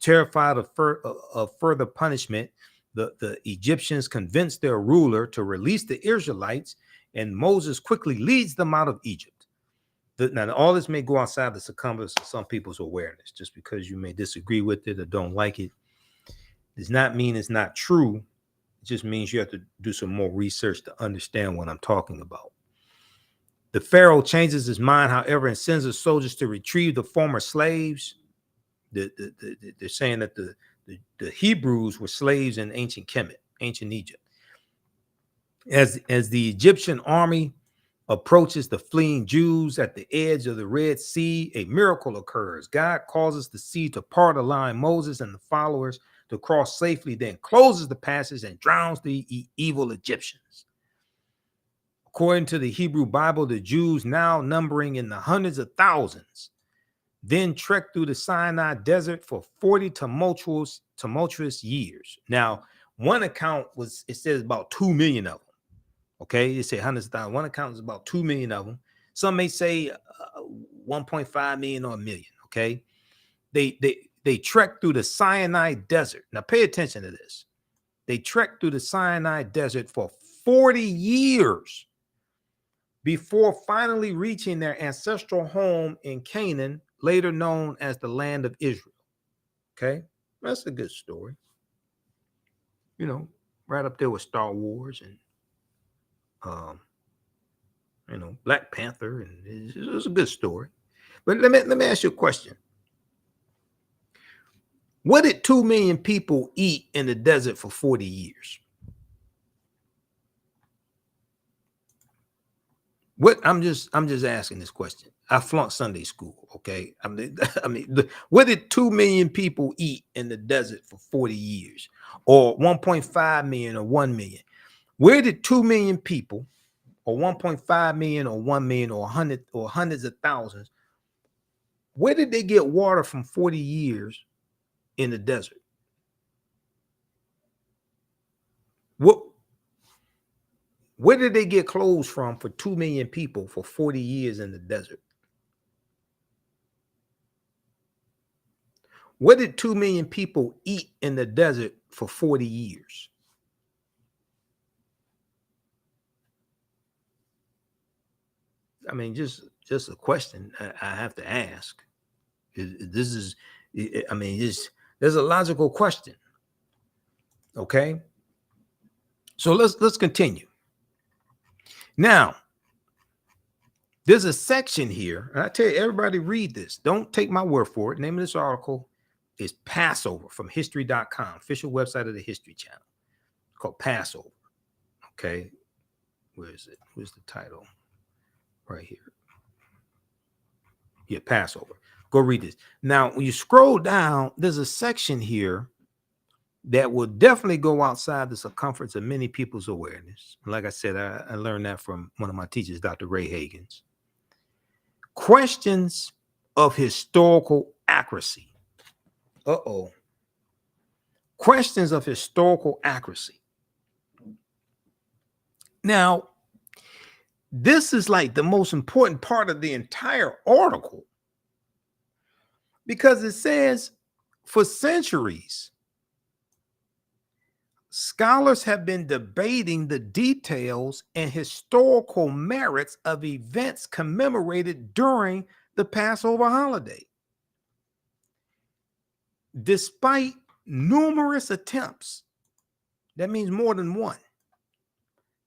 Terrified of further punishment, the Egyptians convinced their ruler to release the Israelites, and Moses quickly leads them out of Egypt. Now, all this may go outside the circumference of some people's awareness. Just because you may disagree with it or don't like it does not mean it's not true. It just means you have to do some more research to understand what I'm talking about. The Pharaoh changes his mind, however, and sends his soldiers to retrieve the former slaves. They're saying that the Hebrews were slaves in ancient Kemet, ancient Egypt. As the Egyptian army approaches the fleeing Jews at the edge of the Red Sea, a miracle occurs. God causes the sea to part, allowing Moses and the followers to cross safely, then closes the passage and drowns the evil Egyptians. According to the Hebrew Bible, the Jews, now numbering in the hundreds of thousands, then trekked through the Sinai desert for 40 tumultuous years. Now, one account it says about 2 million of them. Okay, they say hundreds of thousands. One account is about 2 million of them. Some may say 1.5 million or a million. Okay, they trekked through the Sinai desert. Now, pay attention to this. They trekked through the Sinai desert for 40 years before finally reaching their ancestral home in Canaan, later known as the land of Israel. Okay, that's a good story. Right up there with Star Wars and Black Panther, and it's a good story. But let me ask you a question. What did 2 million people eat in the desert for 40 years? What I'm just asking this question. I flunked Sunday school, okay? What did 2 million people eat in the desert for 40 years, or 1.5 million, or 1 million? Where did 2 million people, or 1.5 million, or 1 million, or 100, or hundreds of thousands, where did they get water from 40 years in the desert? Where did they get clothes from for 2 million people for 40 years in the desert? What did 2 million people eat in the desert for 40 years? I mean, just a question I have to ask. This is, I mean, there's a logical question. Okay, so let's continue. Now, there's a section here, and I tell you, everybody read this. Don't take my word for it. Name of this article is Passover from history.com, official website of the History Channel. It's called Passover. Okay, where is it? Where's the title? Right here. Yeah, Passover. Go read this. Now, when you scroll down, there's a section here that will definitely go outside the circumference of many people's awareness. Like I said, I learned that from one of my teachers, Dr. Ray Hagins. Questions of historical accuracy. Questions of historical accuracy. Now, this is like the most important part of the entire article, because it says for centuries, scholars have been debating the details and historical merits of events commemorated during the Passover holiday. Despite numerous attempts, that means more than one.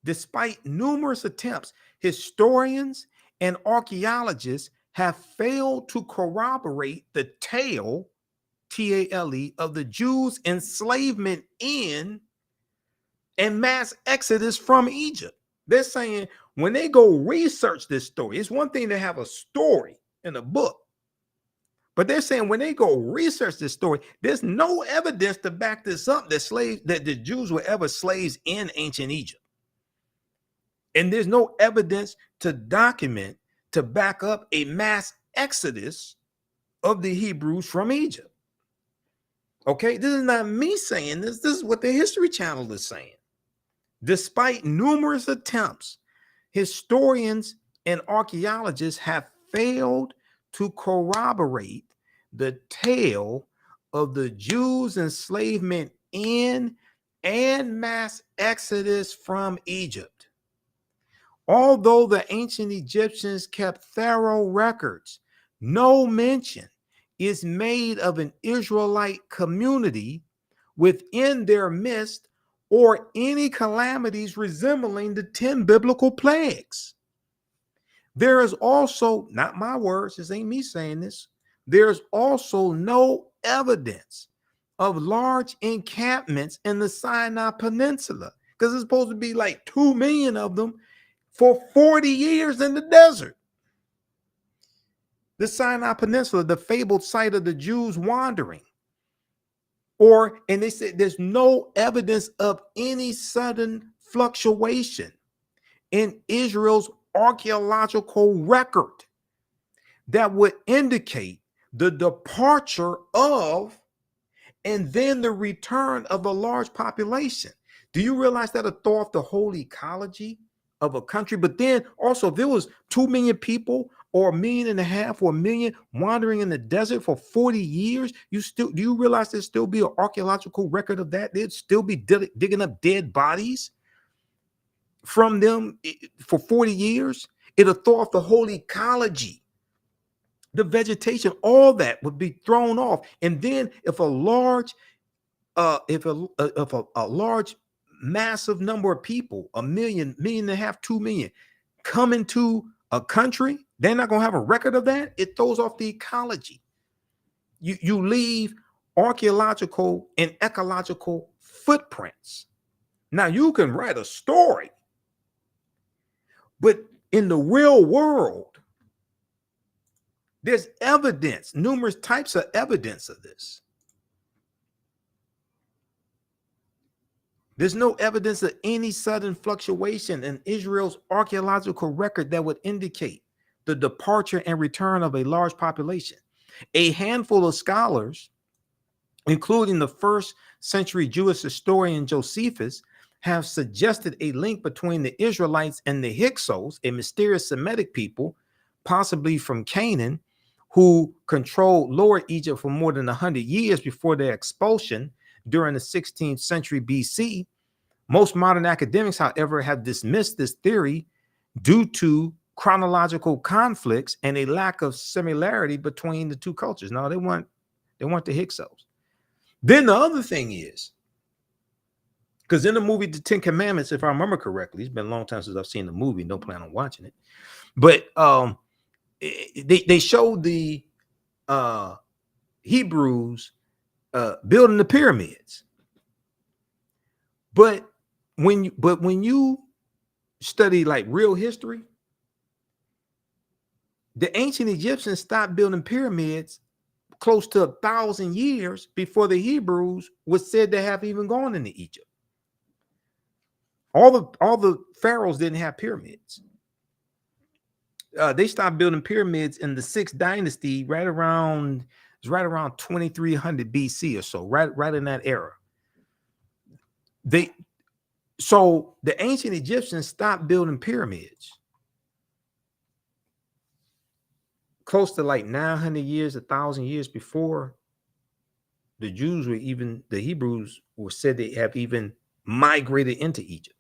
Despite numerous attempts, historians and archaeologists have failed to corroborate the tale, T-A-L-E, of the Jews' enslavement in and mass exodus from Egypt. They're saying when they go research this story, it's one thing to have a story in a book, but they're saying when they go research this story, there's no evidence to back this up that the Jews were ever slaves in ancient Egypt. And there's no evidence to document, to back up a mass exodus of the Hebrews from Egypt. Okay, this is not me saying this. This is what the History Channel is saying. Despite numerous attempts, historians and archaeologists have failed to corroborate the tale of the Jews' enslavement in and mass exodus from Egypt. Although the ancient Egyptians kept thorough records, no mention is made of an Israelite community within their midst or any calamities resembling the 10 biblical plagues. There is also, not my words, this ain't me saying this, there's also no evidence of large encampments in the Sinai Peninsula, because it's supposed to be like 2 million of them for 40 years in the desert. The Sinai Peninsula, the fabled site of the Jews wandering. And they said there's no evidence of any sudden fluctuation in Israel's archaeological record that would indicate the departure of and then the return of a large population. Do you realize that'll throw off the whole ecology of a country? But then also, if there was 2 million people or 1.5 million or 1 million wandering in the desert for 40 years, do you realize there'd still be an archaeological record of that? They'd still be digging up dead bodies from them for 40 years. It'll throw off the whole ecology, the vegetation, all that would be thrown off. And then if a large massive number of people, 1 million, 1.5 million, 2 million, come into a country, they're not going to have a record of that. It throws off the ecology. You leave archaeological and ecological footprints. Now, you can write a story, but in the real world, there's evidence, numerous types of evidence of this. There's no evidence of any sudden fluctuation in Israel's archaeological record that would indicate the departure and return of a large population. A handful of scholars, including the first century Jewish historian Josephus, have suggested a link between the Israelites and the Hyksos, a mysterious Semitic people, possibly from Canaan, who controlled Lower Egypt for more than 100 years before their expulsion during the 16th century BC. Most modern academics, however, have dismissed this theory due to chronological conflicts and a lack of similarity between the two cultures. Now, they want the Hyksos. Then the other thing is, because in the movie The Ten Commandments, if I remember correctly, it's been a long time since I've seen the movie, no plan on watching it, but they showed the Hebrews building the pyramids. But when you study like real history, the ancient Egyptians stopped building pyramids close to 1,000 years before the Hebrews was said to have even gone into Egypt. All the pharaohs didn't have pyramids. They stopped building pyramids in the 6th dynasty, right around 2300 BC or so, right in that era. So the ancient Egyptians stopped building pyramids close to like 900 years, 1,000 years before the Hebrews were said to have even migrated into Egypt.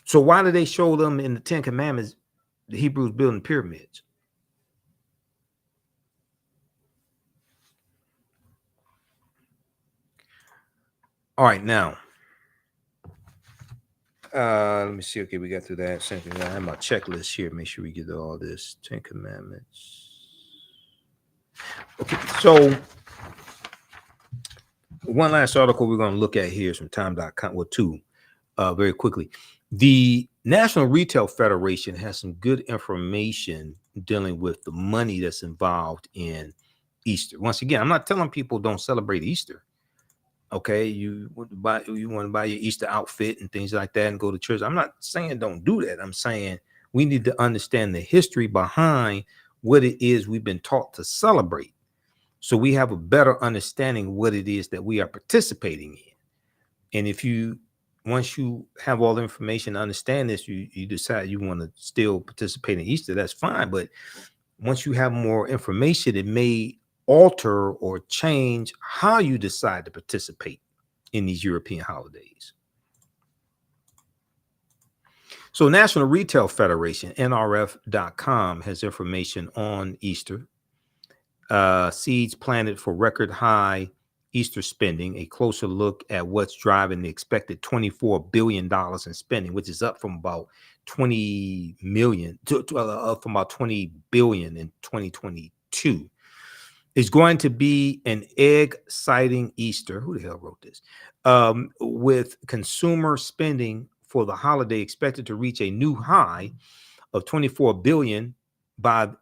So why did they show them in the Ten Commandments, the Hebrews building pyramids? All right, now, let me see. Okay, we got through that. Same thing. I have my checklist here. Make sure we get all this. Ten Commandments. Okay, so one last article we're going to look at here is from time.com, well, two, very quickly. The National Retail Federation has some good information dealing with the money that's involved in Easter. Once again, I'm not telling people don't celebrate Easter. Okay, you want to buy your Easter outfit and things like that and go to church. I'm not saying don't do that. I'm saying we need to understand the history behind what it is we've been taught to celebrate, so we have a better understanding of what it is that we are participating in. And once you have all the information to understand this, you decide you want to still participate in Easter, that's fine. But once you have more information, it may alter or change how you decide to participate in these European holidays. So National Retail Federation, NRF.com, has information on Easter. Seeds planted for record high Easter spending, a closer look at what's driving the expected $24 billion in spending, which is up from about 20 million from about 20 billion in 2022. Is going to be an egg-citing Easter. Who the hell wrote this? With consumer spending for the holiday expected to reach a new high of $24 billion by the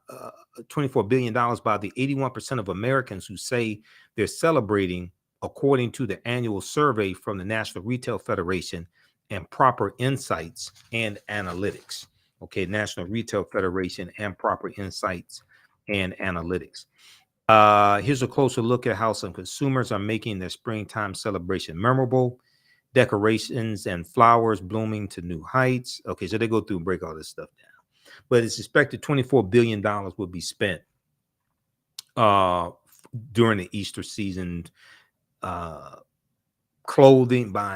81% of Americans who say they're celebrating, according to the annual survey from the National Retail Federation and Proper Insights and Analytics. Okay, National Retail Federation and Proper Insights and Analytics. Here's a closer look at how some consumers are making their springtime celebration memorable. Decorations and flowers blooming to new heights. Okay, so they go through and break all this stuff down. But it's expected $24 billion will be spent during the Easter season, buying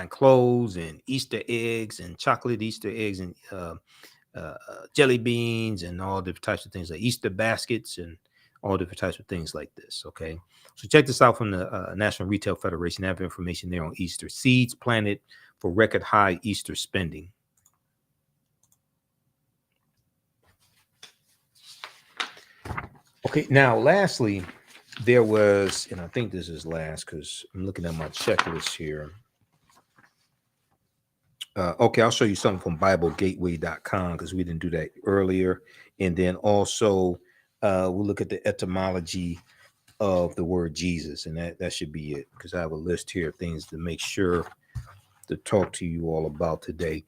clothes and Easter eggs and chocolate Easter eggs and jelly beans and all different types of things, like Easter baskets and all different types of things like this. Okay, so check this out from the National Retail Federation. They have information there on Easter. Seeds planted for record high Easter spending. Okay, now lastly, there was, and I think this is last because I'm looking at my checklist here. Okay, I'll show you something from BibleGateway.com because we didn't do that earlier. And then also we'll look at the etymology of the word Jesus, and that should be it, because I have a list here of things to make sure to talk to you all about today.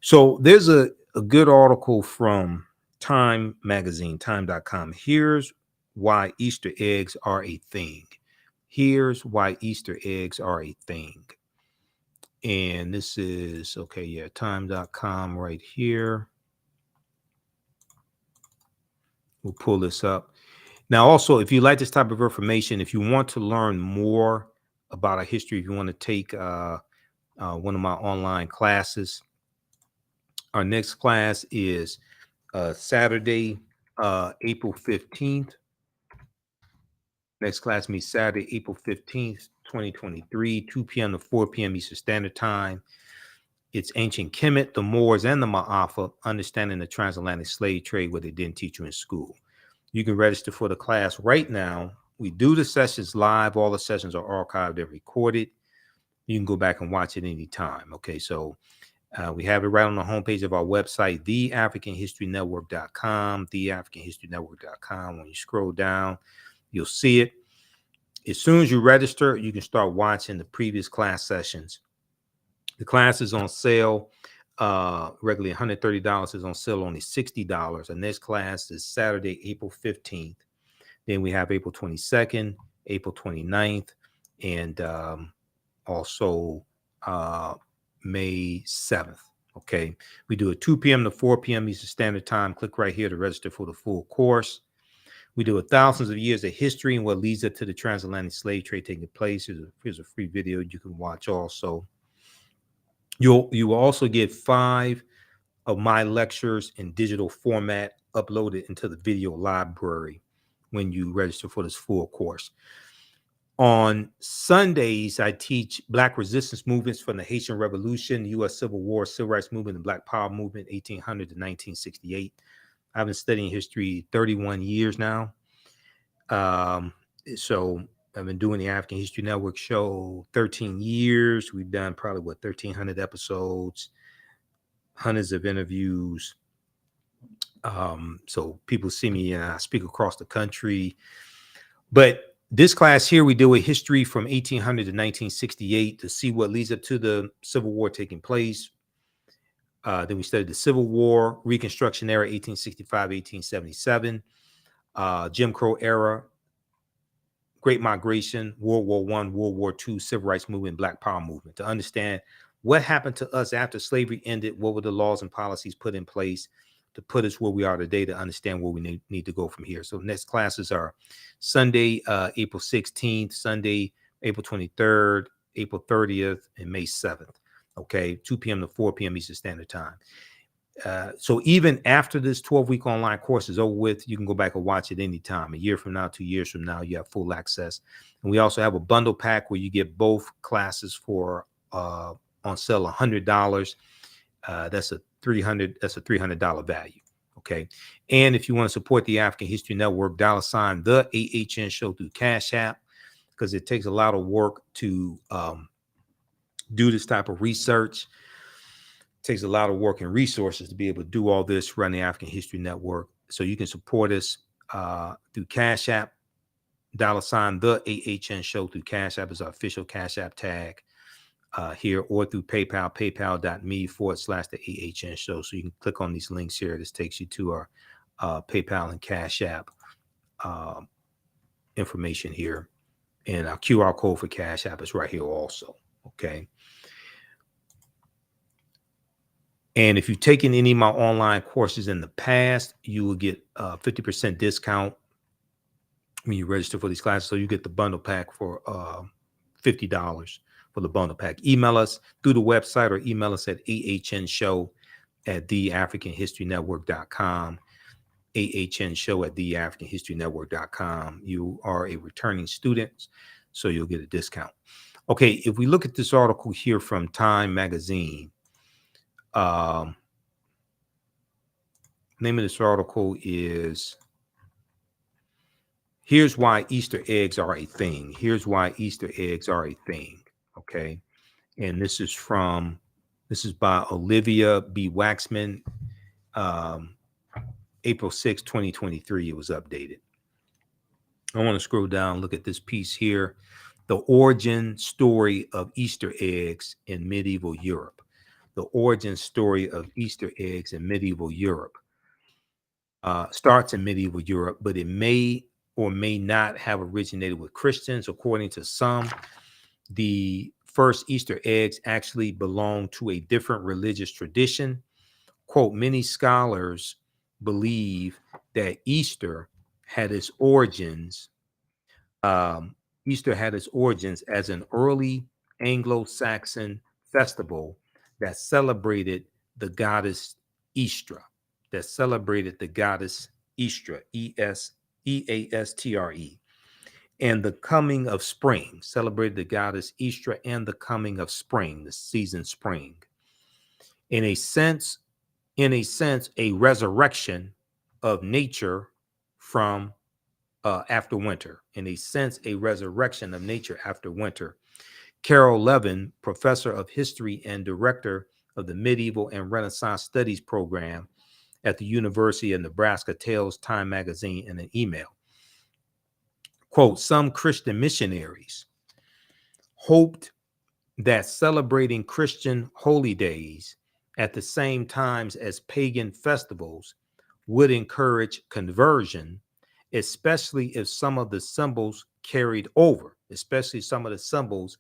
So there's a good article from Time magazine, time.com. Here's why Easter eggs are a thing. Here's why Easter eggs are a thing. And this is, okay, yeah, time.com right here. We'll pull this up. Now, also, if you like this type of information, if you want to learn more about our history, if you want to take one of my online classes, our next class is Saturday, April 15th. Next class meets Saturday, April 15th, 2023, 2 p.m. to 4 p.m. Eastern Standard Time. It's Ancient Kemet, the Moors, and the Ma'afa, Understanding the Transatlantic Slave Trade, what they didn't teach you in school. You can register for the class right now. We do the sessions live. All the sessions are archived and recorded. You can go back and watch it anytime. Okay, so we have it right on the homepage of our website, theafricanhistorynetwork.com, theafricanhistorynetwork.com. When you scroll down, you'll see it. As soon as you register, you can start watching the previous class sessions. The class is on sale. Regularly $130 is on sale, only $60. Our next class is Saturday, April 15th. Then we have April 22nd, April 29th, and also May 7th. Okay. We do it 2 p.m. to 4 p.m. Eastern Standard Time. Click right here to register for the full course. We do thousands of years of history and what leads up to the transatlantic slave trade taking place. Here's a free video you can watch also. You will also get 5 of my lectures in digital format uploaded into the video library when you register for this full course. On Sundays, I teach Black resistance movements from the Haitian Revolution, the U.S. Civil War, Civil Rights Movement, and Black Power Movement, 1800 to 1968. I've been studying history 31 years now. So I've been doing the African History Network show 13 years. We've done probably, 1,300 episodes, hundreds of interviews. So people see me and I speak across the country. But this class here, we deal with history from 1800 to 1968 to see what leads up to the Civil War taking place. Then we studied the Civil War, Reconstruction era, 1865, 1877, Jim Crow era, Great Migration, World War I, World War II, Civil Rights Movement, Black Power Movement, to understand what happened to us after slavery ended, what were the laws and policies put in place to put us where we are today, to understand where we need to go from here. So next classes are Sunday, April 16th, Sunday, April 23rd, April 30th, and May 7th. Okay, 2 p.m. to 4 p.m. Eastern Standard Time. So even after this 12-week online course is over with, you can go back and watch it anytime. A year from now, 2 years from now, you have full access. And we also have a bundle pack where you get both classes for on sale $100. That's a $300 value. Okay. And if you want to support the African History Network, $ the AHN show through Cash App, because it takes a lot of work to do this type of research. It takes a lot of work and resources to be able to do all this, run the African History Network. So you can support us through Cash App, $ the AHN show through Cash App is our official Cash App tag here, or through PayPal, paypal.me/the AHN show. So you can click on these links here. This takes you to our PayPal and Cash App information here. And our QR code for Cash App is right here also. Okay. And if you've taken any of my online courses in the past, you will get a 50% discount when you register for these classes. So you get the bundle pack for $50 for the bundle pack. Email us through the website or email us at ahnshow@theafricanhistorynetwork.com. ahnshow@theafricanhistorynetwork.com. You are a returning student, so you'll get a discount. Okay, if we look at this article here from Time Magazine, name of this article is Here's Why Easter Eggs Are a Thing. Here's why Easter eggs are a thing. Okay. And this is by Olivia B. Waxman, April 6, 2023. It was updated. I want to scroll down, look at this piece here. The origin story of Easter eggs in medieval Europe. The origin story of Easter eggs in medieval Europe starts in medieval Europe, but it may or may not have originated with Christians. According to some, the first Easter eggs actually belong to a different religious tradition. Quote, many scholars believe that Easter had its origins as an early Anglo-Saxon festival that celebrated the goddess Eastre, Eastre, and the coming of spring, celebrated the goddess Eastre and the coming of spring, the season spring. In a sense, a resurrection of nature from after winter. In a sense, a resurrection of nature after winter. Carol Levin, professor of history and director of the Medieval and Renaissance Studies program at the University of Nebraska, tells Time magazine in an email. Quote, some Christian missionaries hoped that celebrating Christian holy days at the same times as pagan festivals would encourage conversion, especially if some of the symbols carried over, especially some of the symbols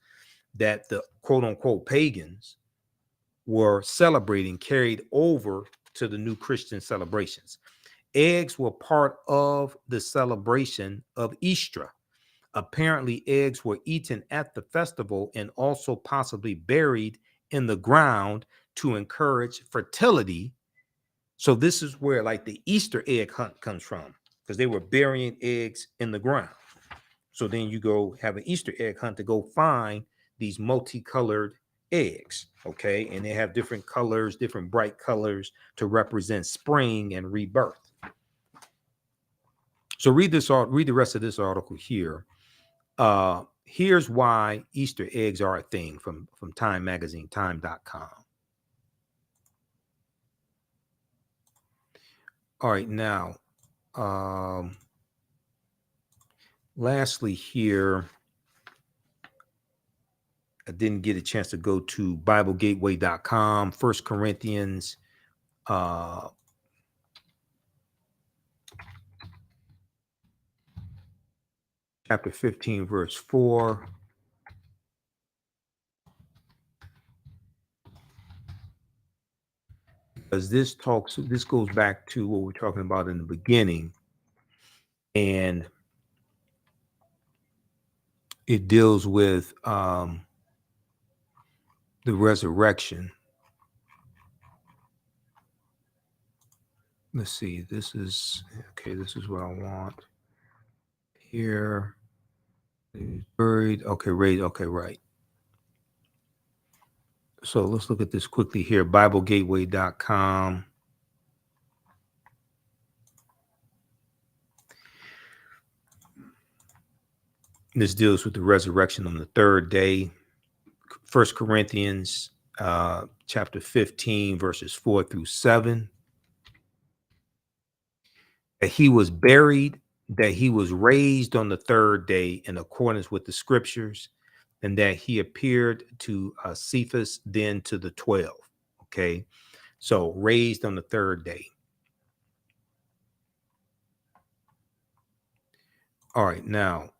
that the quote unquote pagans were celebrating carried over to the new Christian celebrations. Eggs were part of the celebration of Easter. Apparently, eggs were eaten at the festival and also possibly buried in the ground to encourage fertility. So this is where like the Easter egg hunt comes from, because they were burying eggs in the ground. So then you go have an Easter egg hunt to go find these multicolored eggs, okay? And they have different colors, different bright colors to represent spring and rebirth. So read the rest of this article here. Here's why Easter eggs are a thing from Time magazine, time.com. All right, now, lastly here, I didn't get a chance to go to BibleGateway.com, First Corinthians, chapter 15, verse 4. Because this goes back to what we're talking about in the beginning, and it deals with the resurrection. Let's see, this is what I want here. Buried, okay, right. So let's look at this quickly here, BibleGateway.com. This deals with the resurrection on the third day. First Corinthians chapter 15, verses 4 through 7. That he was buried, that he was raised on the third day in accordance with the scriptures, and that he appeared to Cephas, then to the 12. Okay, so raised on the third day. All right, now,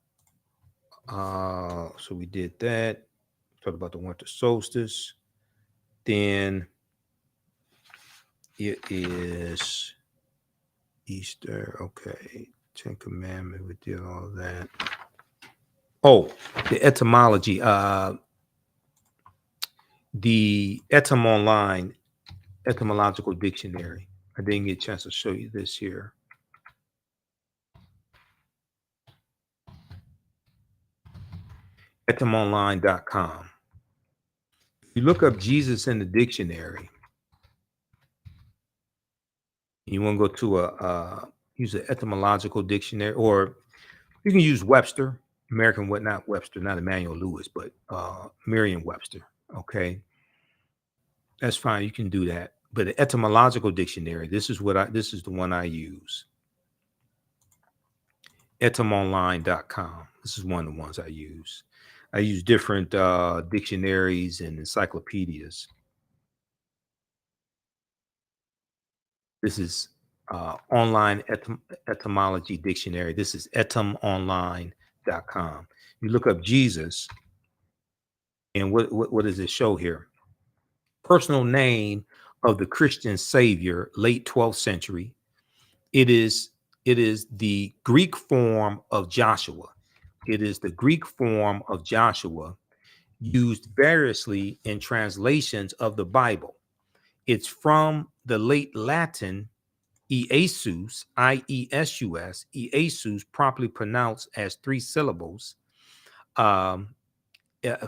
so we did that. Talked about the winter solstice. Then it is Easter. Okay, Ten Commandments. We did all of that. Oh, the etymology. The Etym Online etymological dictionary. I didn't get a chance to show you this here. etymonline.com. If you look up Jesus in the dictionary, you want to go to use an etymological dictionary, or you can use Webster, not Webster, not Emmanuel Lewis, but Merriam-Webster. Okay, that's fine. You can do that. But the etymological dictionary, this is the one I use. etymonline.com. This is one of the ones I use. I use different dictionaries and encyclopedias. This is online etymology dictionary. This is etymonline.com. You look up Jesus, And what does it show here? Personal name of the Christian Savior, late 12th century. It is the Greek form of Joshua. It is the Greek form of Joshua used variously in translations of the Bible. It's from the late Latin Iesus, I-E-S-U-S, Iesus, properly pronounced as 3 syllables.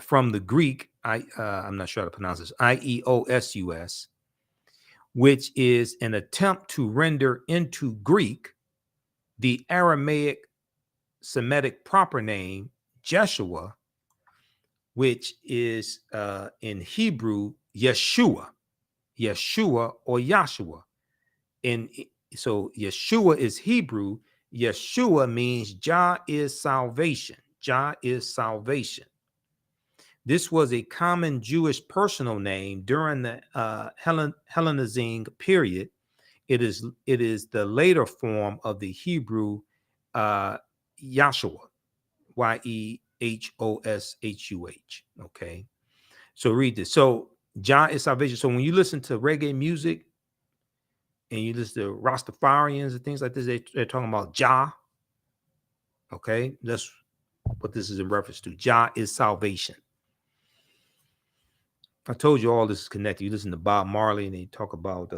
From the Greek, I'm not sure how to pronounce this, I-E-O-S-U-S, which is an attempt to render into Greek the Aramaic Semitic proper name, Jeshua, which is in Hebrew, Yeshua or Yahshua. And so Yeshua is Hebrew. Yeshua means Jah is salvation. Jah is salvation. This was a common Jewish personal name during the Hellenizing period. It is the later form of the Hebrew Yahshua, Y-E-H-O-S-H-U-H. Okay, so read this. So Jah is salvation. So when you listen to reggae music and you listen to Rastafarians and things like this, they're talking about Jah. Okay, that's what this is in reference to. Jah is salvation. I told you all this is connected. You listen to Bob Marley and they talk about,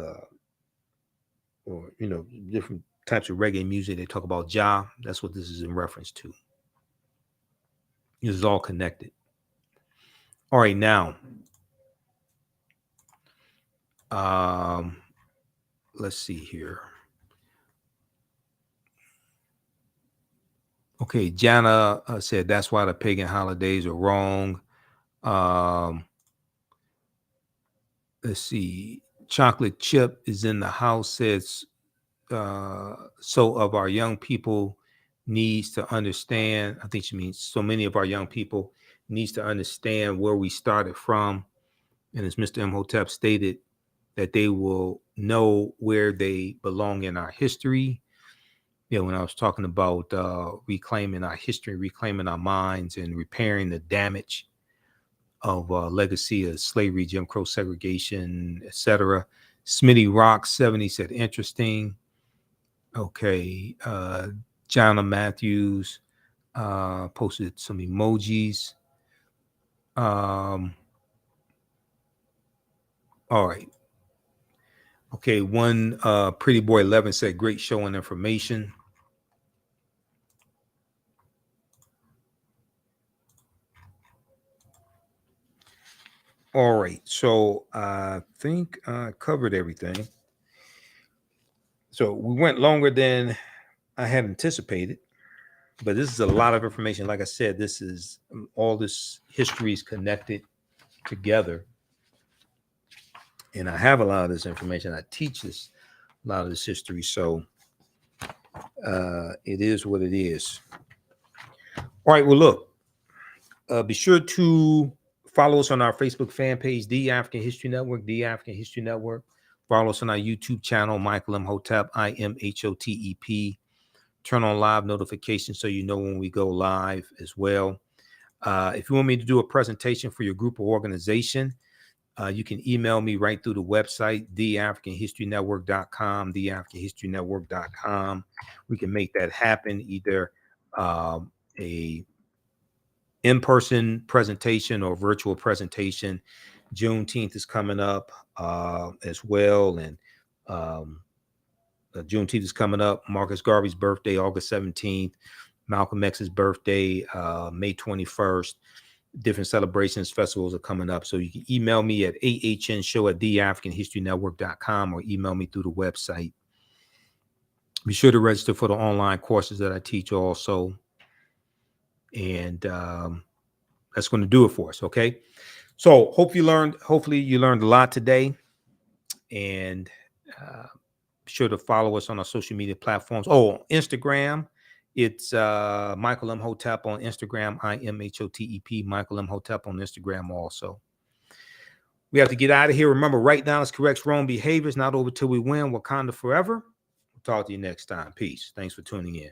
or, you know, different types of reggae music. They talk about Jah. That's what this is in reference to. This is all connected. All right, now, let's see here. Okay, Jana said that's why the pagan holidays are wrong. Let's see. Chocolate Chip is in the house, says, so of our young people needs to understand. I think she means so many of our young people needs to understand where we started from. And as Mr. Imhotep stated, that they will know where they belong in our history. You know, when I was talking about reclaiming our history, reclaiming our minds, and repairing the damage of legacy of slavery, Jim Crow segregation, etc. Smitty Rock 70 said, interesting. Okay. Jana Matthews posted some emojis. All right. Okay. One Pretty Boy 11 said, great show and information. All right, so I think I covered everything. So we went longer than I had anticipated, but this is a lot of information. Like I said, this is all this history is connected together. And I have a lot of this information. I teach a lot of this history. So it is what it is. All right, well, look, be sure to follow us on our Facebook fan page, The African History Network, The African History Network. Follow us on our YouTube channel, Michael Imhotep, I-M-H-O-T-E-P. Turn on live notifications so you know when we go live as well. If you want me to do a presentation for your group or organization, you can email me right through the website, theafricanhistorynetwork.com, theafricanhistorynetwork.com. We can make that happen, either a in-person presentation or virtual presentation. Juneteenth is coming up as well, and Juneteenth is coming up. Marcus Garvey's birthday, August 17th. Malcolm X's birthday, May 21st. Different celebrations, festivals are coming up. So you can email me at ahnshow@theafricanhistorynetwork.com or email me through the website. Be sure to register for the online courses that I teach also. And that's going to do it for us. Okay. So hopefully you learned a lot today. And be sure to follow us on our social media platforms. Oh, Instagram. It's Michael Imhotep on Instagram, I-M-H-O-T-E-P, Michael Imhotep on Instagram also. We have to get out of here. Remember, write down is correct wrong behaviors, not over till we win. Wakanda forever. We'll talk to you next time. Peace. Thanks for tuning in.